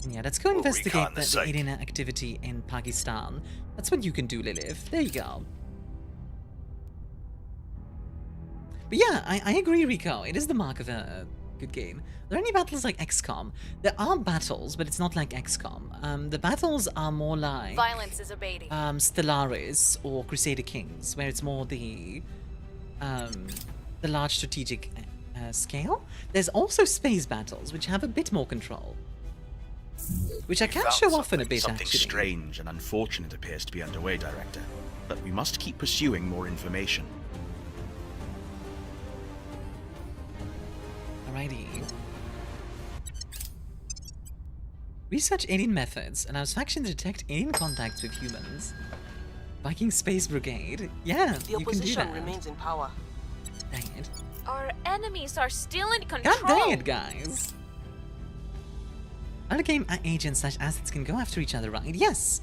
Yeah, let's go We'll investigate recon the the site. alien activity in Pakistan. That's what you can do, Lilith. There you go. But yeah, I agree, Rico. It is the mark of a good game. Are there any battles like XCOM? There are battles, but it's not like XCOM. The battles are more like... Violence is abating. Stellaris or Crusader Kings, where it's more the large strategic scale. There's also space battles, which have a bit more control. Which I can Found show off in a bit, Something actually. strange and unfortunate appears to be underway, Director. But we must keep pursuing more information. Alrighty. Research alien methods allows faction to detect alien contacts with humans. Viking Space Brigade. Yeah, The you can do opposition that. remains in power. Dang it. Our enemies are still in control. God dang it, guys. Early game agents / assets can go after each other, right? Yes.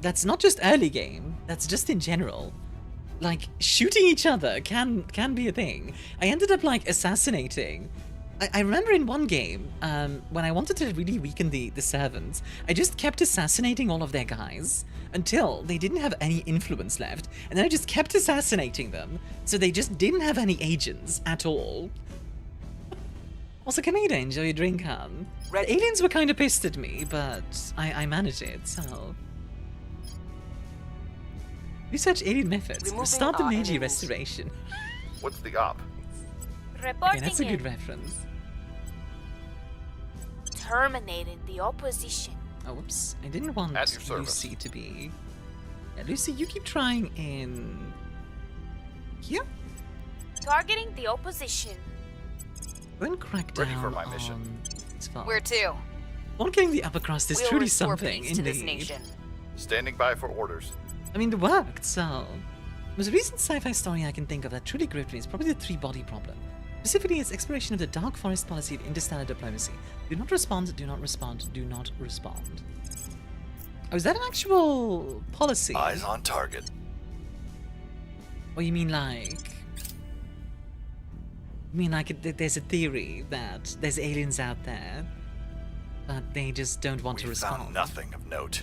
That's not just early game. That's just in general. Like, shooting each other can be a thing. I ended up, like, assassinating. I remember in one game, when I wanted to really weaken the servants, I just kept assassinating all of their guys until they didn't have any influence left, and then I just kept assassinating them, so they just didn't have any agents at all. Also, Kaneda, enjoy your drink, hun. The aliens were kind of pissed at me, but I managed it, so... Research alien methods. Removing Start the our Meiji enemies. restoration. What's the op? Reporting Okay, that's a good in. reference. Terminating the opposition. Oh, whoops. I didn't want At your service. Lucy to be... Yeah, Lucy, you keep trying in... Here? Targeting the opposition. Go and crack Ready down for my mission. on this file. Where to? Not getting the upper crust is We'll truly restore something, peace to this indeed. nation. Standing by for orders. I mean, it worked, so... The most recent sci-fi story I can think of that truly gripped me is probably the three-body problem. Specifically, its exploration of the dark forest policy of interstellar diplomacy. Do not respond, do not respond, do not respond. Oh, is that an actual policy? Eyes on target. Or you mean like... You mean like there's a theory that there's aliens out there, but they just don't want to We respond? found nothing of note.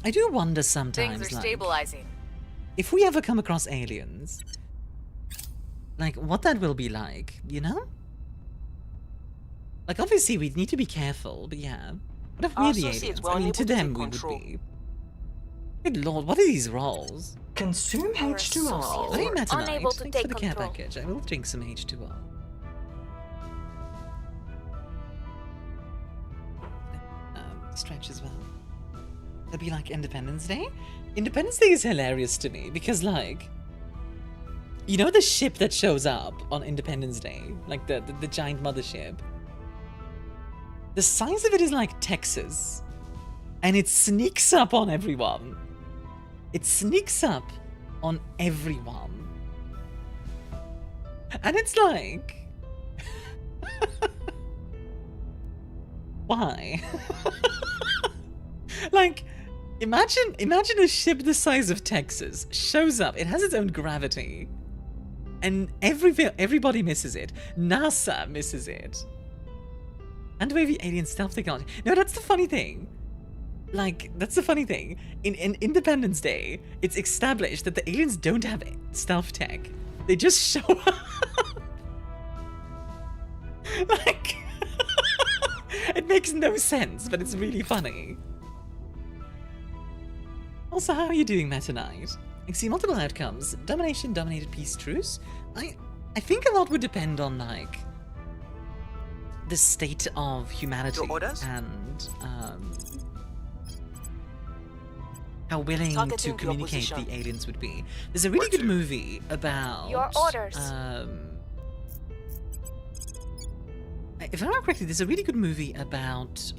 I do wonder sometimes, Things are like, stabilizing. if we ever come across aliens, like, what that will be like, you know? Like, obviously, we'd need to be careful, but yeah. What if Our we're the associates aliens? were I mean, unable to to them, take we would control. be. Good lord, what are these rolls? Consume H2O. Very metanite. Unable to Thanks for take the care control. package. I will drink some H2O. Stretch as well. That'd be like Independence Day? Independence Day is hilarious to me because, like, you know the ship that shows up on Independence Day? Like the giant mothership? The size of it is like Texas. And it sneaks up on everyone. It sneaks up on everyone. And it's like... Why? Like, imagine a ship the size of Texas shows up. It has its own gravity. And everybody misses it. NASA misses it. And wavy alien stealth technology. No, that's the funny thing. Like, that's the funny thing. In Independence Day, it's established that the aliens don't have stealth tech. They just show up. Like, it makes no sense, but it's really funny. Also, how are you doing, Meta Knight? I see multiple outcomes. Domination, dominated, peace, truce. I think a lot would depend on, like, the state of humanity and how willing to communicate the aliens would be. There's a really good movie about Your orders. if I remember correctly, there's a really good movie about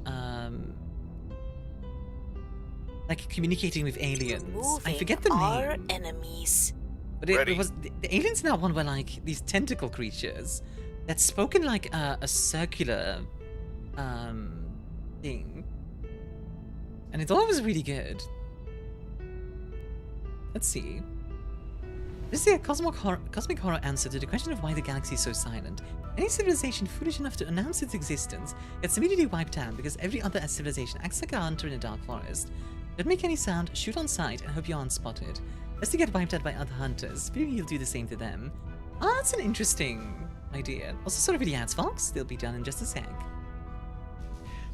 like communicating with aliens. I forget the our name. enemies. But it was the aliens in that one were like these tentacle creatures that spoke in like a circular thing, and I thought it was really good. Let's see. This is a cosmic horror answer to the question of why the galaxy is so silent. Any civilization foolish enough to announce its existence gets immediately wiped out because every other civilization acts like a hunter in a dark forest. Don't make any sound, shoot on sight, and hope you aren't spotted. Lest you get wiped out by other hunters, fearing you'll do the same to them. Ah, that's an interesting idea. Also, sort of really adds Fox. They'll be done in just a sec.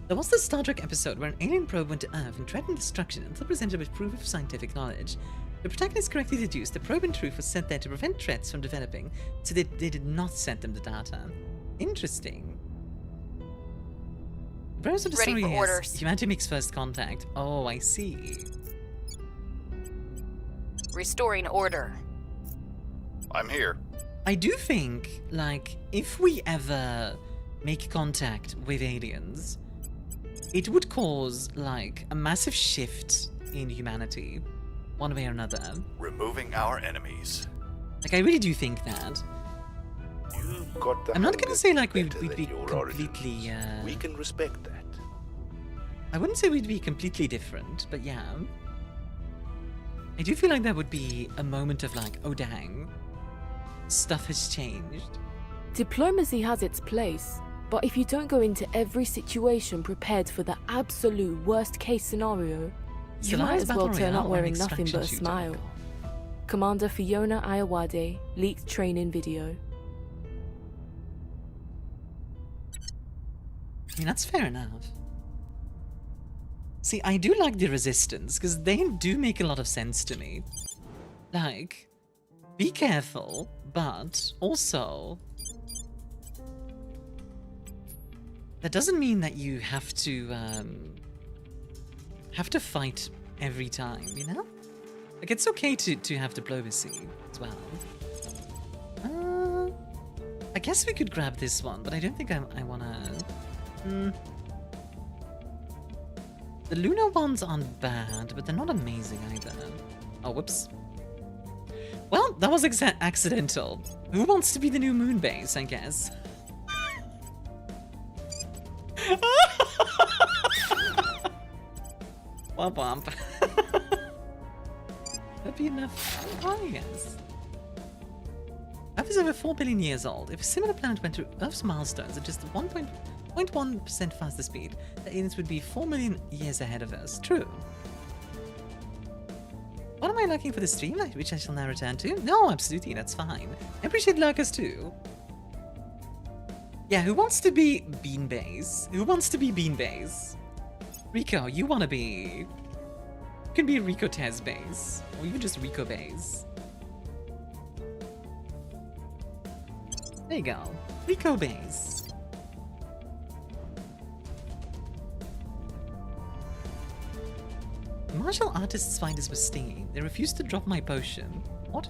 There was the Star Trek episode where an alien probe went to Earth and threatened destruction until presented with proof of scientific knowledge. The protagonist correctly deduced the probe in truth was sent there to prevent threats from developing, so they did not send them the data. Interesting. The premise of the story is humanity makes first contact. Oh, I see. Restoring order. I'm here. I do think, like, if we ever make contact with aliens, it would cause, like, a massive shift in humanity, one way or another. Removing our enemies. Like, I really do think that. I'm not gonna say, like, we'd be completely, We can respect that. I wouldn't say we'd be completely different, but yeah. I do feel like there would be a moment of, like, oh dang, stuff has changed. Diplomacy has its place, but if you don't go into every situation prepared for the absolute worst case scenario, you might as well turn up wearing nothing but a smile. Commander Fiona Ayawade, leaked training video. I mean, that's fair enough. See, I do like the Resistance, because they do make a lot of sense to me. Like, be careful, but also... that doesn't mean that you have to fight every time, you know? Like, it's okay to have diplomacy as well. I guess we could grab this one, but I don't think I wanna... The lunar ones aren't bad, but they're not amazing either. Oh, whoops. Well, that was accidental. Who wants to be the new moon base, I guess? Womp womp. That'd be enough. Oh, yes. Earth is over 4 billion years old. If a similar planet went through Earth's milestones at just 1.1% faster speed, the aliens would be 4 million years ahead of us. True. What am I lurking for the stream, which I shall now return to? No, absolutely, that's fine. I appreciate lurkers too. Yeah, who wants to be Beanbase? Who wants to be Beanbase? Rico, you want to be... It can be Rico Tez base, or even just Rico base. There you go. Rico base. Martial artists finders were stinging. They refused to drop my potion. What?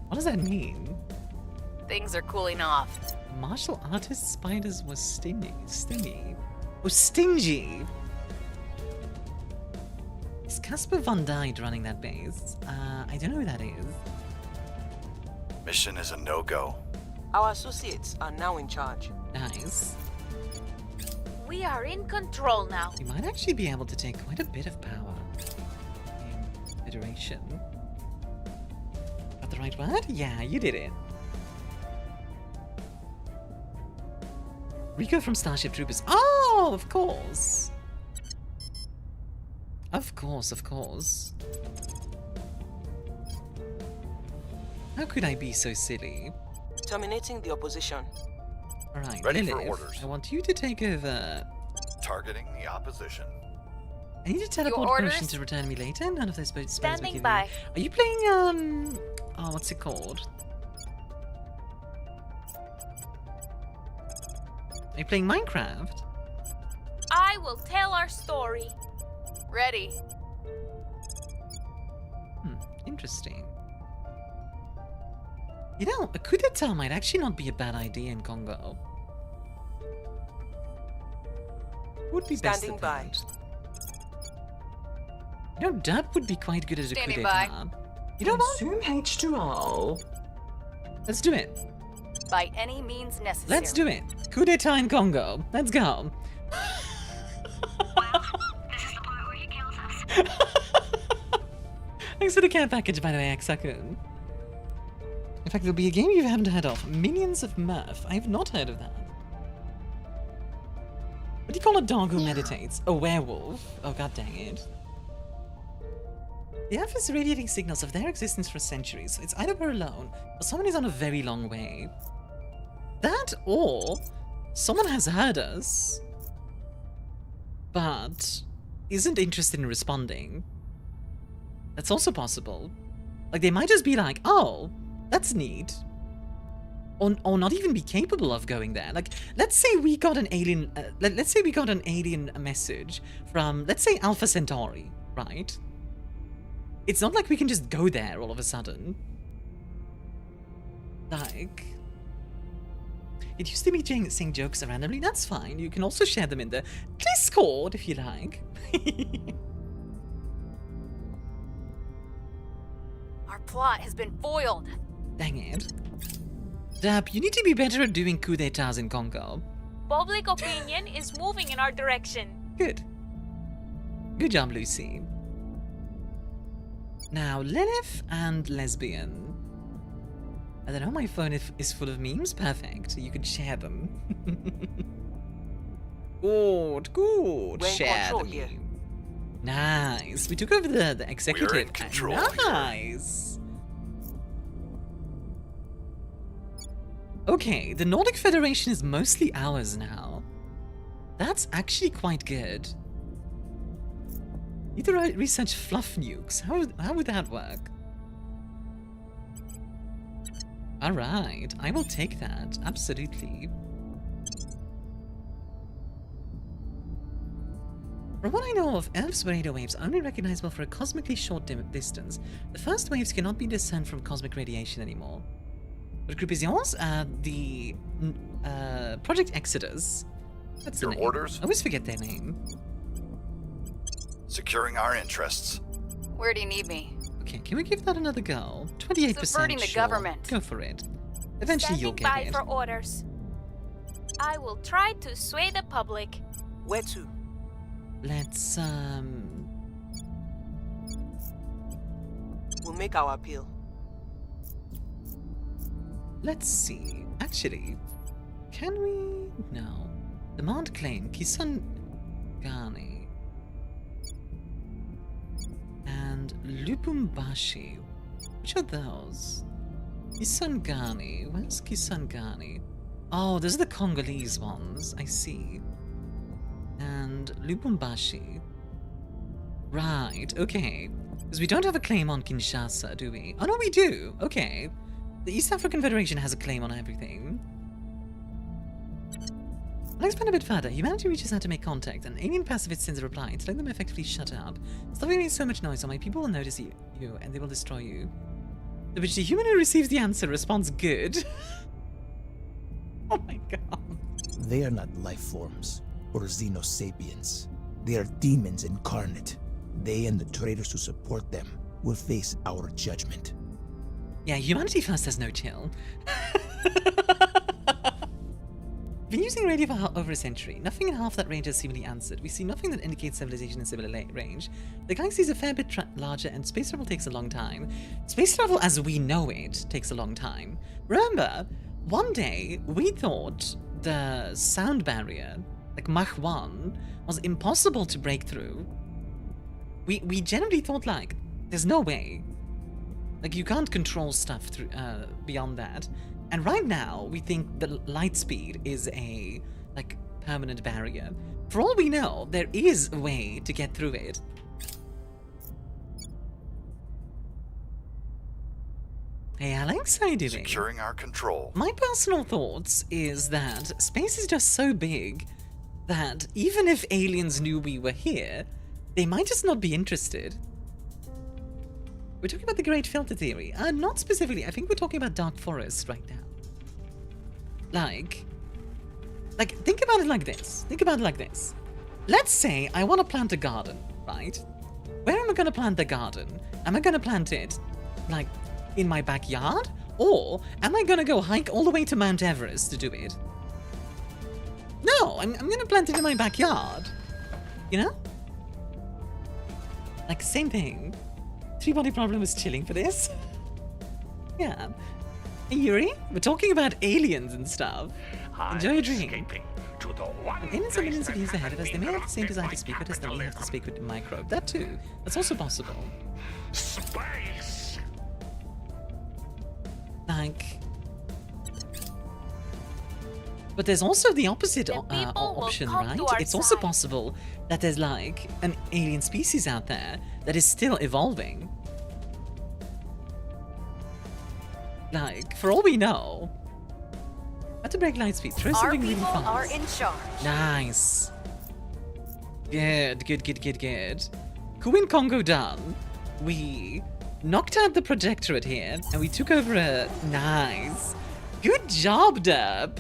What does that mean? Things are cooling off. Martial artist spiders were stingy. Oh, stingy! Is Casper Van Dyke running that base? I don't know who that is. Mission is a no-go. Our associates are now in charge. Nice. We are in control now. We might actually be able to take quite a bit of power in Federation. Got the right word? Yeah, you did it. Rico from Starship Troopers. Oh, of course. Of course, of course. How could I be so silly? Terminating the opposition. Alright, Ready Lilith, for orders. I want you to take over. Targeting the opposition. I need a teleport potion to return me later. None of those spells were Standing given. by. Are you playing, oh, what's it called? Are you playing Minecraft? I will tell our story. Ready. Interesting. You know, a coup d'etat might actually not be a bad idea in Congo. Would be best Standing at by. that. You know, Dub would be quite good at a coup Standing d'etat. You know what? Consume H2O. Let's do it. By any means necessary. Let's do it. Coup d'etat in Congo. Let's go. Well, this is the part where he kills us. Thanks for the care package, by the way, Aksakun. In fact, there'll be a game you haven't heard of. Minions of Mirth. I have not heard of that. What do you call a dog who meditates? A werewolf? Oh, god dang it. The Earth is radiating signals of their existence for centuries, so it's either we're alone, or someone is on a very long way. That, or someone has heard us, but isn't interested in responding. That's also possible. Like, they might just be like, oh, that's neat. Or not even be capable of going there. Like, let's say we got an alien, let's say we got an alien message from, let's say, Alpha Centauri, right? It's not like we can just go there all of a sudden. Like, it used to be saying jokes randomly. That's fine. You can also share them in the Discord if you like. Our plot has been foiled. Dang it. Dab, you need to be better at doing coup d'etats in Congo. Public opinion is moving in our direction. Good. Good job, Lucy. Now, Lilith and Lesbian. I don't know, my phone is full of memes. Perfect. You can share them. Good. We're in Share control the here. meme. Nice. We took over the executive. We're in control here. Nice. Okay, the Nordic Federation is mostly ours now. That's actually quite good. Need to research fluff nukes. How would that work? Alright, I will take that. Absolutely. From what I know of, Earth's radio waves are only recognizable for a cosmically short distance. The first waves cannot be discerned from cosmic radiation anymore. What group is yours? The Project Exodus. That's Your the name. orders? I always forget their name. Securing our interests. Where do you need me? Okay, can we give that another go? 28%. Subverting the sure. government. Go for it. Eventually you'll Standing by get it. for orders. I will try to sway the public. Where to? Let's We'll make our appeal. let's see. Actually, can we? No. Demand claim Kisangani and Lubumbashi. Which are those? Kisangani. Where's Kisangani? Oh, those are the Congolese ones. I see. And and Lubumbashi. Right, okay. Because we don't have a claim on Kinshasa, do we? Oh no, we do! Okay. The East African Federation has a claim on everything. I'll expand a bit further. Humanity reaches out to make contact. An alien pacifist sends a reply, telling them effectively shut up. Stop making so much noise, or my people will notice you and they will destroy you. To which the human who receives the answer responds good. Oh my god. They are not life forms or xenosapiens. They are demons incarnate. They and the traitors who support them will face our judgment. Yeah, Humanity First has no chill. Been using radio for over a century. Nothing in half that range has seemingly answered. We see nothing that indicates civilization in similar range. The galaxy is a fair bit larger, and space travel takes a long time. Space travel as we know it takes a long time. Remember, one day we thought the sound barrier, like Mach 1, was impossible to break through. We generally thought, like, there's no way. Like, you can't control stuff through beyond that. And right now, we think the light speed is a, like, permanent barrier. For all we know, there is a way to get through it. Hey Alex, how you doing? Securing our control. My personal thoughts is that space is just so big that even if aliens knew we were here, they might just not be interested. We're talking about the Great Filter Theory. Not specifically. I think we're talking about Dark Forest right now. Like, think about it like this. Think about it like this. Let's say I want to plant a garden, right? Where am I going to plant the garden? Am I going to plant it, like, in my backyard? Or am I going to go hike all the way to Mount Everest to do it? No, I'm going to plant it in my backyard. You know? Like, same thing. Three-body problem is chilling for this. Yeah. Hey, Yuri, we're talking about aliens and stuff. Enjoy your drink. Aliens are millions of years ahead of us. They may have the same desire to speak with us that we have to speak with the microbe. That too. That's also possible. Space. Like... But there's also the opposite option, right? It's also possible that there's, like, an alien species out there that is still evolving. Like, for all we know... How to break light speed. Throw something really fast. Our people are in charge. Nice. Good, good, good, good, good. Kuin Congo done. We knocked out the Protectorate here, and we took over a... Nice. Good job, Derp.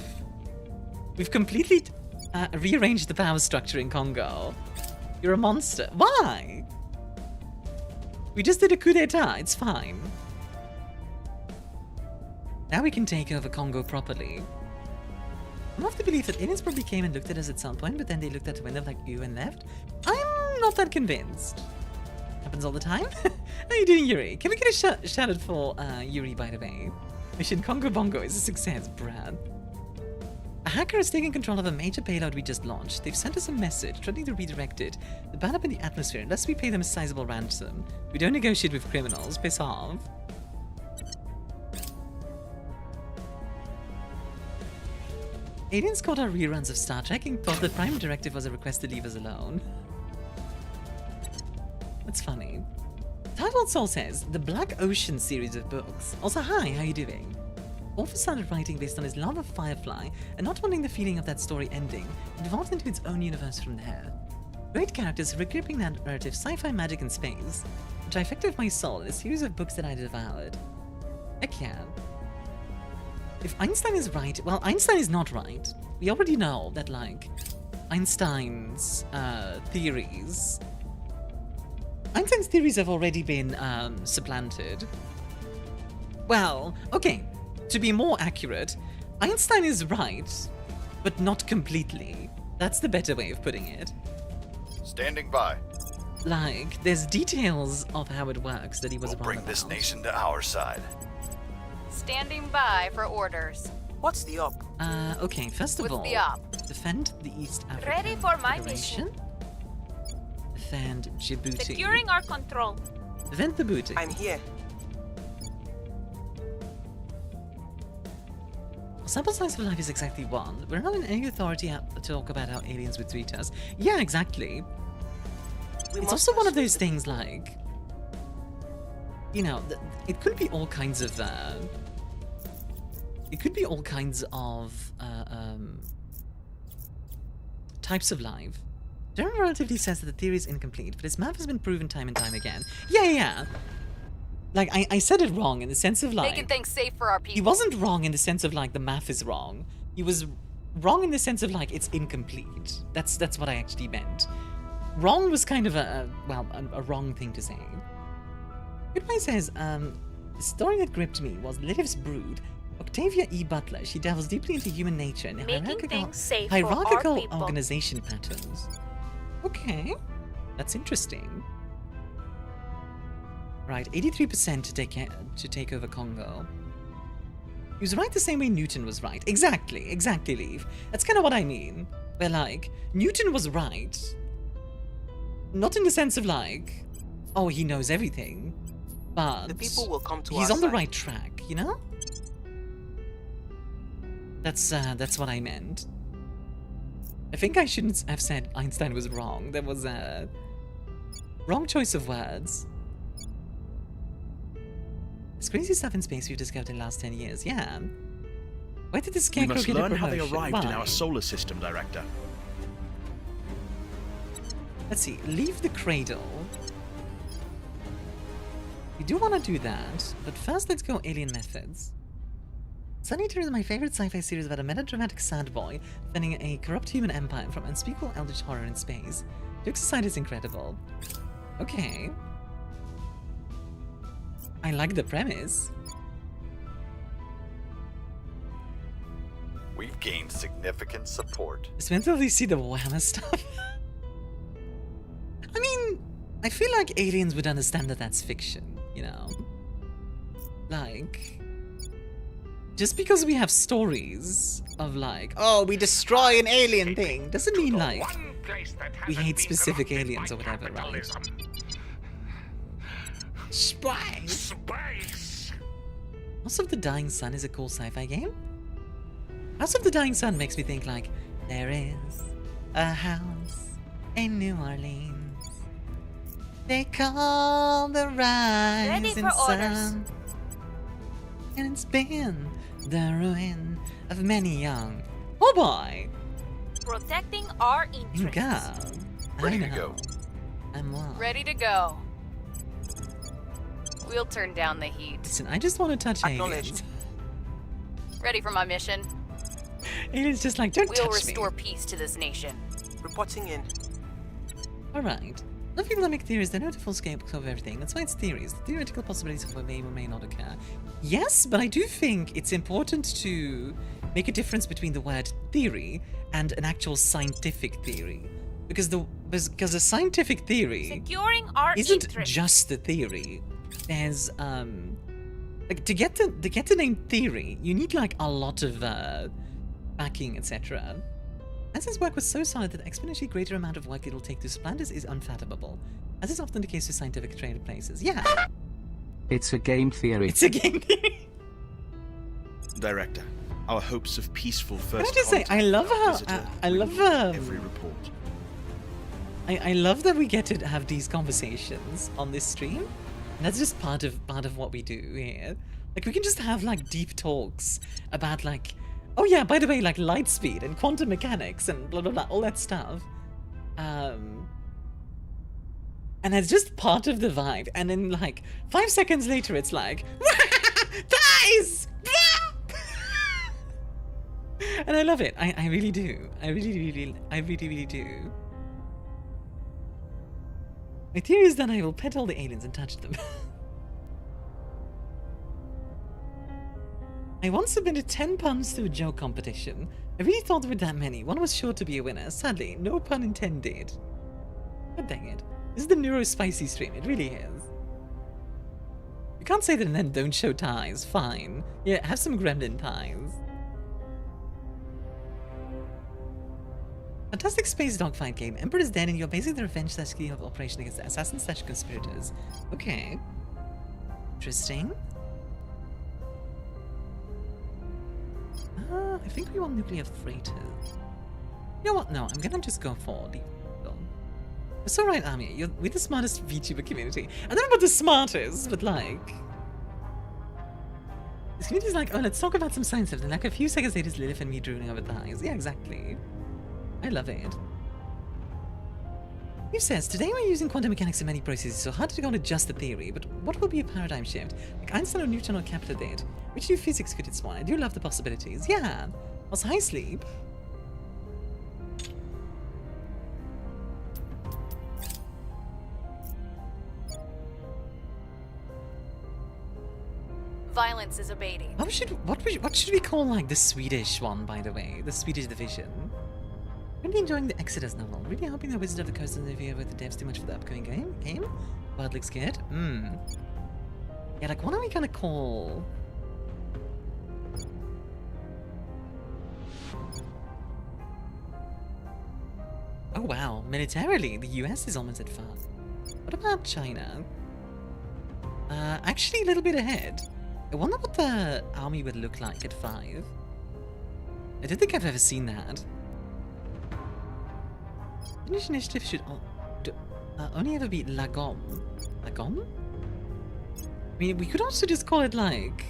We've completely rearranged the power structure in Congo. You're a monster. Why? We just did a coup d'etat. It's fine. Now we can take over Congo properly. I'm of the belief that aliens probably came and looked at us at some point, but then they looked at the window like you and left. I'm not that convinced. Happens all the time. How are you doing, Yuri? Can we get a shout out for Yuri, by the way? Mission Congo Bongo is a success, Brad. A hacker has taken control of a major payload we just launched. They've sent us a message, threatening to redirect it. The ban up in the atmosphere unless we pay them a sizable ransom. We don't negotiate with criminals. Piss off. Aliens caught our reruns of Star Trek and thought the Prime Directive was a request to leave us alone. That's funny. Tidal Soul says, the Black Ocean series of books. Also, hi, how you doing? Author started writing based on his love of Firefly and not wanting the feeling of that story ending, and evolved into its own universe from there. Great characters, recreating narrative, sci-fi, magic, and space. The trifecta of my soul, a series of books that I devoured. Heck yeah. If Einstein is right, well, Einstein is not right. We already know that, like, Einstein's theories have already been supplanted. Well, okay. To be more accurate, Einstein is right, but not completely. That's the better way of putting it. Standing by. Like, there's details of how it works that he was wrong about. We'll bring this nation to our side. Standing by for orders. What's the op? Okay, first of all, What's the op? defend the East African Ready for my Federation. mission. Defend Djibouti. Securing our control. Defend the booty. I'm here. Sample size for life is exactly 1. We're not in any authority to talk about how aliens would treat us. Yeah, exactly. It's also one of those things like, you know, it could be all kinds of, types of life. Terra relatively says that the theory is incomplete, but its math has been proven time and time again. Yeah. Like, I said it wrong in the sense of, like... Making things safe for our people. He wasn't wrong in the sense of, like, the math is wrong. He was wrong in the sense of, like, it's incomplete. That's what I actually meant. Wrong was kind of a wrong thing to say. Goodbye says, the story that gripped me was Litiv's Brood. Octavia E. Butler, she delves deeply into human nature and hierarchical organization patterns. Okay, that's interesting. Right, 83% to take over Congo. He was right the same way Newton was right. Exactly, Leaf. That's kind of what I mean. Where, like, Newton was right. Not in the sense of, like, oh, he knows everything. But the people will come to he's our on the side. right track, you know? That's what I meant. I think I shouldn't have said Einstein was wrong. There was a wrong choice of words. There's crazy stuff in space we've discovered in the last 10 years. Yeah. Why did this scarecrow get a promotion? We must learn how they arrived in Why? our solar system, Director. Let's see. Leave the cradle. We do want to do that, but first let's go alien methods. Sunny Eater is my favorite sci-fi series about a melodramatic sad boy defending a corrupt human empire from unspeakable eldritch horror in space. Duke's society is incredible. Okay. I like the premise. We've gained significant support. Just went to see the Warhammer stuff. I mean, I feel like aliens would understand that that's fiction, you know? Like... just because we have stories of like, oh, we destroy an alien thing, doesn't mean like we hate specific aliens or whatever, right? Spice! House of the Dying Sun is a cool sci-fi game. House of the Dying Sun makes me think like, there is a house in New Orleans. They call the rising sun. And it's been the ruin of many young. Oh boy! Protecting our interests. God. Ready to go. I'm one. Ready to go. We'll turn down the heat. Listen, I just want to touch aliens. Ready for my mission. Aliens just like, don't touch me. We'll restore peace to this nation. Reporting in. Alright. A lot of people that make theories, they know the full scope of everything. That's why it's theories. The theoretical possibilities of what may or may not occur. Yes, but I do think it's important to make a difference between the word theory and an actual scientific theory. Because a scientific theory Securing our isn't interests. just the theory. There's like to get the name theory, you need like a lot of backing, etc. As his work was so solid that the exponentially greater amount of work it'll take to supplant this is unfathomable, as is often the case with scientific traded places. Yeah. It's a game theory. It's a game theory. Director, our hopes of peaceful first Can I just say, I love how I love every report. I love that we get to have these conversations on this stream. And that's just part of what we do here. Like we can just have like deep talks about like, oh yeah, by the way, like light speed and quantum mechanics and blah blah blah, all that stuff. And it's just part of the vibe. And then like 5 seconds later, it's like, guys! And I love it. I really do. I really do. My theory is that I will pet all the aliens and touch them. I once submitted 10 puns to a joke competition. I really thought with that many, one was sure to be a winner. Sadly, no pun intended. God dang it. This is the neuro-spicy stream, it really is. You can't say that and then don't show ties. Fine. Yeah, have some gremlin ties. Fantastic space dogfight game. Emperor is dead and you're basing the revenge scheme of operation against the assassins / conspirators. Okay. Interesting. I think we want nuclear freighters. You know what? No, I'm gonna just go for the... It's alright, Armia. We're the smartest VTuber community. I don't know about the smartest, but like... This community's like, oh, let's talk about some science stuff. And like a few seconds later, it's Lilith and me drooling over thighs. Yeah, exactly. I love it. He says, today we're using quantum mechanics in many processes, so hard to go to just a theory, but what will be a paradigm shift? Like Einstein or Newton or Kepler did? Which new physics could it spawn? I do love the possibilities. Yeah. Also, hi, Sleep. Violence is abating. What should we call like the Swedish one, by the way? The Swedish division. Really enjoying the Exodus novel. Really hoping the Wizard of the Coast doesn't interfere with the devs too much for the upcoming game. World looks good. Yeah, like what are we gonna call? Oh wow, militarily, the US is almost at 5. What about China? Actually a little bit ahead. I wonder what the army would look like at 5. I don't think I've ever seen that. Finnish initiative should only ever be Lagom. Lagom? I mean, we could also just call it like...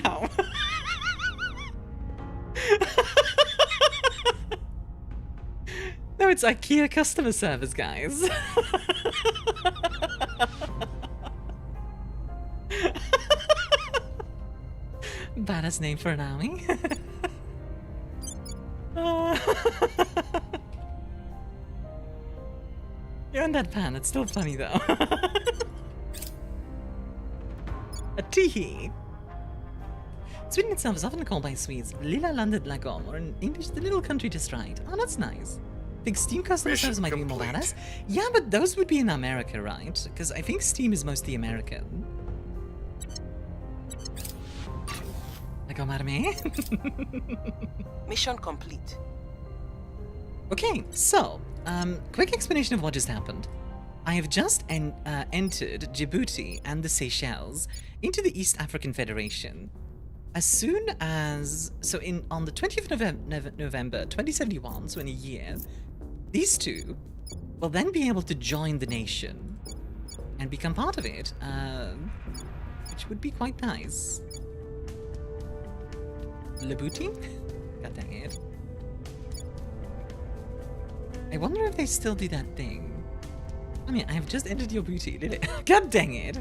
Ow. No, it's IKEA customer service, guys. Badass name for an army. You're in that pan, it's still funny though. A teehee. Sweden itself is often called by Swedes Lilla landet lagom, or in English, the little country just right. Oh, that's nice. Think Steam customer service might be more badass? Yeah, but those would be in America, right? Because I think Steam is mostly American. Lagom army. Mission complete. Okay, so, quick explanation of what just happened. I have just entered Djibouti and the Seychelles into the East African Federation. As soon as... So on the 20th of November 2071, so in a year, these two will then be able to join the nation and become part of it, which would be quite nice. Djibouti? God dang it. I wonder if they still do that thing. I mean, I have just entered your booty, did it? God dang it!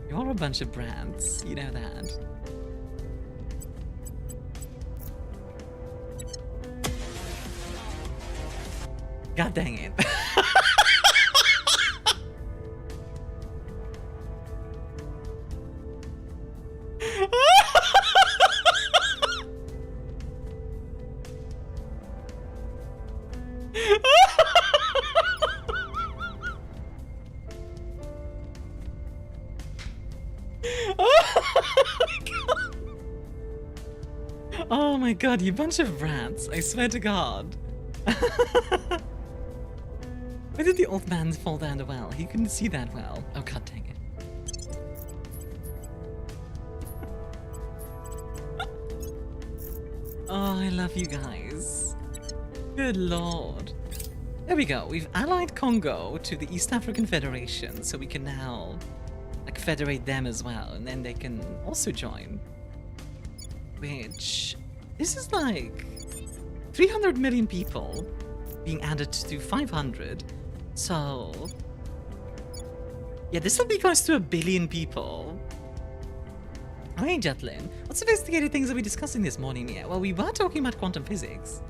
You're a bunch of brats, you know that. God dang it. Oh my god, you bunch of rats, I swear to god. Why did the old man fall down the well? He couldn't see that well. Oh god dang it. Oh, I love you guys. Good lord. There we go, we've allied Congo to the East African Federation, so we can now like federate them as well, and then they can also join. Which, this is like 300 million people being added to 500. So, yeah, this will be close to 1 billion people. Oh, hey, Jetlin. What sophisticated things are we discussing this morning here? Well, we were talking about quantum physics.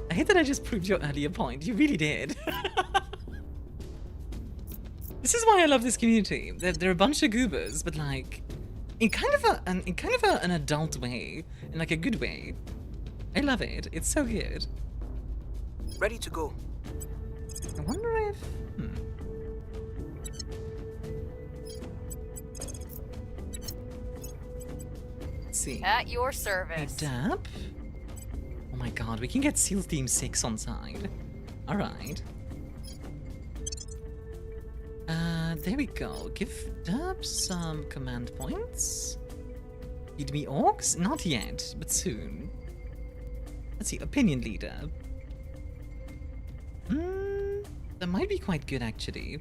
I hate that I just proved your earlier point. You really did. This is why I love this community. They're a bunch of goobers, but like, in kind of an adult way, in like a good way. I love it. It's so good. Ready to go. I wonder if. Let's see. At your service. Dap. Oh my god, we can get SEAL Team 6 on side. Alright. There we go. Give Dap some command points. Feed me orcs? Not yet, but soon. Let's see, opinion leader. That might be quite good actually.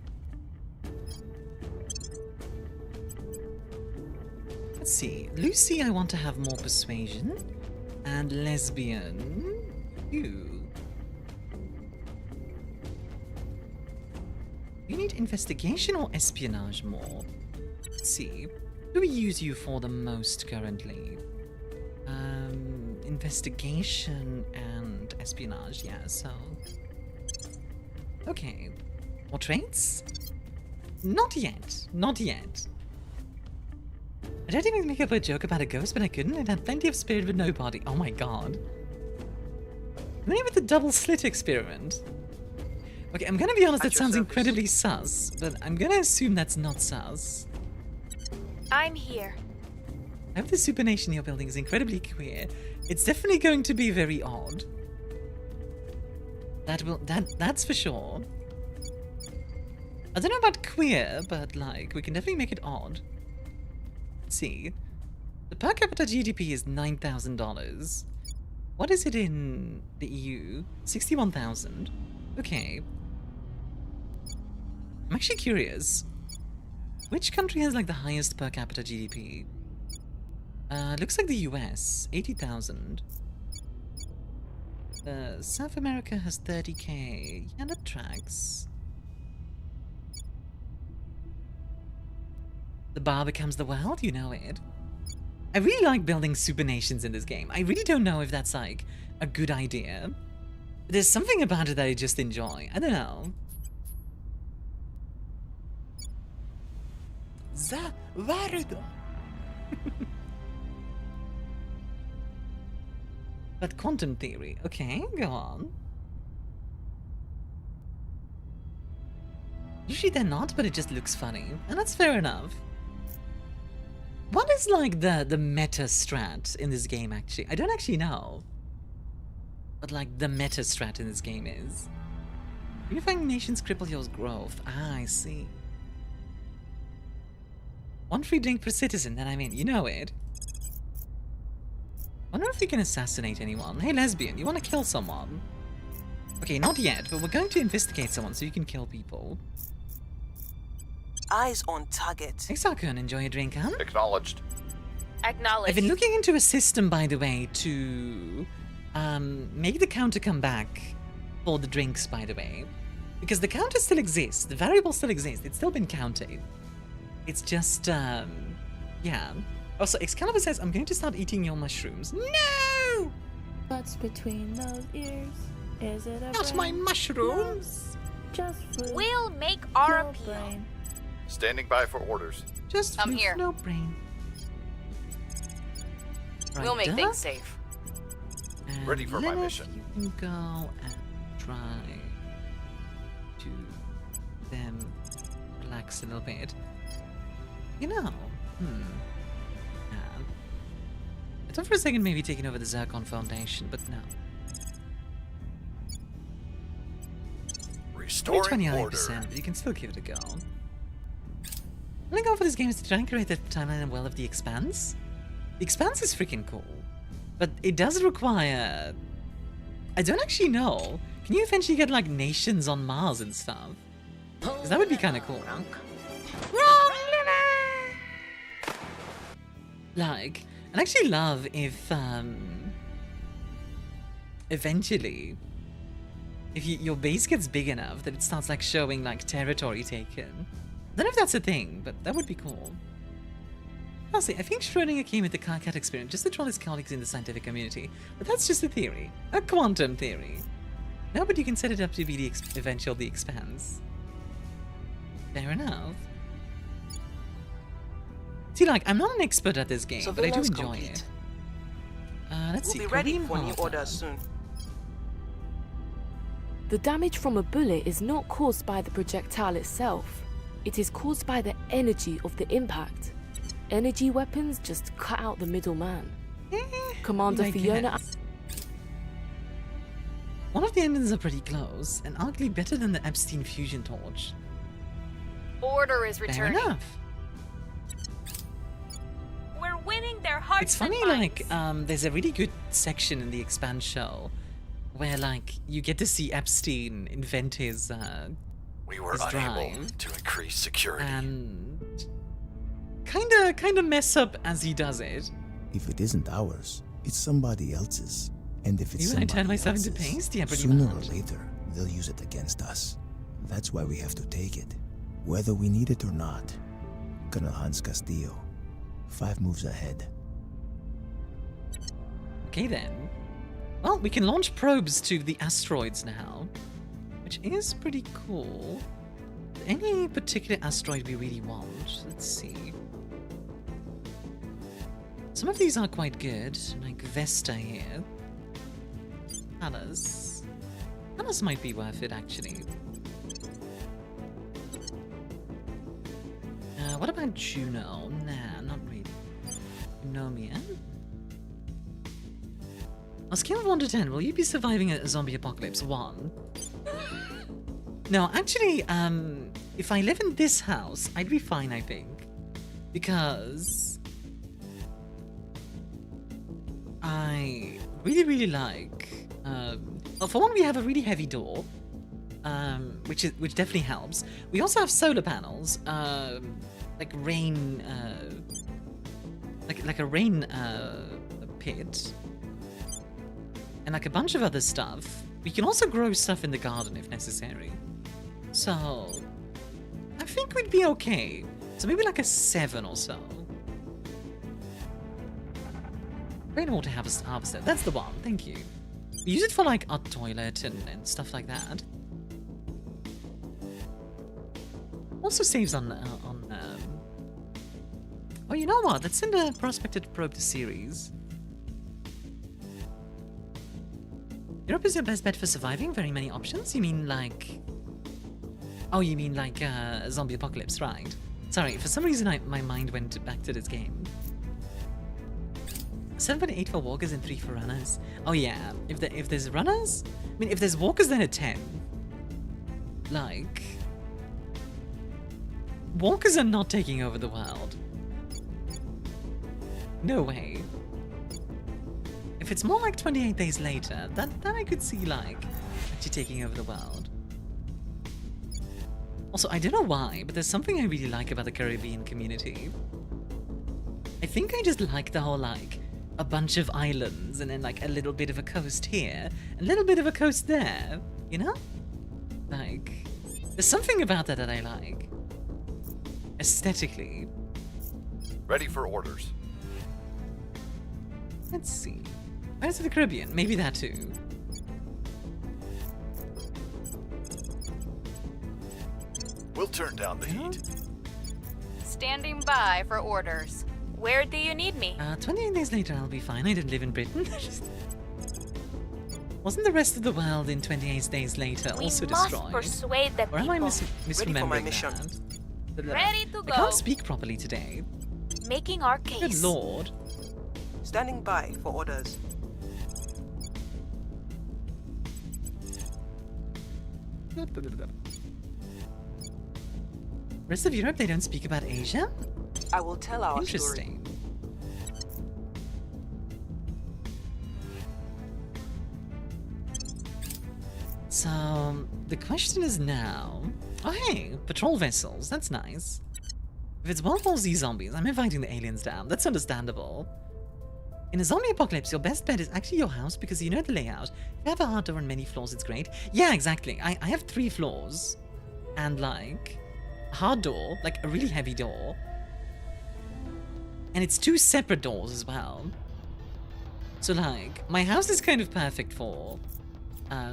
Let's see. Lucy, I want to have more persuasion. And lesbian. You. You need investigation or espionage more? Let's see. Who do we use you for the most currently? Investigation and espionage, yeah, so. Okay. More traits? Not yet. Not yet. I tried to make up a joke about a ghost, but I couldn't. It had plenty of spirit but no body. Oh my god. Maybe with the double slit experiment. Okay, I'm gonna be honest, that sounds incredibly sus, but I'm gonna assume that's not sus. I'm here. I hope the supernation you're building is incredibly queer. It's definitely going to be very odd. That's for sure. I don't know about queer, but like, we can definitely make it odd. Let's see. The per capita GDP is $9,000. What is it in the EU? 61,000. Okay. I'm actually curious. Which country has like the highest per capita GDP? Looks like the US, 80,000. South America has 30k. Yeah, that tracks. The bar becomes the world, you know it. I really like building supernations in this game. I really don't know if that's like a good idea. There's something about it that I just enjoy. I don't know. But quantum theory. Okay, go on. Usually they're not, but it just looks funny. And that's fair enough. What is like the meta strat in this game actually? I don't actually know. What like the meta strat in this game is. Unifying nations cripple your growth. Ah, I see. One free drink per citizen, then I mean, you know it. Wonder if we can assassinate anyone. Hey lesbian, you wanna kill someone? Okay, not yet, but we're going to investigate someone so you can kill people. Eyes on target. Hey Sarkun, enjoy a drink, huh? Acknowledged. Acknowledged. I've been looking into a system, by the way, to make the counter come back for the drinks, by the way. Because the counter still exists, the variable still exists, it's still been counted. It's just, yeah. Also, Excalibur says, I'm going to start eating your mushrooms. No! What's between those ears? Is it a Not my mushrooms! Just fruit. We'll make our No appeal. brain. Standing by for orders. Just I'm fruit, here. no brain. We'll make Right, things safe. And Ready for my Lilith, mission. You can go and try to them relax a little bit. You know, I thought for a second maybe taking over the Zircon Foundation, but no. Restoring order. 29%, but you can still give it a go. My goal for this game is to try and create the timeline and well of the Expanse. The Expanse is freaking cool, but it does require... I don't actually know. Can you eventually get like nations on Mars and stuff? Because that would be kind of cool. Like, I'd actually love if, eventually, if your base gets big enough that it starts like showing like territory taken. I don't know if that's a thing, but that would be cool. Honestly, I think Schrödinger came with the Karkat experiment just to troll his colleagues in the scientific community, but that's just a theory, a quantum theory. No, but you can set it up to be the eventual The Expanse. Fair enough. See, like, I'm not an expert at this game, but I do enjoy it. Let's see. We'll be ready for new orders soon. The damage from a bullet is not caused by the projectile itself. It is caused by the energy of the impact. Energy weapons just cut out the middleman. Commander Fiona... One of the endings are pretty close, and arguably better than the Epstein fusion torch. Order is returning. Fair enough. We're winning their hearts. It's funny, like, there's a really good section in the Expand show where, like, you get to see Epstein invent his we were his unable drive, to increase security. And kinda mess up as he does it. If it isn't ours, it's somebody else's. And if it's Even I somebody turn myself else's, into paste? Yeah, pretty sooner much. or later, they'll use it against us. That's why we have to take it, whether we need it or not. Colonel Hans Castillo, 5 moves ahead. Okay then. Well, we can launch probes to the asteroids now, which is pretty cool. Any particular asteroid we really want? Let's see. Some of these are quite good, like Vesta here. Pallas. Pallas might be worth it, actually. What about Juno? Nah, not really. Nomia. On a scale of 1 to 10, will you be surviving a zombie apocalypse? 1. No, actually, if I live in this house, I'd be fine, I think. Because I really like, well, for one, we have a really heavy door, which definitely helps. We also have solar panels, like rain, like a rain pit, and like a bunch of other stuff. We can also grow stuff in the garden if necessary. So I think we'd be okay. So maybe like a 7 or so. Rainwater harvester, that's the one, thank you. We use it for like our toilet and stuff like that. Also saves on oh, you know what? Let's send a prospected probe to Ceres. Europe is your best bet for surviving? Very many options? You mean like... Oh, you mean like zombie apocalypse, right? Sorry, for some reason my mind went back to this game. 7.8 for walkers and 3 for runners. Oh yeah, if there's runners? I mean, if there's walkers, then a 10. Like... Walkers are not taking over the world. No way. If it's more like 28 days later, then I could see, like, actually taking over the world. Also, I don't know why, but there's something I really like about the Caribbean community. I think I just like the whole, like, a bunch of islands and then, like, a little bit of a coast here, a little bit of a coast there, you know? Like, there's something about that I like. Aesthetically. Ready for orders. Let's see. Pirates of the Caribbean, maybe that too. We'll turn down the heat. Standing by for orders. Where do you need me? 28 days later, I'll be fine. I didn't live in Britain. Wasn't the rest of the world in 28 days later also destroyed? We must persuade the people. Or am I misremembering that? Ready to go. I can't speak properly today. Making our case. Good lord. Standing by for orders. Rest of Europe, they don't speak about Asia? I will tell our Interesting. story. So, the question is now... Oh hey, patrol vessels, that's nice. If it's World War Z zombies, I'm inviting the aliens down, that's understandable. In a zombie apocalypse, your best bet is actually your house because you know the layout. If you have a hard door and many floors, it's great. Yeah, exactly. I have 3 floors. And like, a hard door, like a really heavy door. And it's 2 separate doors as well. So like, my house is kind of perfect for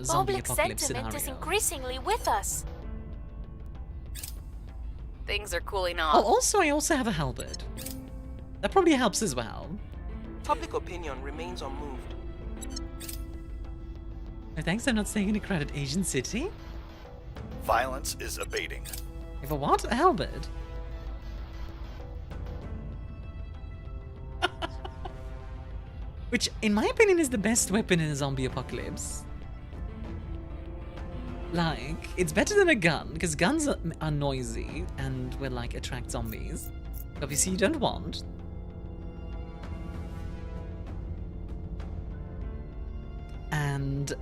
zombie Public apocalypse sentiment scenario. is increasingly with us. Things are cooling off. Oh, also, I also have a halberd. That probably helps as well. Public opinion remains unmoved. No thanks, I'm not staying in a crowded Asian city. Violence is abating. If a what? A halberd? Which, in my opinion, is the best weapon in a zombie apocalypse. Like, it's better than a gun, because guns are noisy and will, like, attract zombies. Obviously, you don't want. And,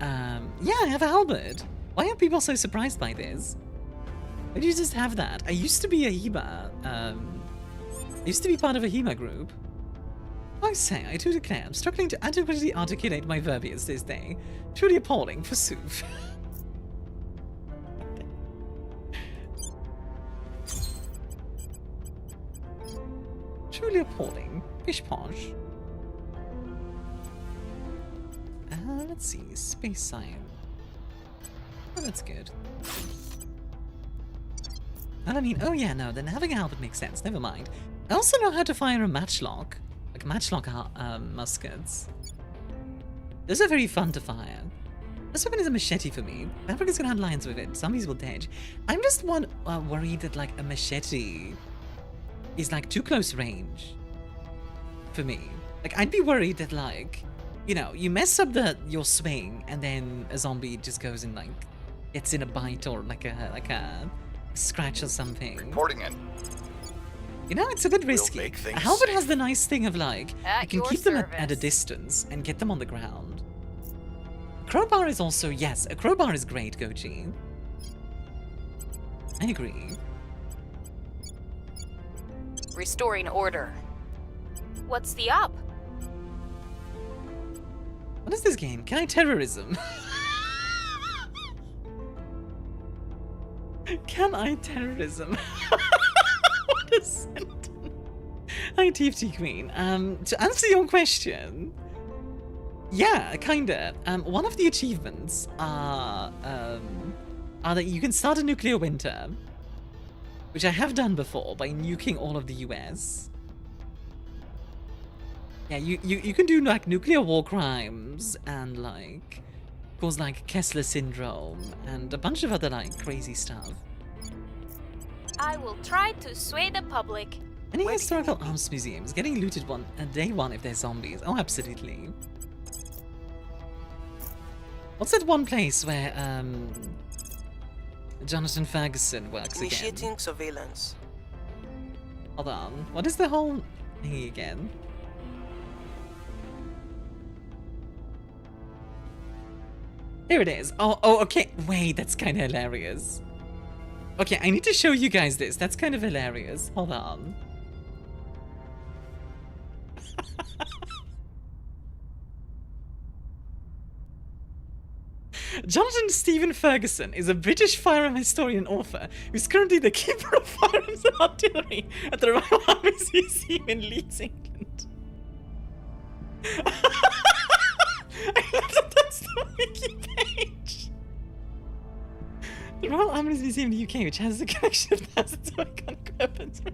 yeah, I have a halberd. Why are people so surprised by this? Why do you just have that? I used to be a HEMA, I used to be part of a HEMA group. I say, I do declare, I'm struggling to adequately articulate my verbiage this day. Truly appalling, forsooth. Truly appalling. Pish posh. Let's see, space science. Oh, that's good. And I mean, oh yeah, no, then having a halberd makes sense, never mind. I also know how to fire a matchlock. Like matchlock muskets. Those are very fun to fire. This weapon is a machete for me. Maverick is gonna have lines with it. Zombies will dodge. I'm just worried that like a machete is like too close range for me. Like I'd be worried that like, you know, you mess up your swing and then a zombie just goes and like gets in a bite or like a scratch or something. Reporting in. You know, it's a bit risky. A halberd has the nice thing of like, you can keep them at a distance and get them on the ground. A crowbar is also, yes, a crowbar is great, Goji. I agree. Restoring order. What's the up? What is this game? Can I terrorism? Can I terrorism? What a sentence. Hi, TF2 Queen. To answer your question, yeah, kinda. One of the achievements are that you can start a nuclear winter, which I have done before by nuking all of the US. Yeah, you can do like nuclear war crimes and like cause like Kessler syndrome and a bunch of other like crazy stuff. I will try to sway the public. Any historical arms museums getting looted day one if they're zombies? Oh, absolutely. What's that one place where Jonathan Ferguson works again? Initiating surveillance. Hold on. What is the whole thingy again? There it is. Oh, okay. Wait, that's kind of hilarious. Okay, I need to show you guys this. That's kind of hilarious. Hold on. Jonathan Stephen Ferguson is a British firearm historian author who's currently the keeper of firearms and artillery at the Royal Army's Museum in Leeds, England. I love that that's the wiki page. The Royal Army's Museum in the UK, which has a collection of thousands of iconic weapons from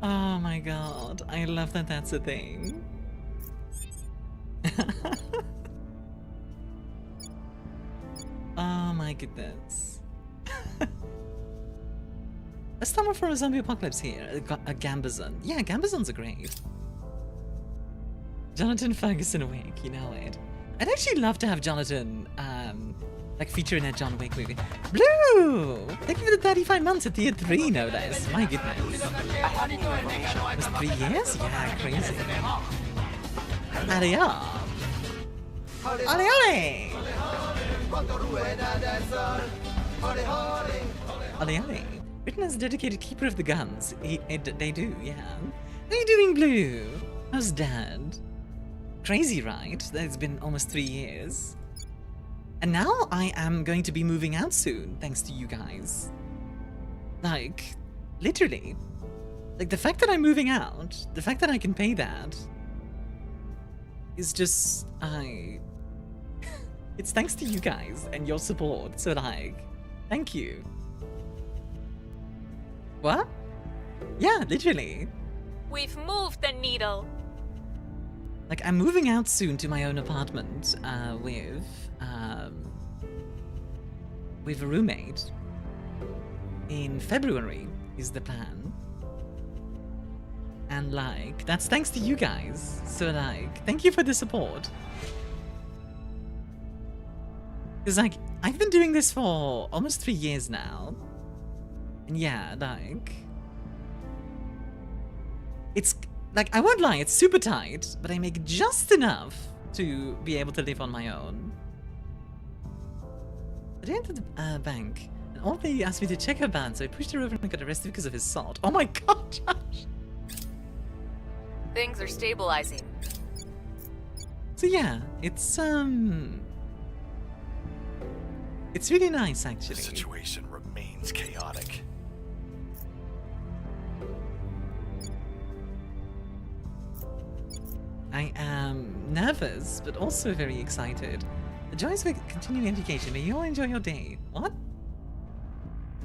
Oh my god, I love that that's a thing. Oh my goodness. Let's start for a zombie apocalypse here. A Gambazon. Yeah, Gambazons are great. Jonathan Ferguson awake, you know it. I'd actually love to have Jonathan, like feature in a John Wick movie. Blue! Thank you for the 35 months at tier 3, no less. My goodness. It was 3 years? Yeah, crazy. Aria. Ale ale! Ale ale. Britain has a dedicated keeper of the guns. They do, yeah. How are you doing, Blue? How's Dad? Crazy, right? It's been almost 3 years. And now I am going to be moving out soon, thanks to you guys. Like, literally. Like, the fact that I'm moving out, the fact that I can pay that, is just, It's thanks to you guys and your support. So like, thank you. What? Yeah, literally. We've moved the needle. Like, I'm moving out soon to my own apartment with a roommate. In February is the plan. And like, that's thanks to you guys. So like, thank you for the support. Because like, I've been doing this for almost 3 years now. And yeah, like, it's like, I won't lie, it's super tight, but I make just enough to be able to live on my own. I entered the bank, and all they asked me to check her band, so I pushed her over and got arrested because of assault. Oh my god, Josh! Things are stabilizing. So yeah, it's really nice, actually. The situation remains chaotic. I am nervous, but also very excited. The joys of continuing education. May you all enjoy your day. What?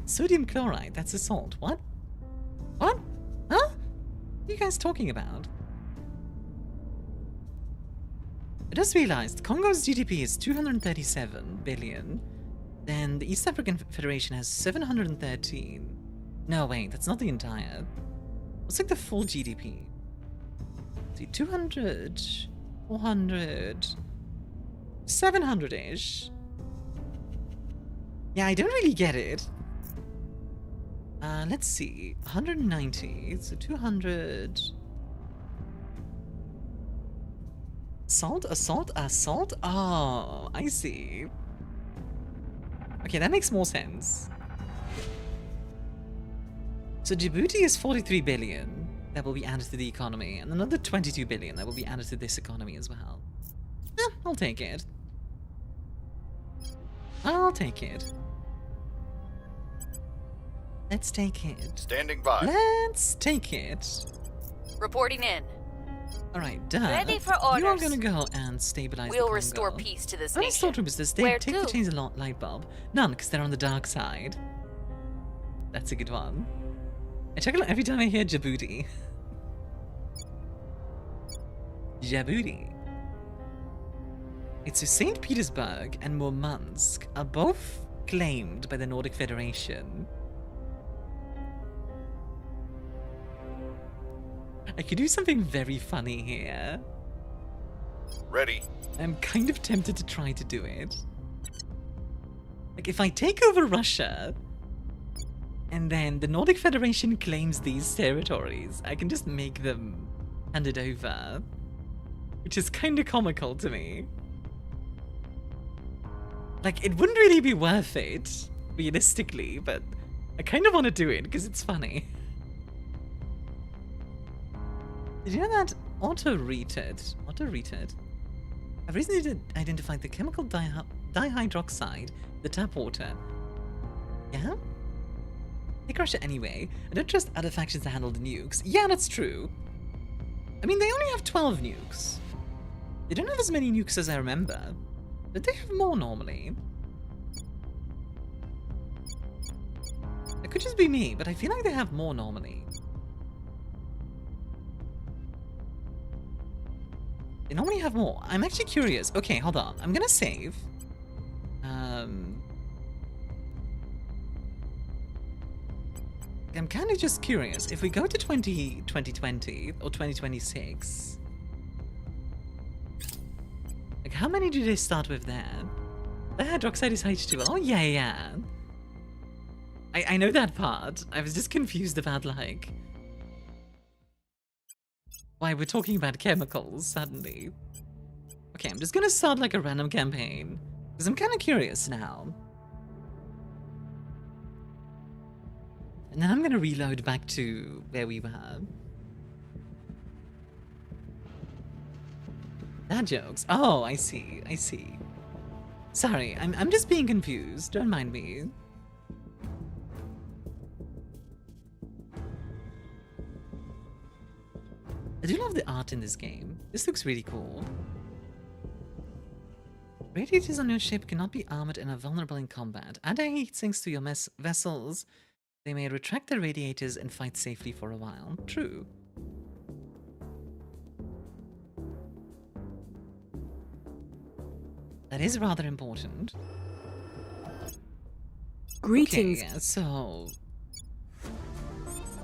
Sodium chloride. That's a salt. What? What? Huh? What are you guys talking about? I just realized Congo's GDP is 237 billion. Then the East African Federation has 713. No, wait, that's not the entire. What's like the full GDP? See, 200, 400, 700-ish. Yeah, I don't really get it. Let's see, 190, so 200. Assault, assault, assault? Oh, I see. Okay, that makes more sense. So Djibouti is 43 billion. That will be added to the economy, and another 22 billion that will be added to this economy as well. Yeah, I'll take it. I'll take it. Let's take it. Standing by. Let's take it. Reporting in. Alright, done. Ready for orders. You are gonna go and stabilize the We'll Congo. restore peace to this How many nation. stormtroopers does they Where take to change the light bulb? None, because they're on the dark side. That's a good one. I chuckle every time I hear Djibouti. Djibouti. It's so St. Petersburg and Murmansk are both claimed by the Nordic Federation. I could do something very funny here. Ready. I'm kind of tempted to try to do it. Like, if I take over Russia, and then the Nordic Federation claims these territories, I can just make them hand it over. Which is kind of comical to me. Like, it wouldn't really be worth it, realistically, but I kind of want to do it because it's funny. Did you know that auto-reted? I've recently identified the chemical dihydroxide, the tap water. Yeah? Take Russia anyway. I don't trust other factions to handle the nukes. Yeah, that's true. I mean, they only have 12 nukes. They don't have as many nukes as I remember, but they have more normally. It could just be me, but I feel like they have more normally. They normally have more. I'm actually curious. Okay, hold on. I'm gonna save. I'm kind of just curious. If we go to 2020 or 2026, like how many do they start with there? The hydroxide is H2O. Oh yeah. I know that part. I was just confused about like why we're talking about chemicals suddenly. Okay, I'm just gonna start like a random campaign because I'm kind of curious now. And then I'm gonna reload back to where we were. That jokes. Oh, I see. Sorry, I'm just being confused. Don't mind me. I do love the art in this game. This looks really cool. Radiators on your ship cannot be armored and are vulnerable in combat. Add heat sinks to your vessels. They may retract their radiators and fight safely for a while. True. That is rather important. Greetings. Okay, yeah, so...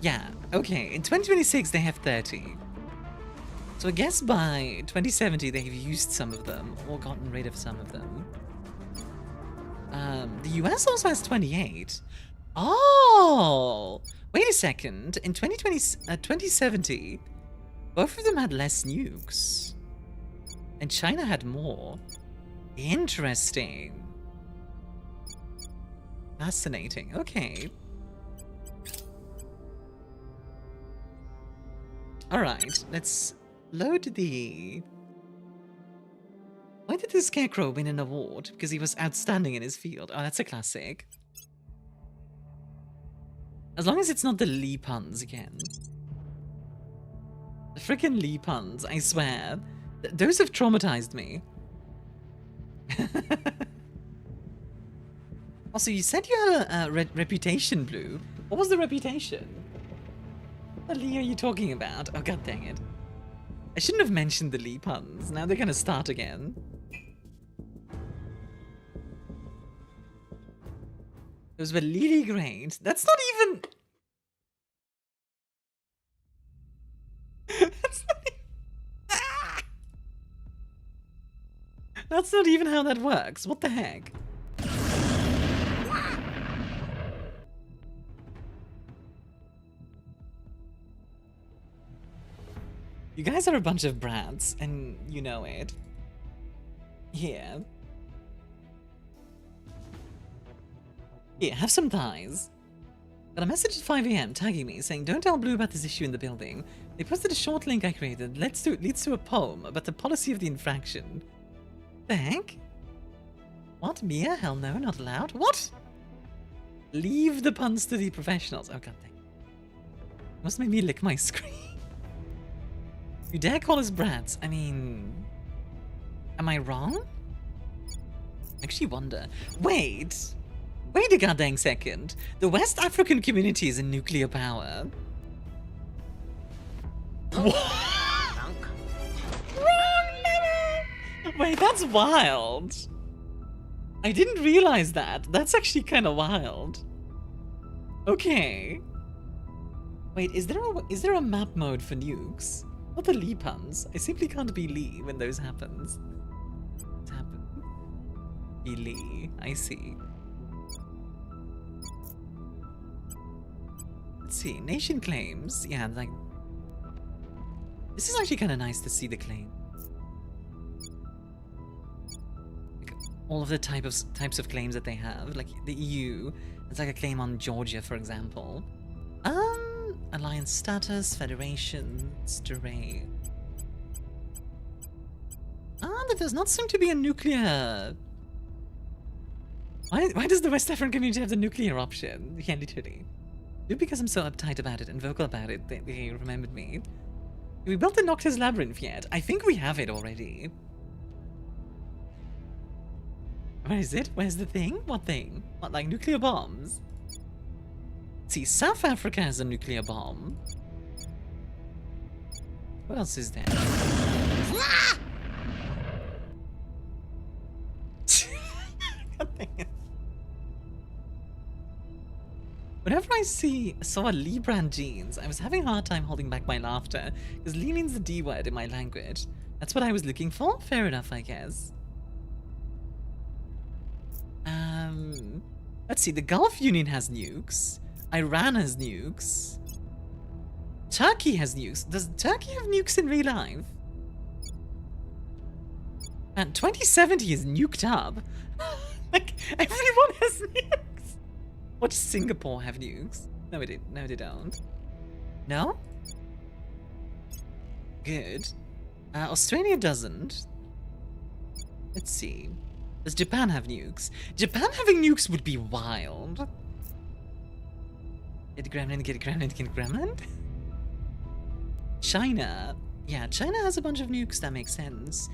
Yeah, okay. In 2026, they have 30. So I guess by 2070, they've used some of them, or gotten rid of some of them. The US also has 28. Oh! Wait a second. In 2070, both of them had less nukes. And China had more. Interesting. Fascinating. Okay. Alright, let's load the... Why did the Scarecrow win an award? Because he was outstanding in his field. Oh, that's a classic. As long as it's not the Lee puns again. The freaking Lee puns, I swear. Those have traumatized me. Also, you said you had a reputation, Blue. What was the reputation? What Lee are you talking about? Oh, god dang it. I shouldn't have mentioned the Lee puns. Now they're gonna start again. Those were really great. That's not even... That's not even... Ah! That's not even how that works. What the heck? You guys are a bunch of brats, and you know it. Here. Here, have some thighs. Got a message at 5 AM tagging me saying, don't tell Blue about this issue in the building. They posted a short link I created that leads to a poem about the policy of the infraction. The heck? What? Mia? Hell no, not allowed. What? Leave the puns to the professionals. Oh god dang. Must make me lick my screen. You dare call us brats? I mean... Am I wrong? I actually wonder. Wait a goddamn second. The West African community is in nuclear power. What? Wait, that's wild. I didn't realize that. That's actually kind of wild. Okay. Wait, is there a map mode for nukes? Not the Lee puns. I simply can't be Lee when those happens. What happened? Be Lee. I see. Let's see. Nation claims. Yeah, like... This is actually kind of nice to see the claim. Like, all of the types of claims that they have. Like, the EU. It's like a claim on Georgia, for example. Alliance status, Federation, terrain. There does not seem to be a nuclear... Why does the West African community have the nuclear option? Yeah, literally. Maybe because I'm so uptight about it and vocal about it, they remembered me. Have we built the Noctis Labyrinth yet? I think we have it already. Where is it? Where's the thing? What thing? What, like nuclear bombs? See, South Africa has a nuclear bomb. What else is there? Whenever I saw a Lee brand jeans, I was having a hard time holding back my laughter, because Lee means the D word in my language. That's what I was looking for? Fair enough, I guess. Let's see, the Gulf Union has nukes. Iran has nukes. Turkey has nukes. Does Turkey have nukes in real life? And 2070 is nuked up. Like, everyone has nukes. What does Singapore have nukes? No, they don't. No? Good. Australia doesn't. Let's see. Does Japan have nukes? Japan having nukes would be wild. Get a gremlin, get a gremlin, get a gremlin? China. Yeah, China has a bunch of nukes, that makes sense.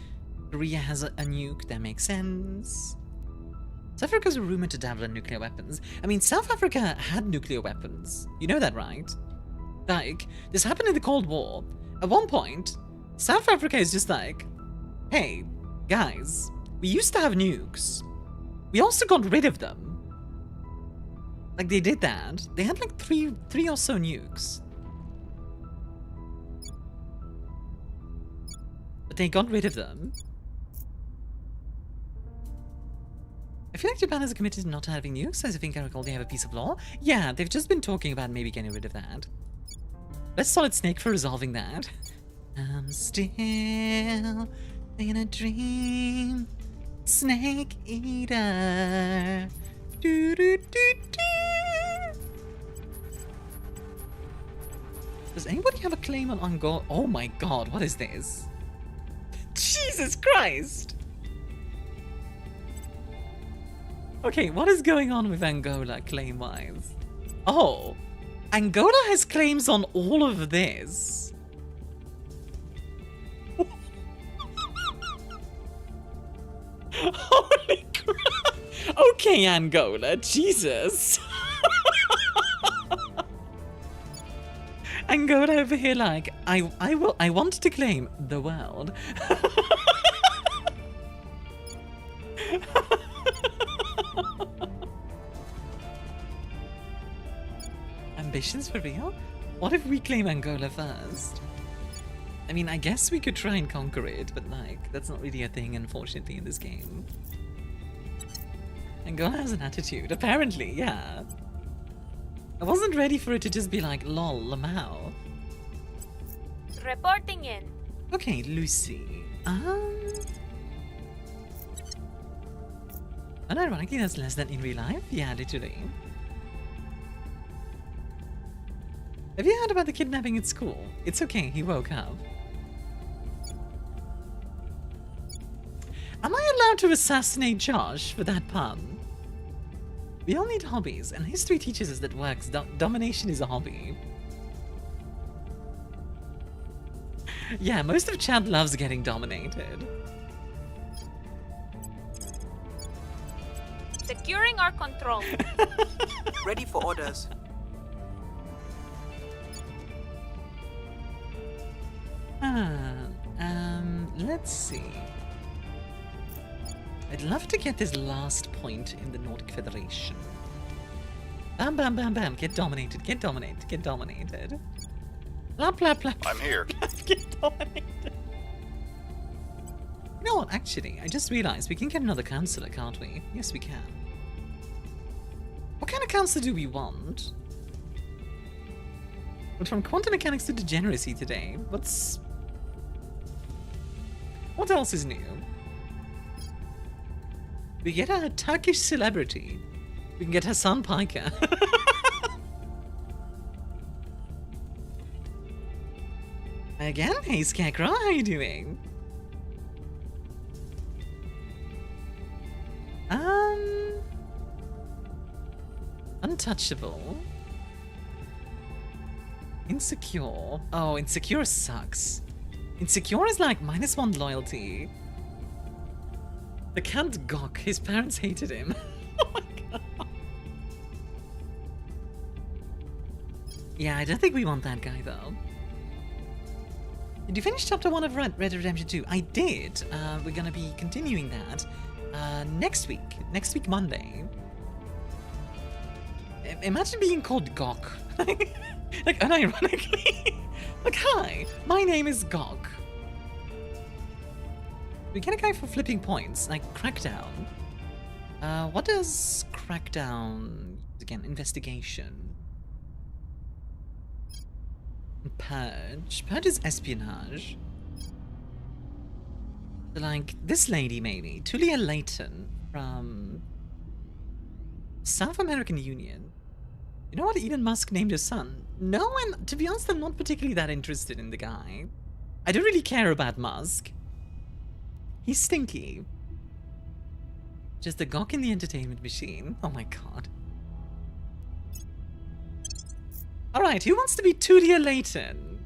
Korea has a nuke, that makes sense. South Africa's rumored to dabble in nuclear weapons. I mean, South Africa had nuclear weapons. You know that, right? Like, this happened in the Cold War. At one point, South Africa is just like, hey, guys, we used to have nukes. We also got rid of them. Like, they did that. They had like three or so nukes. But they got rid of them. I feel like Japan is committed to not having nukes, as I think I recall they have a piece of law. Yeah, they've just been talking about maybe getting rid of that. Let's Solid Snake for resolving that. I'm still in a dream, Snake Eater. Do, do, do, do. Does anybody have a claim on Angola? Oh my god, what is this? Jesus Christ! Okay, what is going on with Angola claim-wise? Oh, Angola has claims on all of this. Holy crap! Okay, Angola, Jesus. Angola over here like, I want to claim the world. Ambitions for real? What if we claim Angola first? I mean, I guess we could try and conquer it, but like, that's not really a thing, unfortunately, in this game. Angola has an attitude, apparently, yeah. I wasn't ready for it to just be like, lol, Lamau. Reporting in. Okay, Lucy. Unironically, that's less than in real life. Yeah, literally. Have you heard about the kidnapping at school? It's okay, he woke up. Am I allowed to assassinate Josh for that pun? We all need hobbies, and history teaches us that works. Domination is a hobby. Yeah, most of Chad loves getting dominated. Securing our control. Ready for orders. Let's see. I'd love to get this last point in the Nordic Federation. Bam, bam, bam, bam. Get dominated, get dominated, get dominated. Blah, blah, blah. I'm here. Get dominated. You know what, actually, I just realized we can get another councillor, can't we? Yes, we can. What kind of councillor do we want? But from quantum mechanics to degeneracy today, what else is new? We get a Turkish celebrity. We can get Hassan Piker. Again, hey Scarecrow, how are you doing? Untouchable. Insecure. Oh, Insecure sucks. Insecure is like -1 loyalty. The Count Gok, his parents hated him. Oh my god. Yeah, I don't think we want that guy though. Did you finish chapter 1 of Red Dead Redemption 2? I did. We're gonna be continuing that next week. Next week, Monday. Imagine being called Gok. Like, unironically. Like, hi, my name is Gok. We get a guy for flipping points, like Crackdown. What does Crackdown... Again, investigation. Purge. Purge is espionage. So, like, this lady, maybe. Tulia Layton from... South American Union. You know what Elon Musk named his son? No, and to be honest, I'm not particularly that interested in the guy. I don't really care about Musk. He's stinky. Just a gawk in the entertainment machine. Oh my god. Alright, who wants to be Tulia Layton?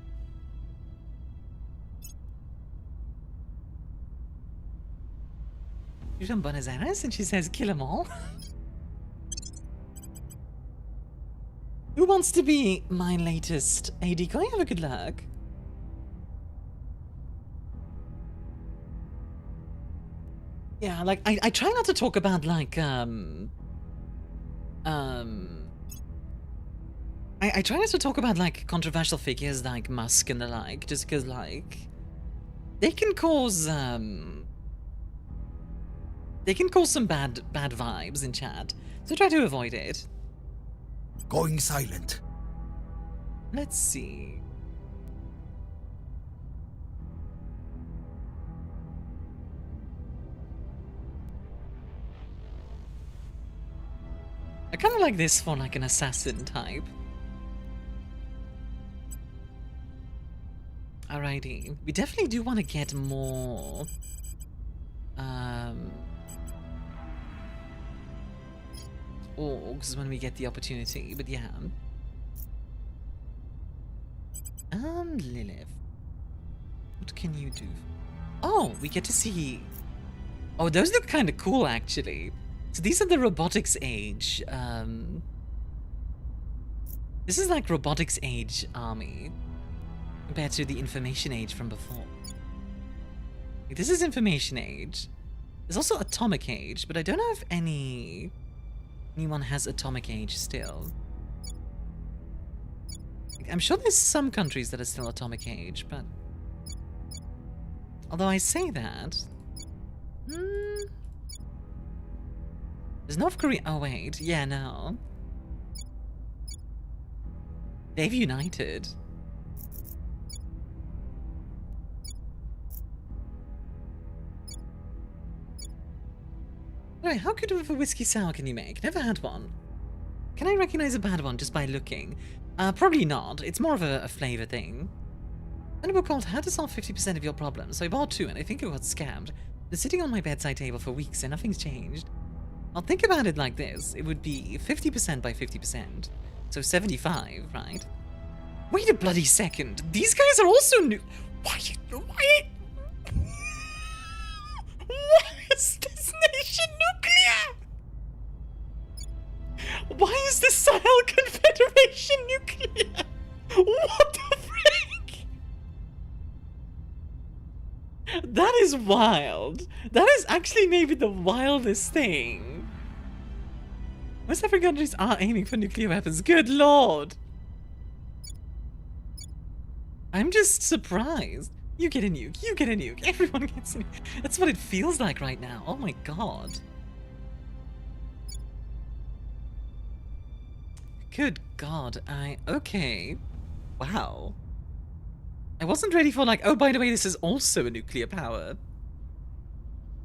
She's from Buenos Aires and she says kill them all. Who wants to be my latest AD? Can I have a good luck? Yeah, like I try not to talk about like I try not to talk about like controversial figures like Musk and the like, just because like they can cause some bad vibes in chat. So try to avoid it. Going silent. Let's see. I kind of like this for like an assassin type. Alrighty, we definitely do want to get more orgs when we get the opportunity, but yeah. Lilith. What can you do? Oh, we get to see... Oh, those look kind of cool, actually. So these are the robotics age. This is like robotics age army compared to the information age from before. This is information age. There's also atomic age, but I don't know if anyone has atomic age still. I'm sure there's some countries that are still atomic age, but although I say that, there's North Korea. Oh wait, yeah, no, they've united. Wait, how good of a whiskey sour can you make? Never had one. Can I recognize a bad one just by looking? Probably not. It's more of a flavor thing. And a book called How to Solve 50% of Your Problems. So I bought 2 and I think I got scammed. They're sitting on my bedside table for weeks and nothing's changed. I'll think about it like this. It would be 50% by 50%. So 75, right? Wait a bloody second. These guys are also new. Why is this nation nuclear? Why is the Sahel Confederation nuclear? What the frick? That is wild. That is actually maybe the wildest thing. West African countries are aiming for nuclear weapons. Good lord. I'm just surprised. You get a nuke, you get a nuke, everyone gets a nuke. That's what it feels like right now. Oh my god. Good god, okay. Wow. I wasn't ready for like, oh by the way, this is also a nuclear power.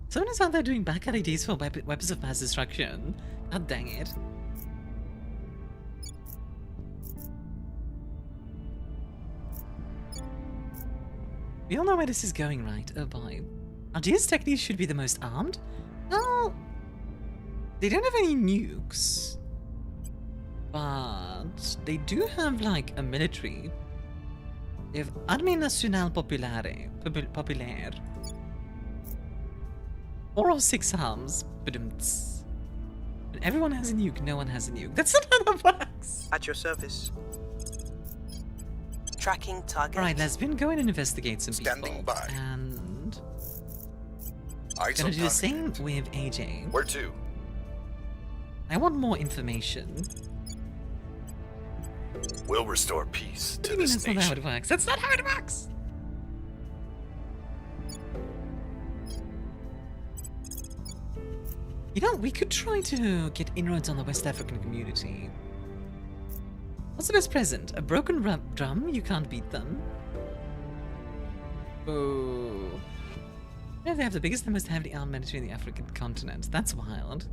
Someone is out there doing backup ideas for weapons of mass destruction. God dang it. We all know where this is going, right? Oh boy. Our DS techniques should be the most armed? No. They don't have any nukes. But they do have like a military. They have Armée Nationale Populaire. 4 or 6 arms. And everyone has a nuke, no one has a nuke. That's not how that works. At your service. Tracking target. Alright, Lesbian, go in and investigate some people. Standing by. And Eyes gonna on do the target. same with AJ. Where to? I want more information. We'll restore peace to What do you mean this that's not how nation. it works? That's not how it works! You know, we could try to get inroads on the West African community. What's the best present? A broken drum? You can't beat them. Oh. Yeah, they have the biggest and most heavily armed military in the African continent. That's wild.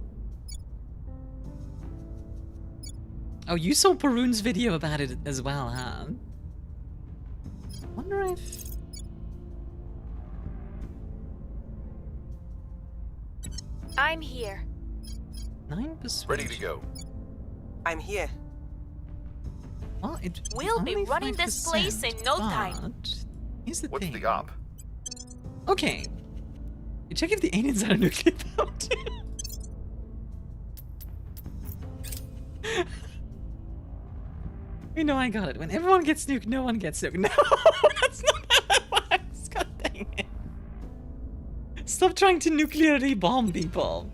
Oh, you saw Perun's video about it as well, huh? Wonder if... I'm here. 9%. Ready to go. I'm here. Well, We'll be only running this place in no time. but here's the What's thing. the op? Okay. You check if the aliens are a nuclear bounty. You know I got it. When everyone gets nuked, no one gets nuked. No, that's not how that works. God dang it. Stop trying to nuclearly bomb people.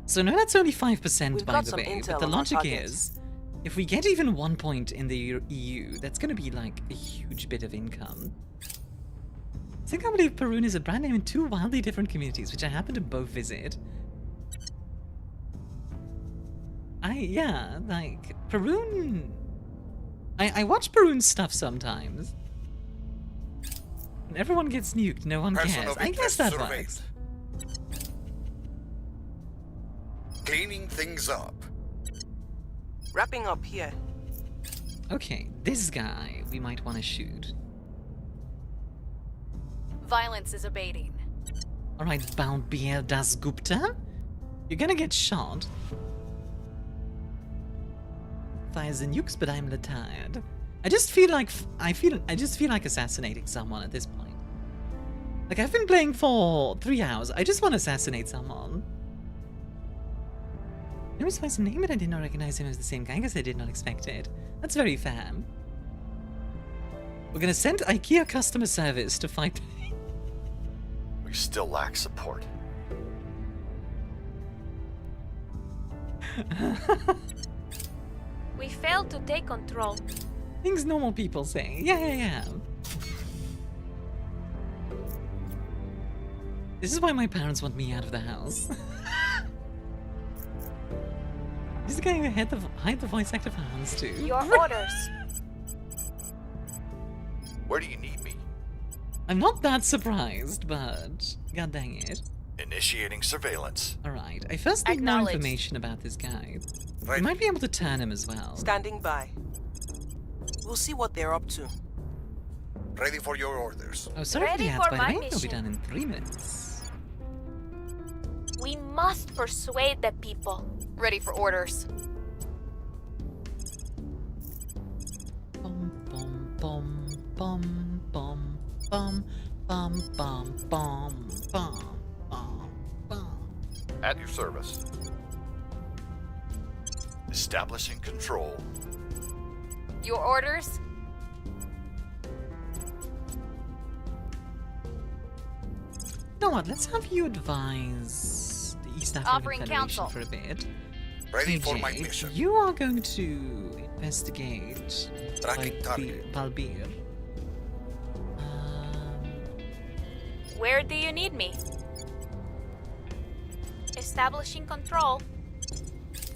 So no, that's only 5% by the way, but the logic is, if we get even 1 point in the EU, that's gonna be like a huge bit of income. I think I believe Perun is a brand name in 2 wildly different communities, which I happen to both visit. Yeah, like, Perun... I watch Perun's stuff sometimes. When everyone gets nuked, no one cares. I guess that works. Cleaning things up. Wrapping up here. Okay, this guy we might want to shoot. Violence is abating. Alright, Balbir Das Gupta? You're gonna get shot. Fires the nukes, but I'm retired. I just feel like assassinating someone at this point. Like, I've been playing for 3 hours. I just want to assassinate someone. I was his name, but I did not recognize him as the same guy because I did not expect it. That's very fair. We're gonna send IKEA customer service to fight. We still lack support. We failed to take control. Things normal people say. Yeah. This is why my parents want me out of the house. This guy who hide the voice actor for Hans too. Your orders. Where do you need me? I'm not that surprised, but god dang it. Initiating surveillance. Alright, I first need more information about this guy. We might be able to turn him as well. Standing by. We'll see what they're up to. Ready for your orders. Oh, sorry for the ads, by the way. It'll be done in 3 minutes. We must persuade the people. Ready for orders. Bum bum bum bum bum bum bum bum bum bum bum. At your service. Establishing control. Your orders? You know what? Let's have you advise the East African Offering Federation counsel. for a bit. Ready for AJ, my mission. You are going to investigate Balbir. Where do you need me? Establishing control.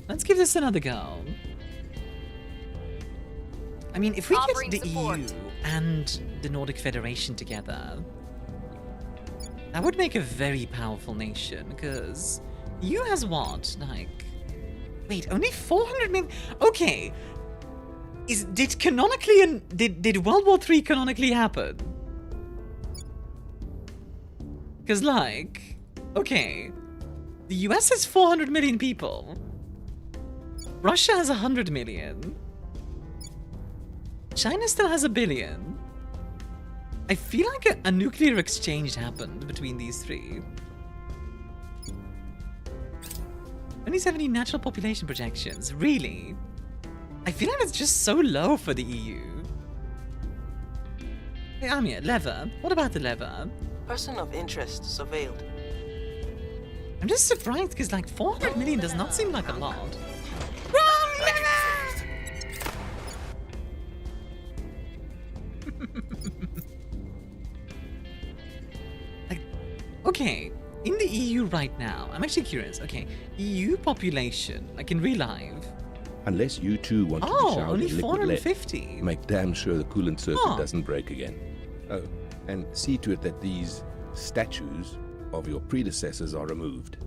Let's give this another go. I mean, if we Offering get the support. EU and the Nordic Federation together, that would make a very powerful nation, because EU has what? Like... Wait, only 400 million? Okay. Did World War III canonically happen? Because, like... Okay. The US has 400 million people. Russia has 100 million. China still has 1 billion. I feel like a nuclear exchange happened between these 3. Only 70 natural population projections. Really? I feel like it's just so low for the EU. Hey, Armia, lever. What about the lever? Person of interest surveilled. I'm just surprised because, like, 400 million does not seem like a lot. Like, okay, in the EU right now, I'm actually curious. Okay, EU population, like in real life. Unless you two want to dish out only liquid 450. lead, make damn sure the coolant circuit doesn't break again. Oh, and see to it that these statues of your predecessors are removed.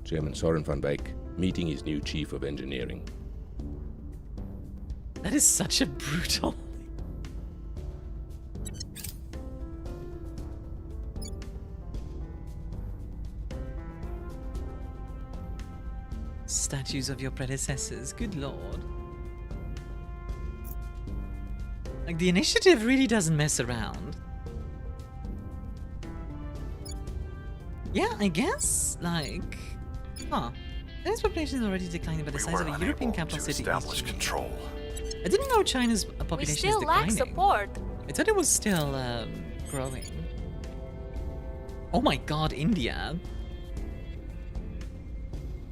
Chairman Soren van Beek meeting his new chief of engineering. That is such a brutal... Statues of your predecessors, good lord. Like, the initiative really doesn't mess around. Yeah, I guess, like... Huh. China's population is already declining by the size of a European capital city. Establish control. I didn't know China's population is declining. We still lack support. I thought it was still growing. Oh my god, India.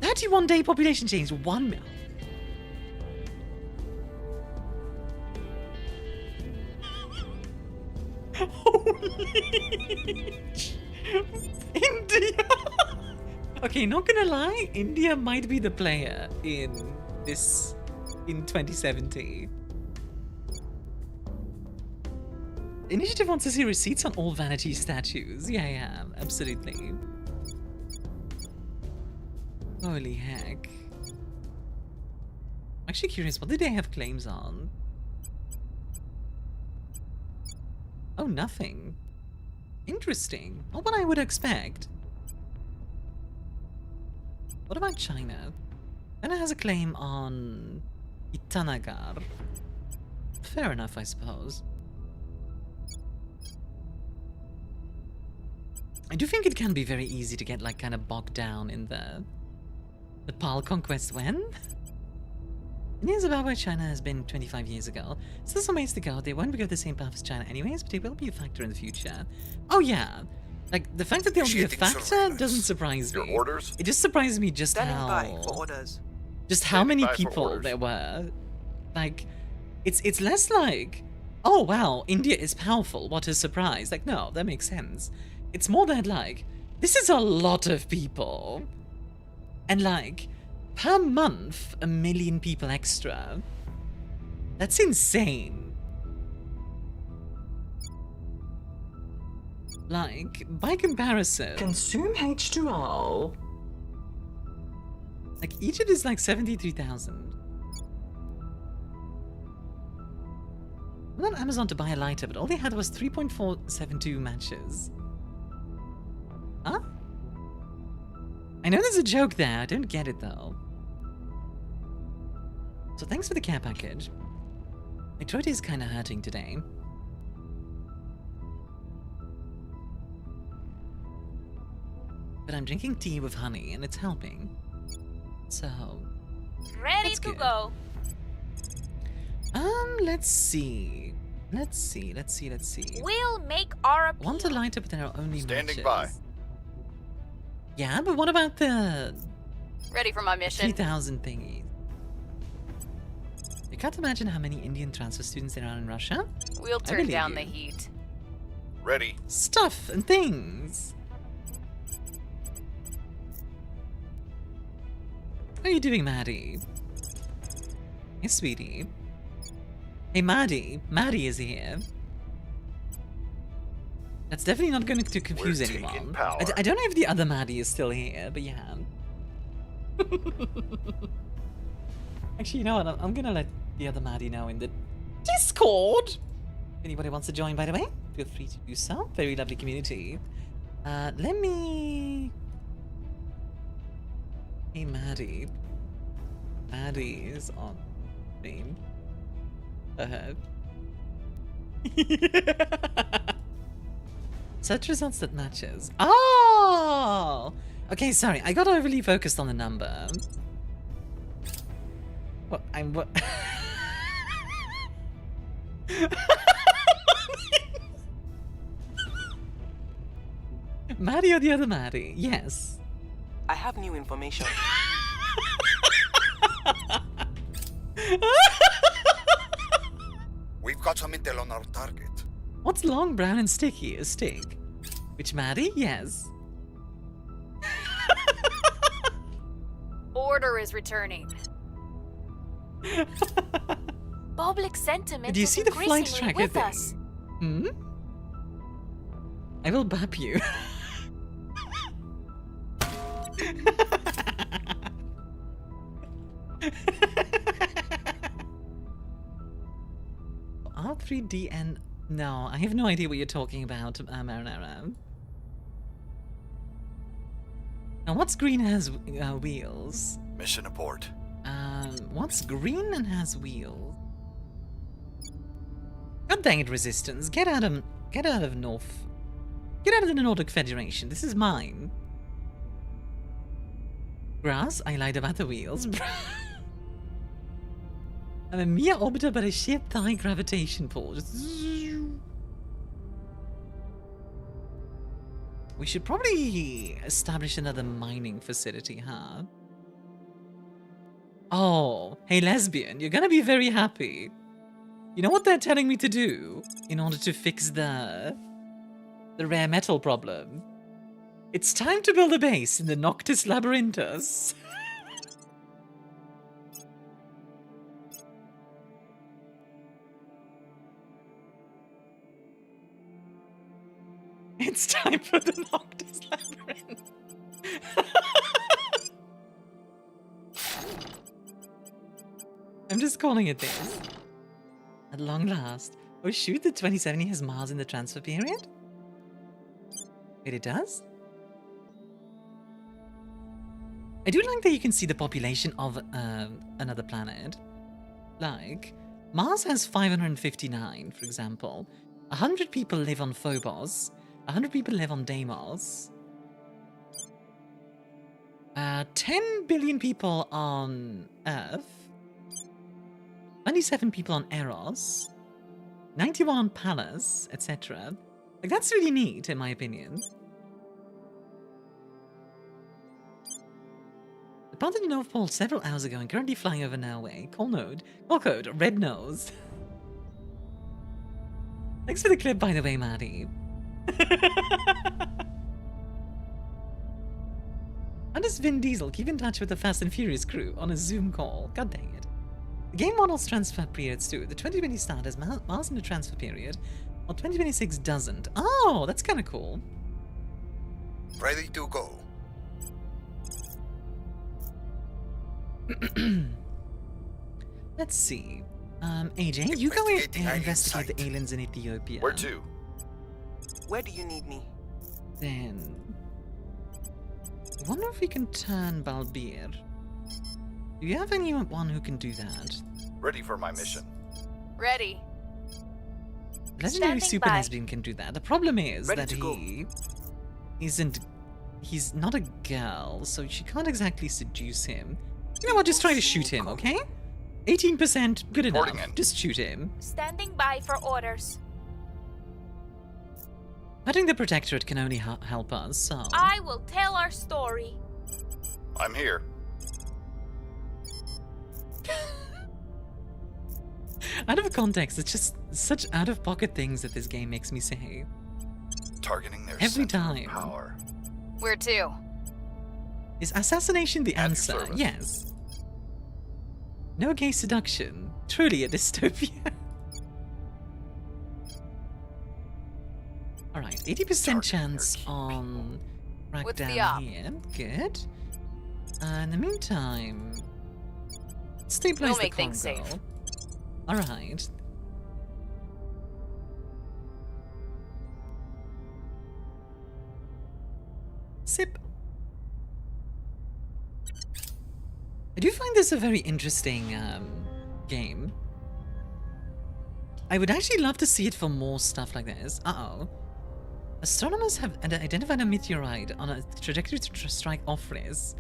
31-day population change, 1 million. Holy India! Okay, not gonna lie, India might be the player in 2070. Initiative wants to see receipts on all vanity statues. Yeah, absolutely. Holy heck. I'm actually curious, what did they have claims on? Oh, nothing. Interesting. Not what I would expect. What about China? China has a claim on Itanagar. Fair enough, I suppose. I do think it can be very easy to get like kind of bogged down in the Nepal conquest when? India is about where China has been 25 years ago. Still some ways to go. They won't go the same path as China anyways, but it will be a factor in the future. Oh yeah. Like, the fact that they'll be a factor doesn't surprise me. Your orders? It just surprises me just just how many people there were. Like, it's less like, oh wow, India is powerful, what a surprise. Like, no, that makes sense. It's more that like, this is a lot of people. And like, per month, 1 million people extra. That's insane. Like, by comparison... Consume H2O. Like, Egypt is like 73,000. I went on Amazon to buy a lighter, but all they had was 3.472 matches. Huh? I know there's a joke there, I don't get it though. So thanks for the care package. My throat is kinda hurting today. But I'm drinking tea with honey and it's helping. So... Ready to go. Let's see. Let's see. We'll make our appeal. Want to light up, but there are only Standing matches. by. Yeah, but what about the... Ready for my mission. 3,000 thingies? You can't imagine how many Indian transfer students there are in Russia. We'll turn down the heat. Ready. Stuff and things. How are you doing, Maddie? Hey, sweetie. Hey, Maddie. Maddie is here. That's definitely not going to confuse anyone. I don't know if the other Maddie is still here, but yeah. Actually, you know what? I'm going to let the other Maddie know in the Discord. If anybody wants to join, by the way, feel free to do so. Very lovely community. Let me... Hey, Maddie. Maddie is on stream. Ahead. Search results that matches. Oh! Okay, sorry. I got overly focused on the number. What? What? Maddie or the other Maddie? Yes. I have new information. We've got some intel on our target. What's long, brown, and sticky? A stick. Which Maddie? Yes. Order is returning. Public sentiment Do you is see the flight tracker with thing? us. Hmm? I will bap you. R3DN. No, I have no idea what you're talking about, Marinara. Now, what's green has wheels? Mission abort. What's green and has wheels? God dang it, Resistance! Get out of North. Get out of the Nordic Federation. This is mine. Grass, I lied about the wheels. I'm a mere orbiter but a sheer high gravitation pull. We should probably establish another mining facility, huh? Oh, hey lesbian, you're gonna be very happy. You know what they're telling me to do in order to fix the rare metal problem? It's time to build a base in the Noctis Labyrinthus. It's time for the Noctis Labyrinth. I'm just calling it this. At long last. Oh shoot, the 2070 has Mars in the transfer period? Wait, it does? I do like that you can see the population of another planet. Like, Mars has 559, for example. 100 people live on Phobos. 100 people live on Deimos. 10 billion people on Earth. 27 people on Eros. 91 on Pallas, etc. Like, that's really neat, in my opinion. Departed the North Pole several hours ago and currently flying over Norway. Call code, Red Nose. Thanks for the clip, by the way, Maddie. How does Vin Diesel keep in touch with the Fast and Furious crew on a Zoom call? God dang it. The game models transfer periods too. The 2020 start has Mars in the transfer period, while 2026 doesn't. Oh, that's kind of cool. Ready to go. Let's see. AJ, you go and investigate the aliens in Ethiopia. Where to? Where do you need me? Then... I wonder if we can turn Balbir. Do you have anyone who can do that? Ready for my mission. Ready. Legendary Super Lesbian can do that. The problem is that he's not a girl, so she can't exactly seduce him. You know what, just try to shoot him, okay? 18%, good enough. Just shoot him. Standing by for orders. Fighting the Protectorate can only help us, so... I will tell our story. I'm here. Out of context, it's just such out-of-pocket things that this game makes me say. Targeting their every time. Power. Where to? Is assassination the answer? Yes. No gay seduction. Truly a dystopia. Alright, 80% chance on crackdown here. Good. In the meantime, stabilize the things safe. Alright. Sip. I do find this a very interesting game. I would actually love to see it for more stuff like this. Uh-oh. Astronomers have identified a meteorite on a trajectory to strike Ophris.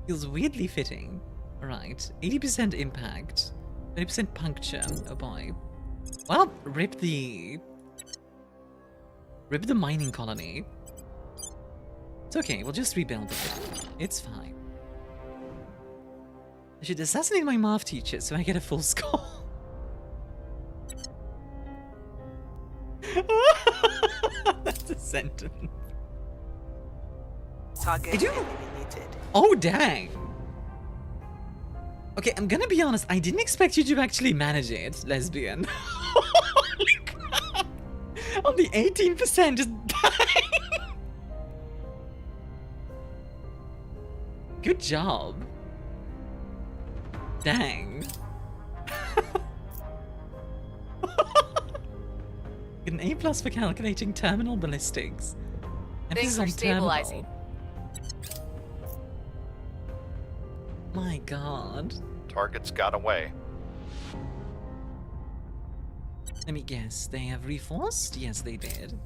Feels weirdly fitting. Alright, 80% impact, 20% puncture. Oh boy. Well, rip the mining colony. It's okay, we'll just rebuild it. It's fine. I should assassinate my math teacher so I get a full score. That's a sentence. Target eliminated. Oh, dang. Okay, I'm gonna be honest. I didn't expect you to actually manage it, lesbian. Holy crap. On the 18%, just bang. Good job. Dang. Get an A+ for calculating terminal ballistics. Thanks for stabilizing. My god. Targets got away. Let me guess, they have reforced? Yes, they did.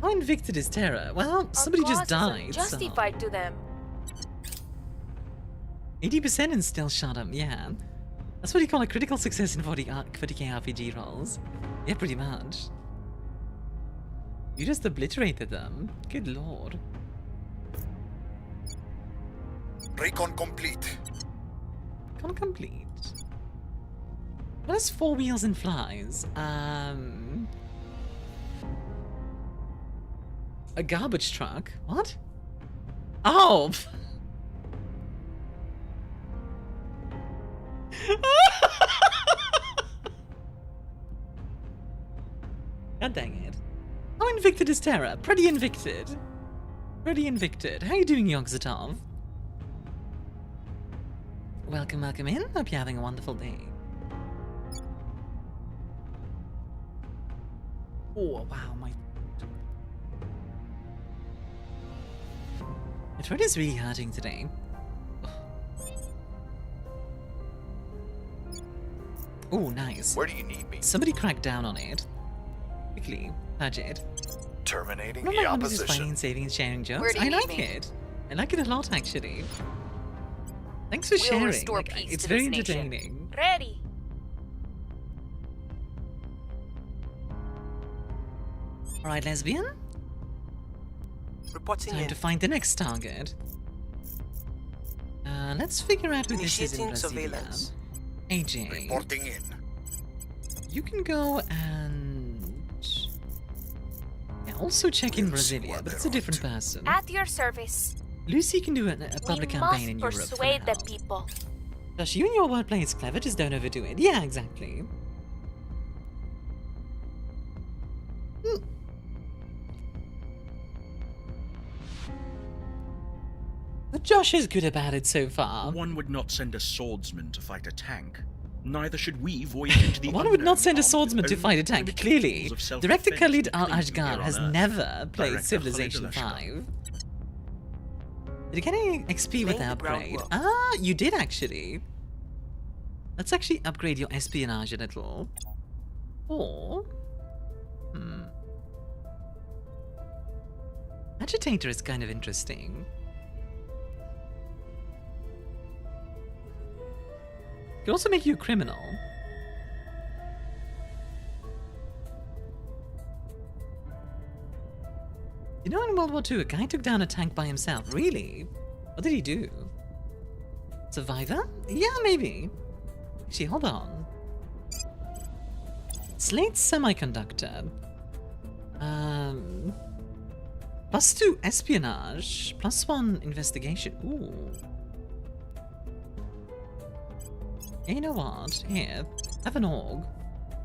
How Invicta is Terra? Well, somebody just died. Justified to them. 80% and still shot up, yeah. That's what you call a critical success in 40k RPG rolls. Yeah, pretty much. You just obliterated them. Good lord. Recon complete. Recon complete. What is 4 wheels and flies? A garbage truck? What? Oh! God dang it. How invicted is Terra? Pretty invicted. Pretty invicted. How you doing, Yogzatov? Welcome, welcome in. Hope you're having a wonderful day. Oh, wow, my throat is really hurting today. Oh, nice. Where do you need me? Somebody cracked down on it. Quickly, Purge it. Terminating the the opposition. opposition. Just finding, saving, and sharing jokes. Where do you I need like me? it. I like it a lot, actually. Thanks for We'll sharing. restore Like, peace it's to very this nation. entertaining. Ready. Alright, lesbian. Reporting Time in. to find the next target. Let's figure out who this is in Initiating Brasilia. surveillance. AJ. Reporting in. You can go and... Yeah, also check in Brasilia, but it's a different person. At your service. Lucy can do a public We campaign in must Europe for persuade now. the people. Josh, you and your wordplay is clever, just don't overdo it. Yeah, exactly. But Josh is good about it so far. One would not send a swordsman to fight a tank. Neither should we voyage into the One would not unknown send a armed with swordsman to only fight a tank, primitive clearly. tools of Director self-defense Khalid that cling to Al-Ashgar here has on Earth. never played Director Civilization Khalid 5. Did you get any XP with the Laying the upgrade? groundwork. Ah, you did actually. Let's actually upgrade your espionage a little. Or... Agitator is kind of interesting. Could also make you a criminal. You know, in World War II, a guy took down a tank by himself. Really? What did he do? Survivor? Yeah, maybe. Actually, hold on. Slate Semiconductor. +2 espionage, +1 investigation. Ooh. Yeah, you know what? Here, have an org.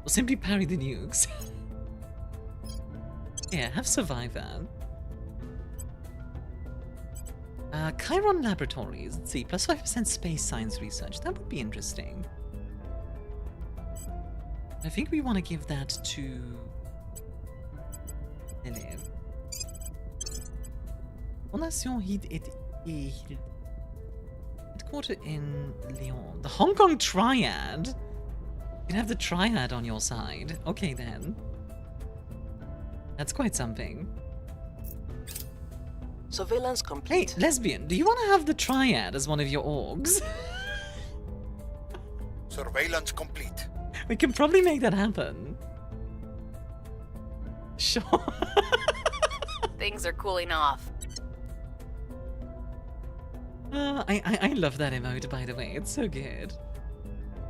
Or simply parry the nukes. Here, have survivor. Chiron Laboratories. Let's see, +5% space science research. That would be interesting. I think we want to give that to Lily. Fondation Hid et Headquarter in Lyon. The Hong Kong Triad? You can have the Triad on your side. Okay then. That's quite something. Surveillance complete. Hey, lesbian, do you want to have the Triad as one of your orgs? Surveillance complete. We can probably make that happen. Sure. Things are cooling off. I love that emote, by the way. It's so good.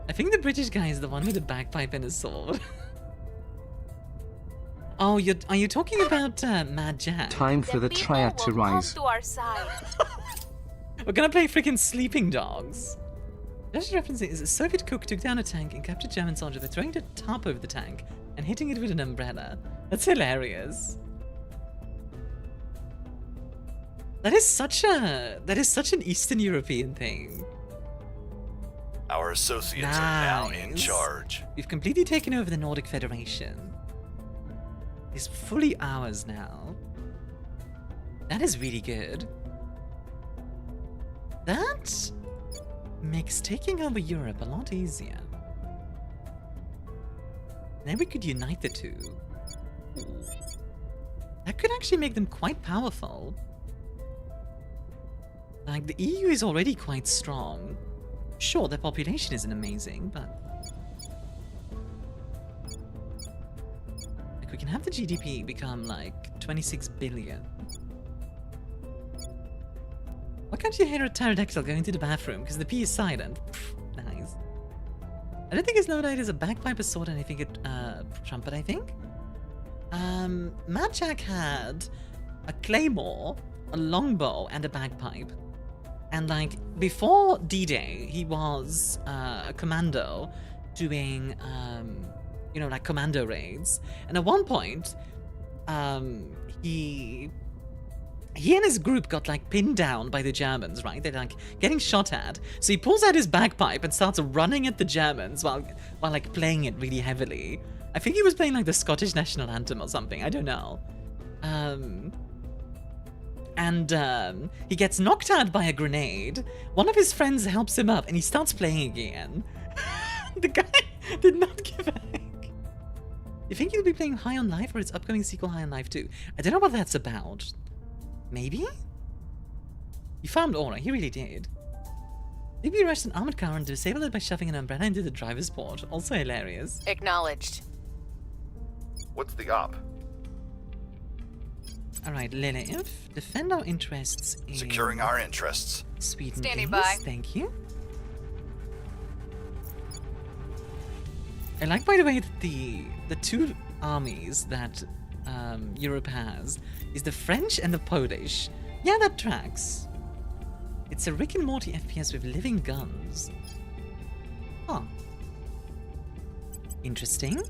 I think the British guy is the one with a bagpipe and a sword. Oh, are you talking about Mad Jack? Time for the triad to rise. To our side. We're gonna play freaking Sleeping Dogs. Just referencing is a Soviet cook took down a tank and captured German soldier by throwing the top over the tank and hitting it with an umbrella. That's hilarious. That is such an Eastern European thing. Our associates are now in charge. We've completely taken over the Nordic Federation. It's fully ours now. That is really good. That makes taking over Europe a lot easier. Then we could unite the two. That could actually make them quite powerful. Like, the EU is already quite strong. Sure, their population isn't amazing, but... Like, we can have the GDP become, like, 26 billion. Why can't you hear a pterodactyl going to the bathroom? Because the P is silent. Pfft, nice. I don't think his note is a bagpipe, a sword, and I think it, trumpet, I think. Mad Jack had a claymore, a longbow, and a bagpipe. And, like, before D-Day, he was a commando doing, you know, like, commando raids. And at one point, he and his group got, like, pinned down by the Germans, right? They're, like, getting shot at. So he pulls out his bagpipe and starts running at the Germans while like, playing it really heavily. I think he was playing, like, the Scottish national anthem or something. I don't know. He gets knocked out by a grenade. One of his friends helps him up, and he starts playing again. The guy did not give a heck. You think he'll be playing High on Life or its upcoming sequel, High on Life 2? I don't know what that's about. Maybe? He farmed Aura, he really did. Maybe he rushed an armored car and disabled it by shoving an umbrella into the driver's port. Also hilarious. Acknowledged. What's the op? Alright, Lilith, defend our interests in... Securing our interests. Sweden. Standing by. Thank you. I like, by the way, that the two armies that Europe has is the French and the Polish. Yeah, that tracks. It's a Rick and Morty FPS with living guns. Huh. Interesting.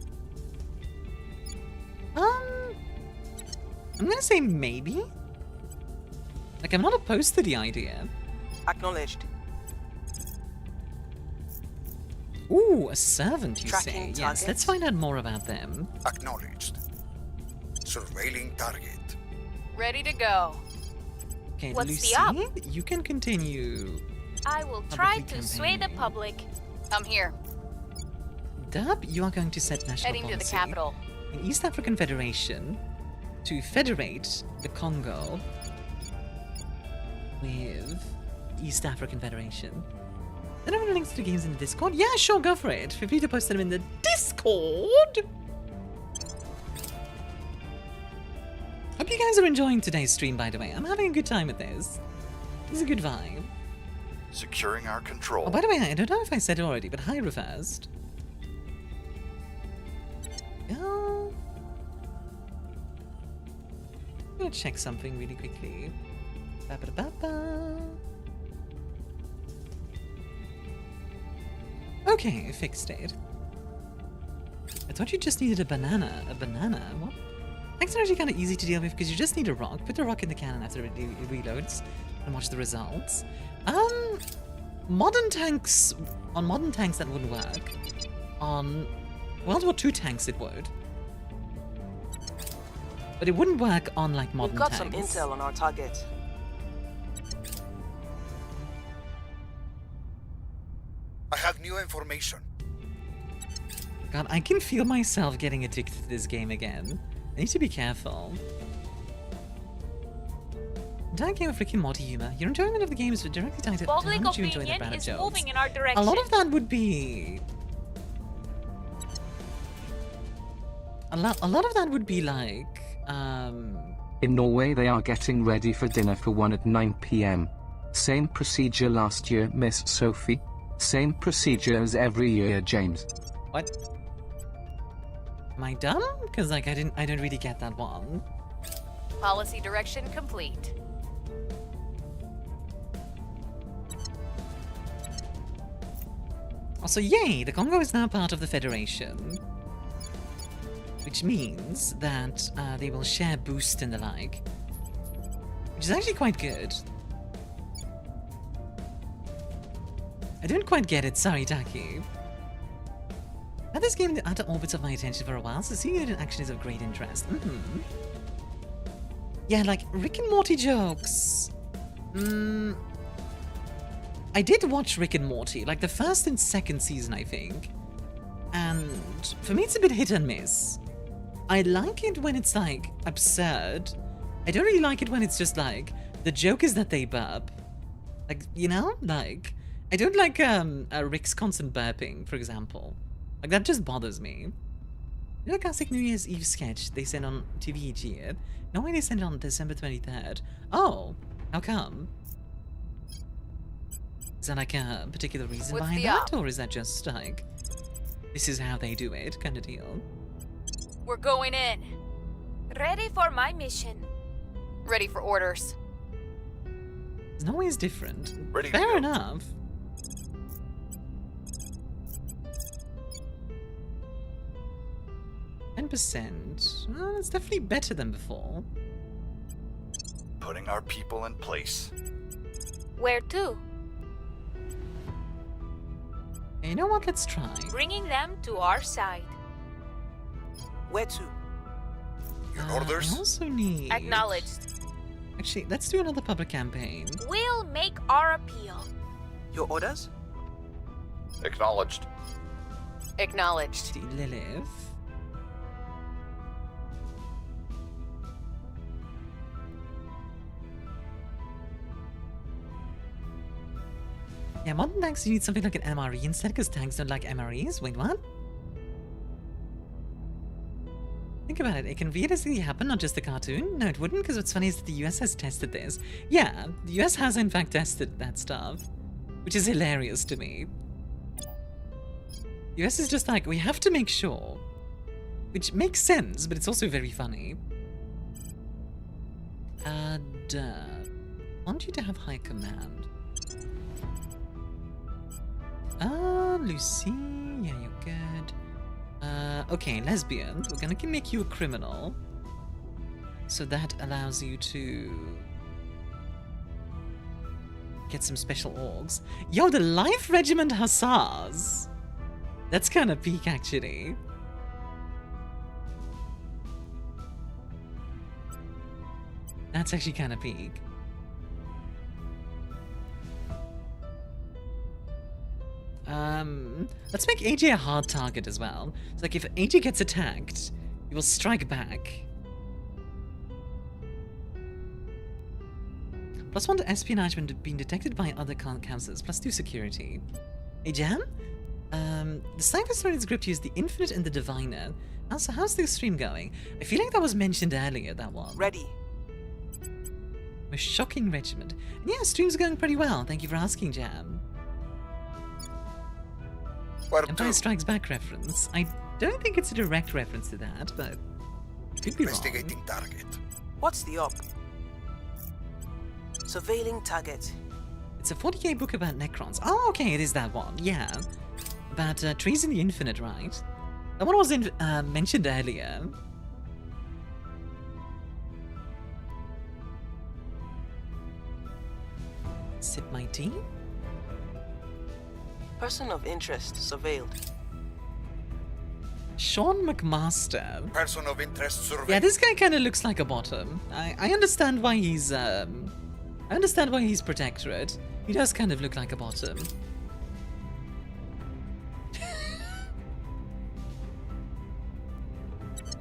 I'm gonna say maybe. Like, I'm not opposed to the idea. Acknowledged. Ooh, a servant, you Tracking say? targets. Yes, let's find out more about them. Acknowledged. Surveilling target. Ready to go. Okay, What's Lucy, the op? you can continue. I will try Publicly to sway the campaigning. public. I'm here. Dub, you are going to set national Heading policy to the capital. in East African Federation to federate the Congo with East African Federation. I don't have any links to the games in the Discord. Yeah, sure, go for it. Feel free to post them in the Discord. Hope you guys are enjoying today's stream, by the way. I'm having a good time with this. It's a good vibe. Securing our control. Oh, by the way, I don't know if I said it already, but hi, Reversed. I'm gonna check something really quickly. Ba-ba-da-ba-ba. Okay, fixed it. I thought you just needed a banana. A banana? What? Tanks are actually kind of easy to deal with because you just need a rock. Put the rock in the cannon after it reloads and watch the results. Modern tanks... On modern tanks that wouldn't work. On World War II tanks it would. But it wouldn't work on, like, modern We've got tanks. some intel on our target. I have new information. God, I can feel myself getting addicted to this game again. I need to be careful. Entire game of Rick and Morty humor. Your enjoyment of the game is directly tied to how Public much you enjoy the opinion bad is jokes. moving in our direction. A lot of that would be... A lot of that would be like... In Norway they are getting ready for dinner for 1 at 9 p.m. Same procedure last year, Miss Sophie. Same procedure as every year, James. What? Am I dumb? Because, like, I don't really get that one. Policy direction complete. Also, yay! The Congo is now part of the Federation. Which means that they will share boost and the like. Which is actually quite good. I don't quite get it, sorry, Taki. Had this game in the outer orbits of my attention for a while, so seeing it in action is of great interest. Yeah, like, Rick and Morty jokes. I did watch Rick and Morty, like the first and second season, I think. And for me, it's a bit hit and miss. I like it when it's, like, absurd. I don't really like it when it's just, like, the joke is that they burp. Like, you know? Like, I don't like Rick's constant burping, for example. Like, that just bothers me. You know, classic New Year's Eve sketch they sent on TV each year? No way they sent it on December 23rd. Oh, how come? Is there like a particular reason behind that? Or is that just like, this is how they do it kind of deal? We're going in. Ready for my mission. Ready for orders. There's no way it's different. Ready Fair enough. %. Well, it's definitely better than before. Putting our people in place. Where to? Hey, you know what? Let's try. Bringing them to our side. Where to? Your orders? I also need... Acknowledged. Actually, let's do another public campaign. We'll make our appeal. Your orders? Acknowledged. Acknowledged. Lilith. Yeah, modern tanks, you need something like an MRE instead, because tanks don't like MREs. Wait, what? Think about it. It can realistically happen, not just the cartoon. No, it wouldn't, because what's funny is that the US has tested this. Yeah, the US has in fact tested that stuff, which is hilarious to me. The US is just like, we have to make sure. Which makes sense, but it's also very funny. And, I want you to have high command. Lucy, yeah, you're good. Okay, lesbian, we're gonna make you a criminal. So that allows you to get some special orgs. Yo, the Life Regiment Hussars! That's kind of peak, actually. That's actually kind of peak. Let's make AJ a hard target as well. So, like, if AJ gets attacked, he will strike back. +1 to espionage when being detected by other councillors. +2 security. Hey, Jam? The Cypher Story script used the Infinite and the Diviner. Also, how's the stream going? I feel like that was mentioned earlier, that one. Ready. A shocking regiment. And yeah, stream's going pretty well. Thank you for asking, Jam. Empire Strikes Back reference. I don't think it's a direct reference to that, but it could be Investigating wrong. target. What's the op? Surveilling target. It's a 40k book about Necrons. Oh, okay, it is that one. Yeah. About Trees in the Infinite, right? That one was mentioned earlier. Sip my tea? Person of interest surveilled. Sean McMaster. Person of interest surveilled. Yeah, this guy kind of looks like a bottom. I understand why he's I understand why he's protectorate. He does kind of look like a bottom.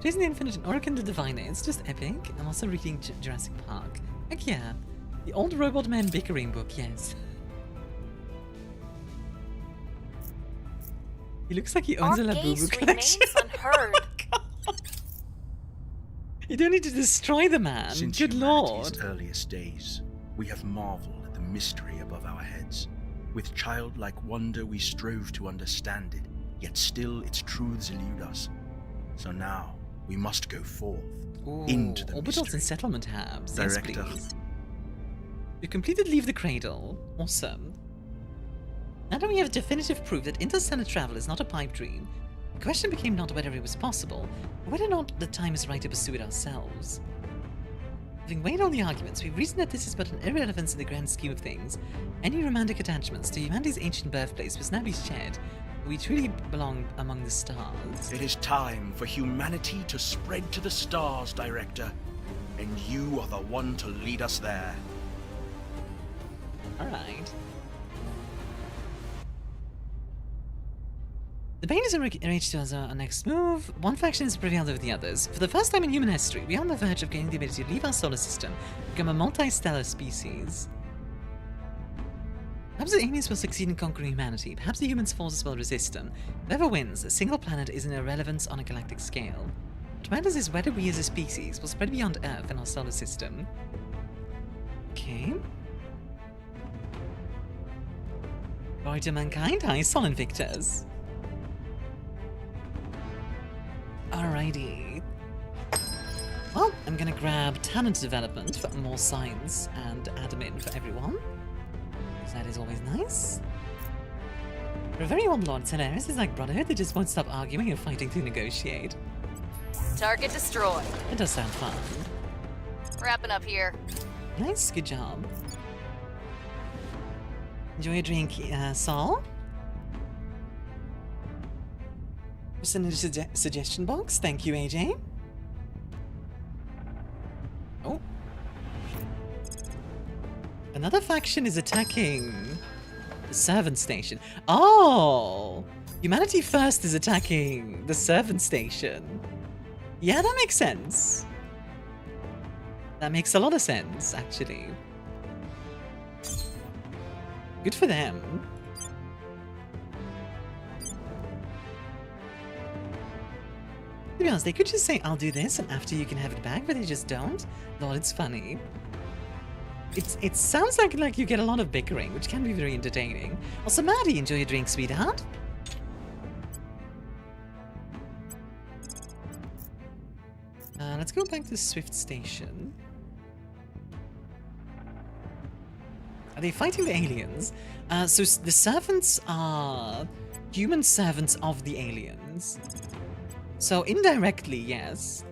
Jason the Infinite and Orokin the Diviner. It's just epic. I'm also reading Jurassic Park. Heck yeah. The old Robot Man bickering book, yes. He looks like he owns a Labubu collection. Unheard. You don't need to destroy the man. Since Good lord. earliest days, we have marveled at the mystery above our heads. With childlike wonder, we strove to understand it, yet still its truths elude us. So now, we must go forth into the Orbitals mystery. and settlement hubs. Yes, Director. please. You completed Leave the Cradle. Awesome. Now that we have definitive proof that interstellar travel is not a pipe dream, the question became not whether it was possible, but whether or not the time is right to pursue it ourselves. Having weighed all the arguments, we reasoned that this is but an irrelevance in the grand scheme of things. Any romantic attachments to humanity's ancient birthplace must now be shed. We truly belong among the stars. It is time for humanity to spread to the stars, Director. And you are the one to lead us there. Alright. The Bane is enraged to us our next move. One faction is prevailed over the others. For the first time in human history, we are on the verge of gaining the ability to leave our solar system, become a multi-stellar species. Perhaps the aliens will succeed in conquering humanity. Perhaps the humans' forces will resist them. Whoever wins, a single planet is an irrelevance on a galactic scale. What matters is whether we as a species will spread beyond Earth and our solar system. Okay. Glory to mankind. Hi, Sol Invictus. Alrighty. Well, I'm gonna grab talent development for more science and admin for everyone. That is always nice. For a very old Lord, Stellaris is like Brotherhood, they just won't stop arguing and fighting to negotiate. Target destroyed. It does sound fun. Wrapping up here. Nice, good job. Enjoy your drink, Saul. Send in a suggestion box. Thank you, AJ. Oh. Another faction is attacking the servant station. Oh! Humanity First is attacking the servant station. Yeah, that makes sense. That makes a lot of sense, actually. Good for them. To be honest, they could just say, I'll do this, and after you can have it back, but they just don't. Lord, it's funny. It sounds like you get a lot of bickering, which can be very entertaining. Also, Maddie, enjoy your drink, sweetheart. Let's go back to the Swift Station. Are they fighting the aliens? So the servants are human servants of the aliens. So indirectly, yes.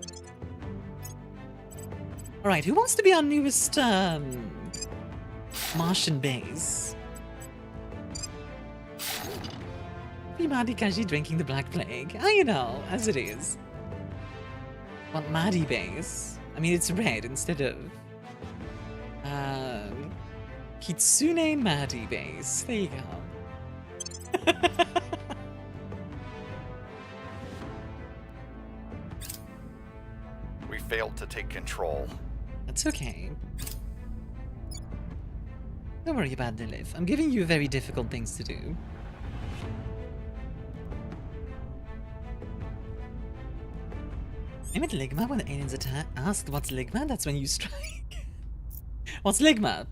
Alright, who wants to be our newest Martian base? Maddie Kaji drinking the Black Plague. You know, as it is. Want Maddie base? I mean, it's red instead of Kitsune Maddie base. There you go. We failed to take control. That's okay. Don't worry about the live. I'm giving you very difficult things to do. I met Ligma when the aliens asked what's Ligma? That's when you strike. What's Ligma?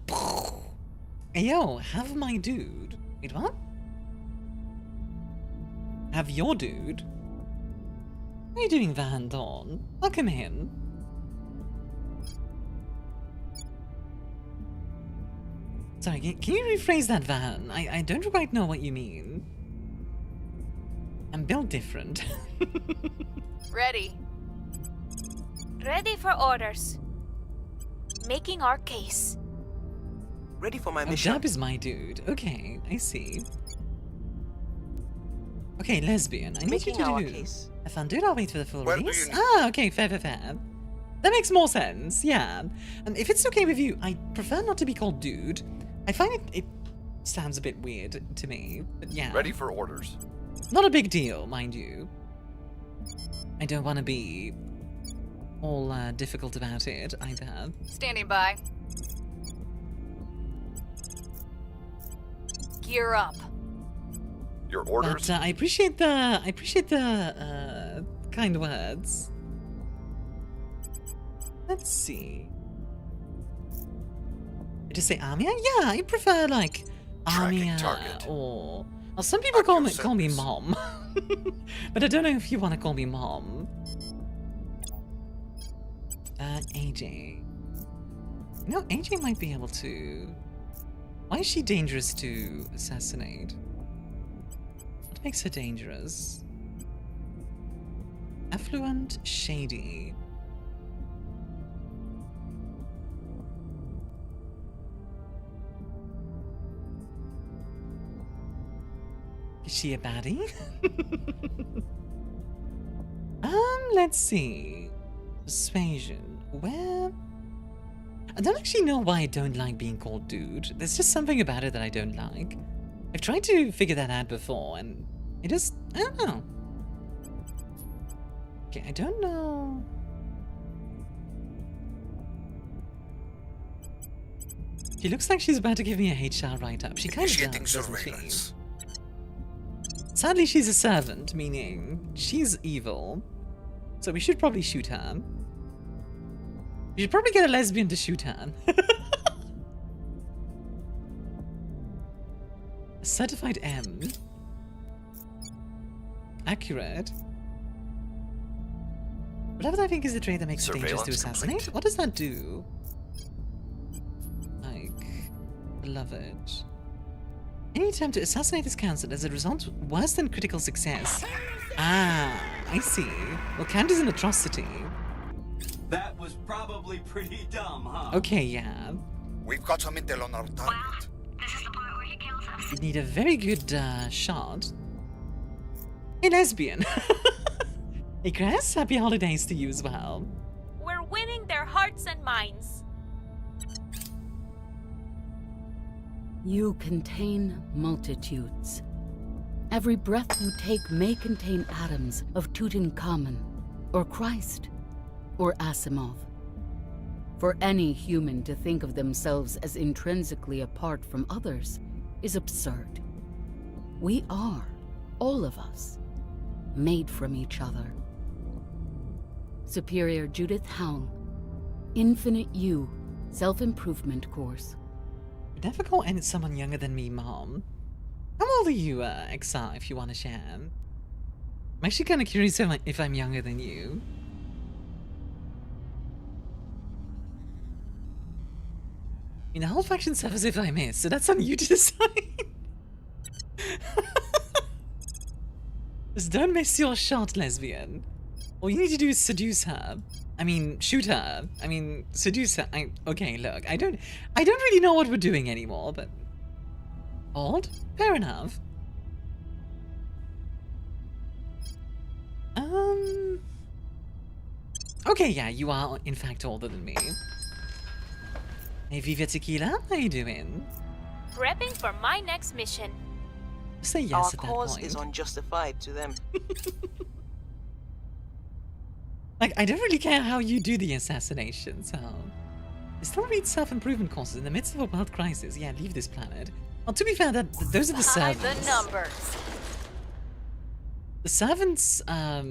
Hey yo, have my dude. Wait, what? Have your dude? What are you doing, Van Dorn? Welcome in. Sorry, can you rephrase that, Van? I don't quite know what you mean. I'm built different. Ready. Ready for orders. Making our case. Ready for my mission. Jab is my dude. Okay, I see. Okay, lesbian. I need you to do. Case. If I'm dude, I'll wait for the full release. Okay, fair. That makes more sense, yeah. And if it's okay with you, I prefer not to be called dude. I find it sounds a bit weird to me, but yeah. Ready for orders. Not a big deal, mind you. I don't want to be all difficult about it either. Standing by. Gear up. Your orders. But I appreciate the kind words. Let's see. I just say Armia? Yeah, I prefer like Armia or well, some people call me Mom. But I don't know if you want to call me Mom. AJ. You know, AJ might be able to. Why is she dangerous to assassinate? What makes her dangerous? Affluent, shady. Is she a baddie? Let's see. Persuasion. Where? I don't actually know why I don't like being called dude. There's just something about it that I don't like. I've tried to figure that out before, and it just... I don't know. Okay, I don't know... She looks like she's about to give me a HR write-up. She kind of does, doesn't she? Sadly, she's a servant, meaning she's evil. So we should probably shoot her. We should probably get a lesbian to shoot her. A certified M. Accurate. Whatever I think is the trait that makes it dangerous to assassinate. Complete. What does that do? Beloved. Any attempt to assassinate is cancelled as a result worse than critical success. Ah, I see. Well, count as an atrocity. That was probably pretty dumb, huh? Okay, yeah. We've got some intel on our target. Well, this is the part where he kills us. You need a very good shot. A lesbian. Hey, Chris, happy holidays to you as well. We're winning their hearts and minds. You contain multitudes. Every breath you take may contain atoms of Tutankhamun, or Christ, or Asimov. For any human to think of themselves as intrinsically apart from others is absurd. We are, all of us, made from each other. Superior Judith Howell, Infinite You, Self-Improvement Course. Never call someone younger than me, Mom. How old are you, XR, if you want to share? I'm actually kind of curious if I'm younger than you. I mean, the whole faction suffers if I miss, so that's on you to decide. Just don't miss your shot, lesbian. All you need to do is seduce her. I mean, shoot her. I mean, seduce her. Okay, look, I don't really know what we're doing anymore, but odd? Fair enough. Okay, yeah, you are in fact older than me. Hey, Viva Tequila, how you doing? Prepping for my next mission. Say yes Our at that cause point. is unjustified to them. Like, I don't really care how you do the assassination, so... I still read self-improvement courses in the midst of a world crisis. Yeah, leave this planet. Well, to be fair, those are the servants. The numbers. The servants, are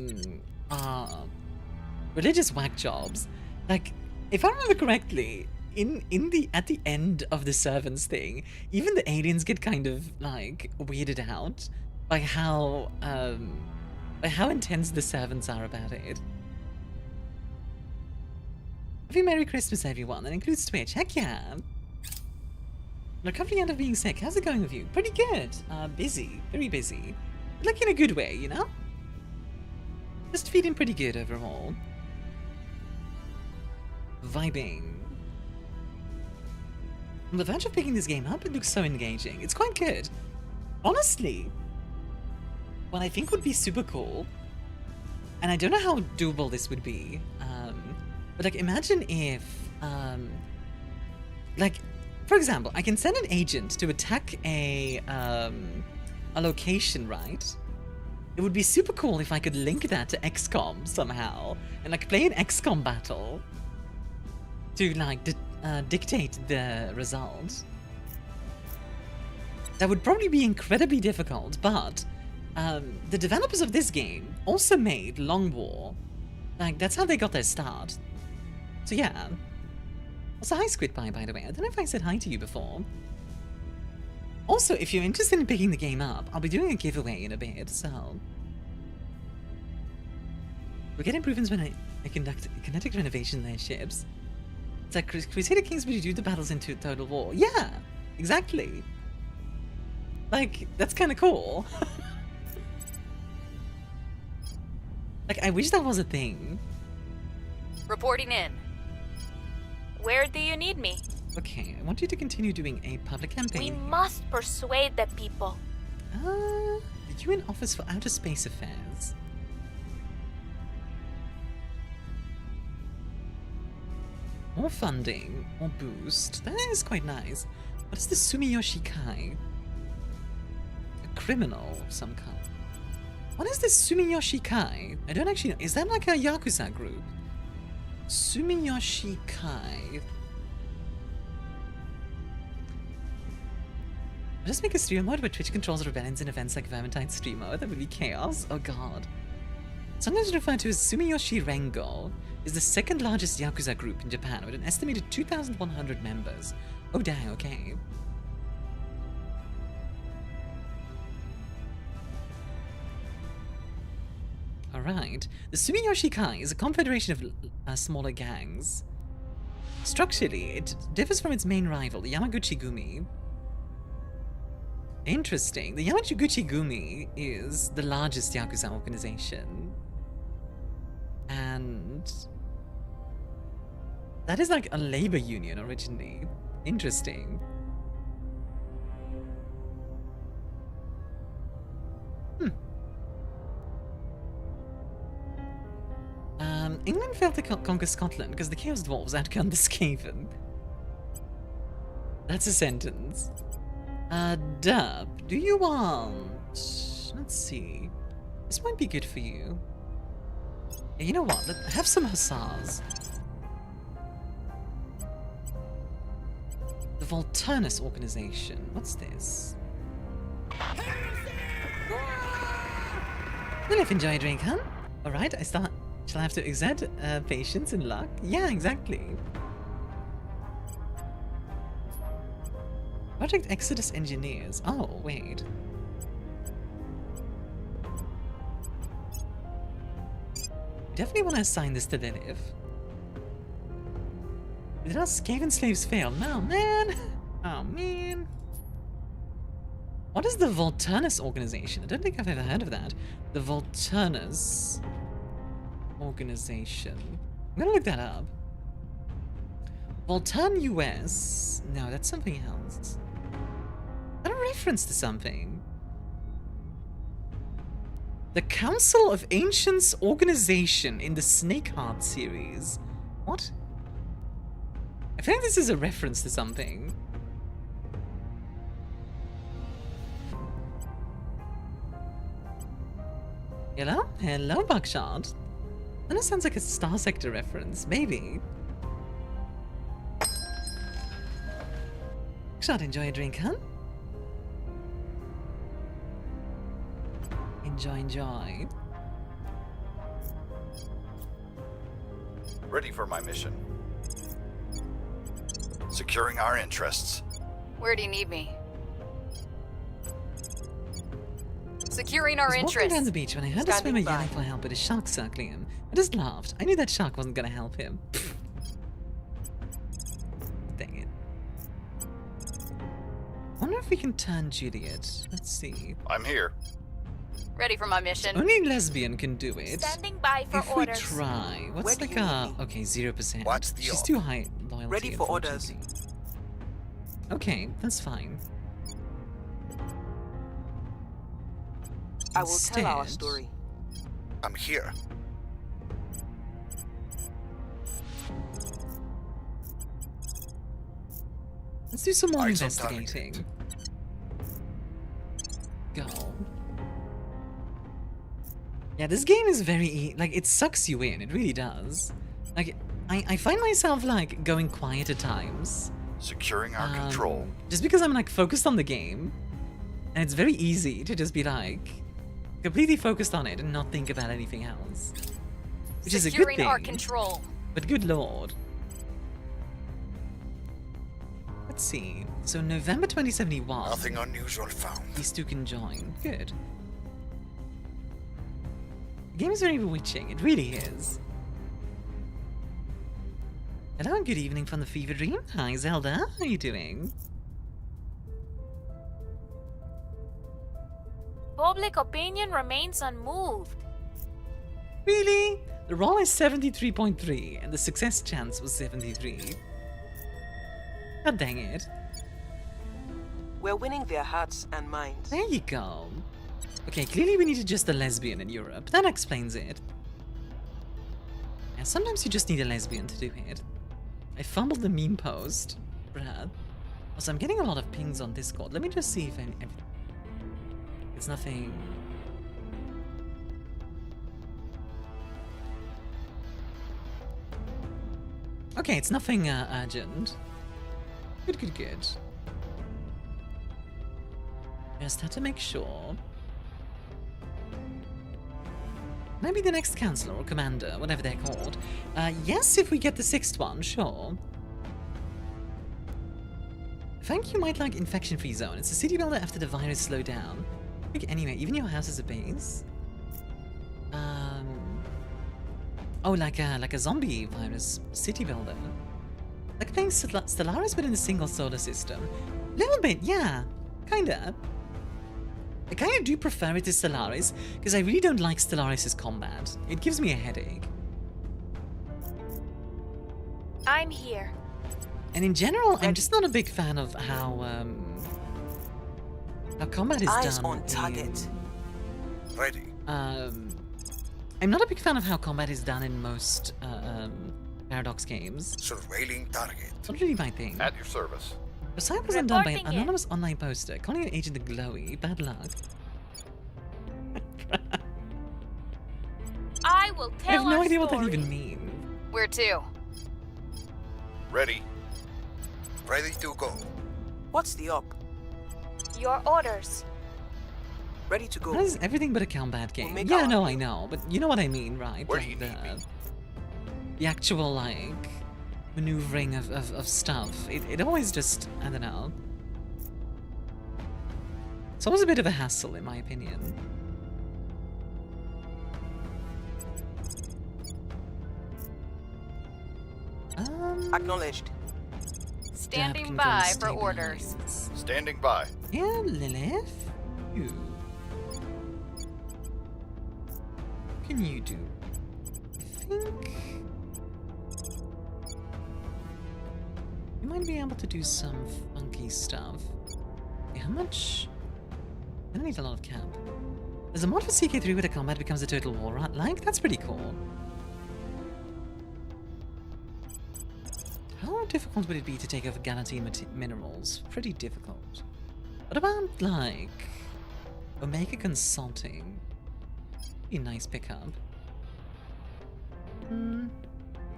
religious whack jobs. Like, if I remember correctly, at the end of the servants thing, even the aliens get kind of, like, weirded out by how intense the servants are about it. Happy Merry Christmas, everyone. That includes Twitch. Heck yeah. Recovering out of being sick. How's it going with you? Pretty good. Busy. Very busy. But like in a good way, you know? Just feeling pretty good overall. Vibing. On the verge of picking this game up, it looks so engaging. It's quite good. Honestly, what I think would be super cool, and I don't know how doable this would be, but like imagine if, like, for example, I can send an agent to attack a location, right? It would be super cool if I could link that to XCOM somehow, and like play an XCOM battle to like dictate the result. That would probably be incredibly difficult, but the developers of this game also made Long War. Like, that's how they got their start. So yeah. Also, hi Squid Pie, by the way. I don't know if I said hi to you before. Also, if you're interested in picking the game up, I'll be doing a giveaway in a bit, so... We'll get improvements when I conduct kinetic renovation in their ships. It's like Crusader Kings would do the battles into Total War. Yeah, exactly. Like, that's kind of cool. Like, I wish that was a thing. Reporting in. Where do you need me? Okay, I want you to continue doing a public campaign. We must persuade the people. The UN Office for Outer Space Affairs. More funding, more boost. That is quite nice. What is the Sumiyoshi Kai? A criminal of some kind. What is the Sumiyoshi Kai? I don't actually know. Is that like a Yakuza group? Sumiyoshi Kai. Just make a stream mode where Twitch controls rebellions in events like Vermintide stream mode. That would be chaos. Oh god. Sometimes referred to as Sumiyoshi Rengo, is the second largest Yakuza group in Japan with an estimated 2,100 members. Oh dang, okay. Alright. The Sumiyoshi Kai is a confederation of smaller gangs. Structurally, it differs from its main rival, the Yamaguchi-gumi. Interesting. The Yamaguchi-gumi is the largest Yakuza organization. And that is like a labor union originally. Interesting. England failed to conquer Scotland because the Chaos Dwarves outgunned the Skaven. That's a sentence. Dub, do you want... Let's see. This might be good for you. Yeah, you know what? Have some hussars. The Volturnus organization. What's this? Well, if enjoy a drink, huh? Alright, shall I have to exert patience and luck? Yeah, exactly. Project Exodus Engineers. Oh, wait. Definitely want to assign this to Lilith. Did our Skaven slaves fail? No, man. Oh, man. What is the Volturnus organization? I don't think I've ever heard of that. The Volturnus organization. I'm gonna look that up. Volturn US. No, that's something else. That a reference to something. The Council of Ancients organization in the Snakeheart series. What? I feel like this is a reference to something. Hello? Hello, Buckshot. That sounds like a Star Sector reference. Maybe. Buckshot, enjoy a drink, huh? Enjoy, enjoy. Ready for my mission. Securing our interests. Where do you need me? Securing our interests. Walking down the beach when I heard a swimmer yelling for help with a shark circling him. I just laughed. I knew that shark wasn't going to help him. Dang it. Wonder if we can turn Juliet. Let's see. I'm here. Ready for my mission. Only lesbian can do it. Standing by for if orders. We try. What's like a... Okay, 0%. What's the She's too high loyalty. Ready for orders. Okay, that's fine. I will tell our story. I'm here. Let's do some more investigating. Go. Yeah, this game is very... Like, it sucks you in. It really does. Like, I find myself, like, going quiet at times. Securing our control. Just because I'm, like, focused on the game. And it's very easy to just be, like... completely focused on it and not think about anything else. Which is a good thing. Our control. But good lord. Let's see. So November 2071. Nothing unusual found. These two can join. Good. The game is very bewitching. It really is. Hello and good evening from the Fever Dream. Hi Zelda. How are you doing? Public opinion remains unmoved. Really? The roll is 73.3 and the success chance was 73. God dang it. We're winning their hearts and minds. There you go. Okay, clearly we needed just a lesbian in Europe. That explains it. Yeah, sometimes you just need a lesbian to do it. I fumbled the meme post. Brad. Also, I'm getting a lot of pings on Discord. Let me just see if it's nothing... Okay, it's nothing urgent. Good. Just had to make sure. Maybe the next Counselor or Commander, whatever they're called. Yes, if we get the 6th one, sure. I think you might like Infection-Free Zone. It's a city builder after the virus slowed down. I think anyway, even your house is a base. Oh, like a zombie virus city builder. Like playing Stellaris but in a single solar system. Little bit, yeah. Kinda. I kinda do prefer it to Stellaris, because I really don't like Stellaris' combat. It gives me a headache. I'm here. And in general, I'm just not a big fan of how combat is Eyes done. on target. Ready. I'm not a big fan of how combat is done in most Paradox games. Surveilling target. Not really my thing. At your service. Besides was undone by an anonymous online poster calling an agent the Glowy. Bad luck. I will tell I have no our idea what that story. even means. Where to? Ready. Ready to go. What's the up? Your orders. Ready to go. That is everything but a combat game. make Yeah, our- no, I know, but you know what I mean, right? Where do Like you need me? the actual, like, maneuvering of stuff. It always just, I don't know. It's always a bit of a hassle, in my opinion. Acknowledged. Standing by for orders. Standing by. Yeah, Lilith? You. What can you do? I think you might be able to do some funky stuff. Yeah, how much? I don't need a lot of camp. There's a mod for CK3 where the combat becomes a total war, right? Like, that's pretty cool. How difficult would it be to take over Guaranteed Minerals? Pretty difficult. What about, like, Omega Consulting? Be a nice pickup.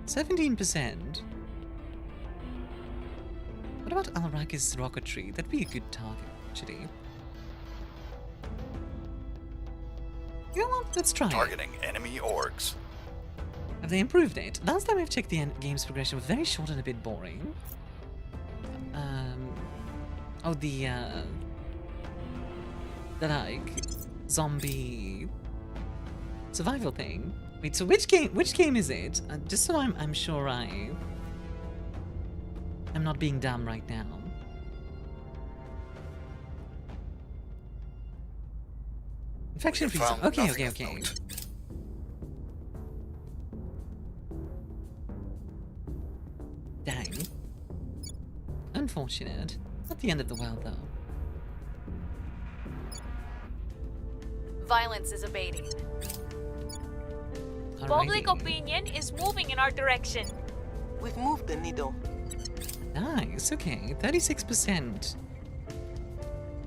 17%. What about Al-Rakis Rocketry? That'd be a good target, actually. You know what? Let's try it. Targeting enemy orgs. Have they improved it? Last time I've checked the game's progression was very short and a bit boring. Oh, the like zombie survival thing. Wait, so which game is it? Just so I'm sure I'm not being dumb right now. Infection free zone. Okay. Dang. Unfortunate. Not the end of the world, though. Violence is abating. Alrighty. Public opinion is moving in our direction. We've moved the needle. Nice, okay. 36%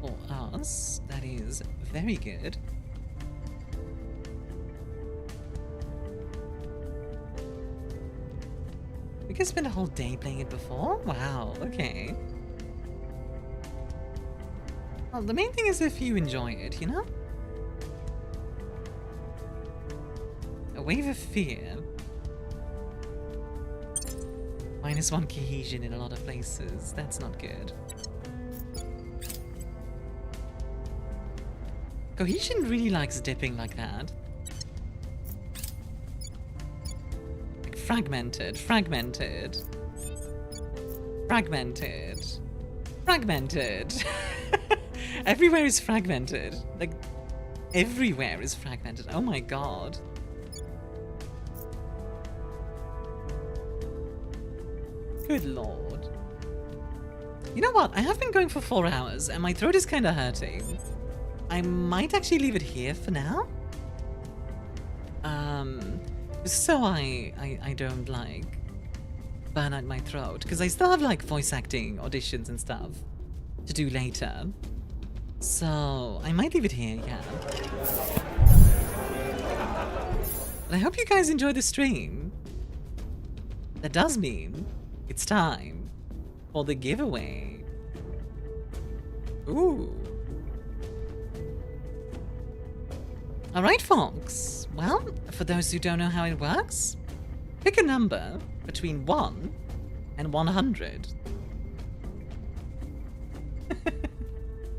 for us. That is very good. We could spend a whole day playing it before? Wow, okay. Well, the main thing is if you enjoy it, you know? A wave of fear. -1 cohesion in a lot of places. That's not good. Cohesion really likes dipping like that. Like fragmented. Everywhere is fragmented. Like, everywhere is fragmented. Oh my god. Good lord. You know what? I have been going for 4 hours and my throat is kind of hurting. I might actually leave it here for now. So I don't, like, burn out my throat. Because I still have, like, voice acting auditions and stuff to do later. So I might leave it here, yeah. But I hope you guys enjoyed the stream. That does mean it's time for the giveaway. Ooh. Alright, folks. Well, for those who don't know how it works, pick a number between 1 and 100.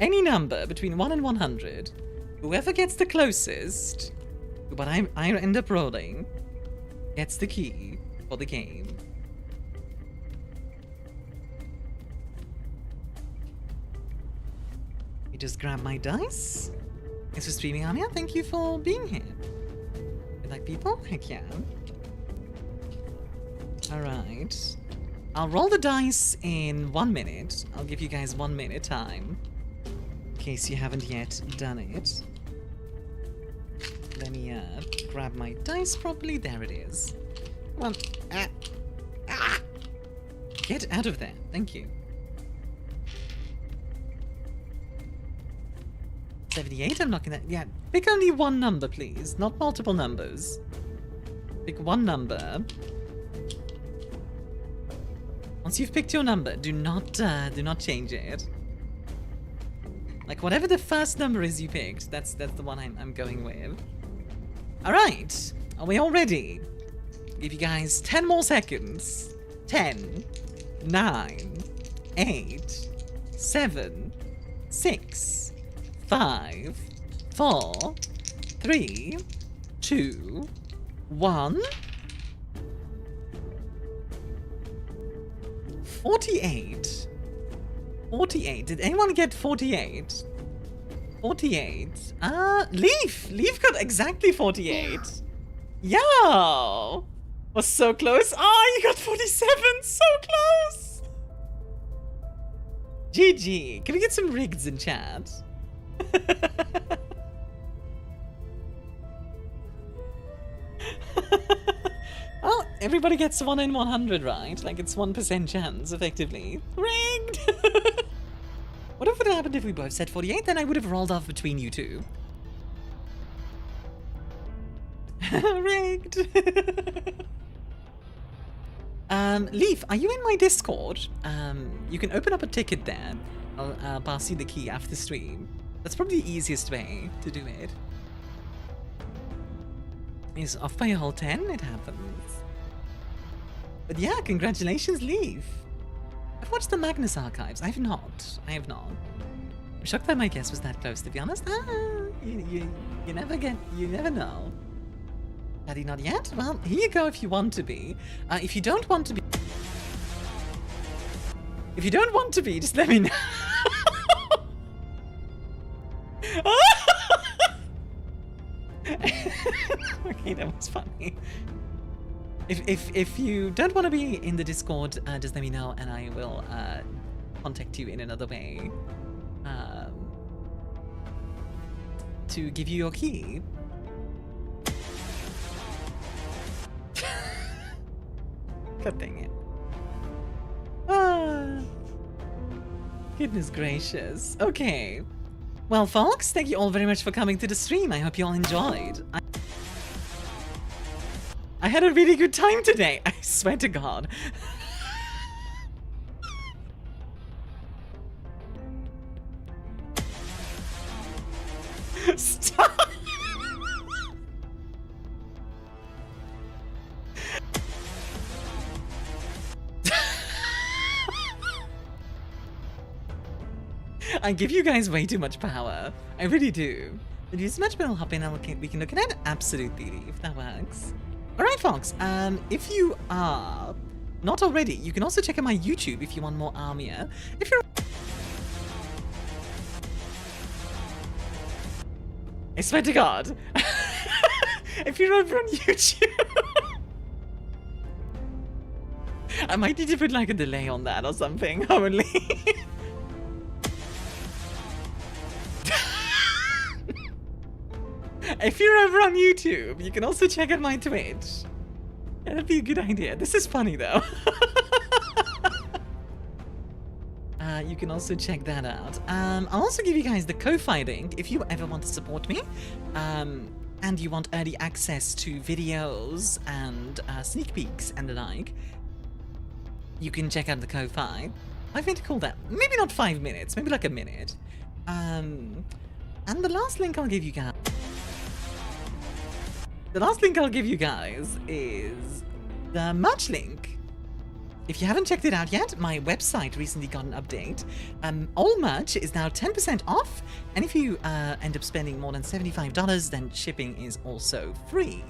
Any number between 1 and 100. Whoever gets the closest to what I end up rolling gets the key for the game. You just grab my dice. Thanks for streaming, Armia. Thank you for being here. You like people? Heck yeah. Alright. I'll roll the dice in 1 minute. I'll give you guys 1 minute time. In case you haven't yet done it. Let me grab my dice properly. There it is. Come on. Get out of there. Thank you. 78, I'm not gonna... Yeah, pick only one number, please. Not multiple numbers. Pick one number. Once you've picked your number, do not change it. Like, whatever the first number is you picked, that's the one I'm going with. Alright, are we all ready? Give you guys 10 more seconds. 10, 9, 8, 7, 6, 5, 4, 3, 2, 1. 48. 48. Did anyone get 48? 48. Leaf! Leaf got exactly 48. Yo! Was so close. You got 47! So close! GG. Can we get some rigs in chat? Well, everybody gets 1 in 100, right? Like, it's 1% chance, effectively. Rigged! What if it happened if we both said 48? Then I would have rolled off between you two. Rigged! Leaf, are you in my Discord? You can open up a ticket there. I'll pass you the key after the stream. That's probably the easiest way to do it. Is off by a whole 10? It happens. But yeah, congratulations, Leaf. I've watched the Magnus archives. I have not. I have not. I'm shocked that my guess was that close, to be honest. You never know. Had he not yet? Well, here you go if you want to be. If you don't want to be... If you don't want to be, just let me know. Okay, that was funny. If you don't want to be in the Discord, just let me know and I will contact you in another way to give you your key. God dang it. Goodness gracious. Okay. Well, folks, thank you all very much for coming to the stream. I hope you all enjoyed. I had a really good time today. I swear to God. Stop. I give you guys way too much power. I really do. If you smash bell hop in, we can look at it. Absolutely, if that works. Alright, folks. If you are not already, you can also check out my YouTube if you want more Armia. If you're... I swear to God. If you're over on YouTube... I might need to put like a delay on that or something, only. If you're over on YouTube, you can also check out my Twitch. That'd be a good idea. This is funny though. You can also check that out. I'll also give you guys the Ko-Fi link if you ever want to support me. And you want early access to videos and sneak peeks and the like. You can check out the Ko-Fi. I think to call that, maybe not 5 minutes, maybe like a minute. And the last link I'll give you guys. the last link I'll give you guys is the merch link. If you haven't checked it out yet, my website recently got an update. All merch is now 10% off, and if you end up spending more than $75, then shipping is also free.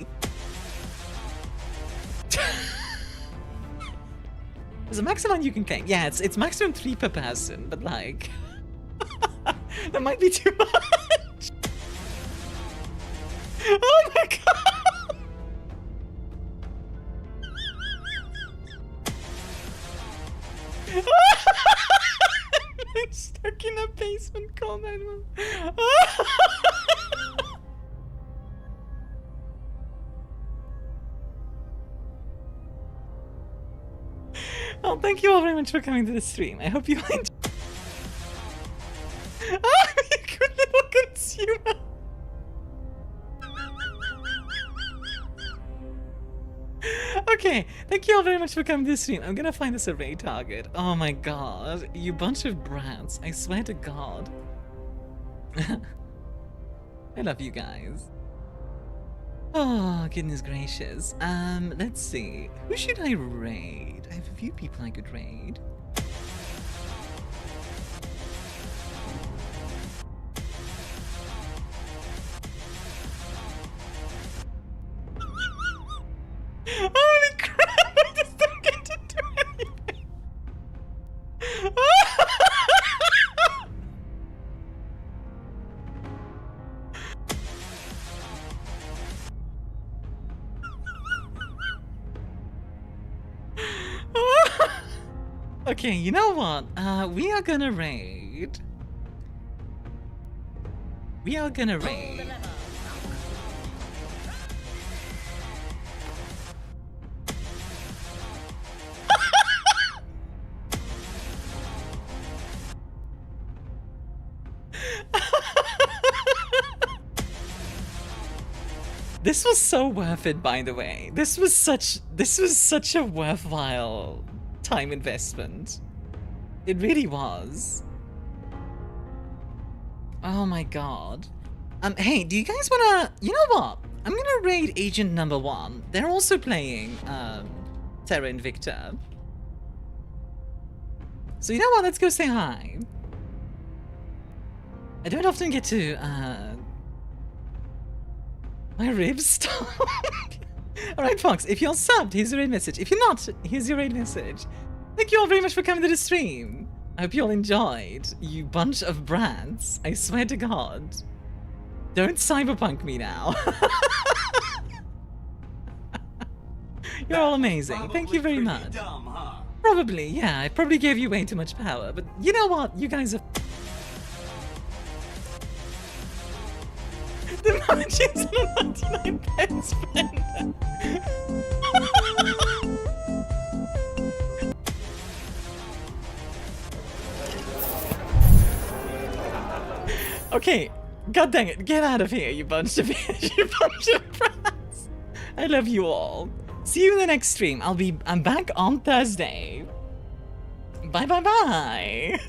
There's a maximum you can claim. Yeah, it's maximum 3 per person, but like... that might be too much. Oh my god! I'm stuck in a basement comment. Well, thank you all very much for coming to the stream. I hope you enjoyed. Oh, you good little consumer. Okay, thank you all very much for coming to the stream. I'm gonna find us a raid target. Oh my god, you bunch of brats. I swear to god. I love you guys. Oh, goodness gracious. Let's see. Who should I raid? I have a few people I could raid. Holy crap! I just don't get to do anything. Okay, you know what? We are gonna raid. We are gonna raid. This was so worth it, by the way. This was such a worthwhile time investment. It really was. Oh my god. Hey, do you guys wanna... You know what? I'm gonna raid Agent Number 1. They're also playing, Terra Invicta. So you know what? Let's go say hi. I don't often get to, my ribs stop. Alright, Fox, if you're subbed, here's your raid message. If you're not, here's your raid message. Thank you all very much for coming to the stream. I hope you all enjoyed, you bunch of brats. I swear to God. Don't cyberpunk me now. You're all amazing. Thank you very much. Dumb, huh? Probably, yeah. I probably gave you way too much power, but you know what? You guys are... The margins on 99 pence spender. Okay, god dang it, get out of here, you bunch of brats. I love you all. See you in the next stream. I'm back on Thursday. Bye bye bye.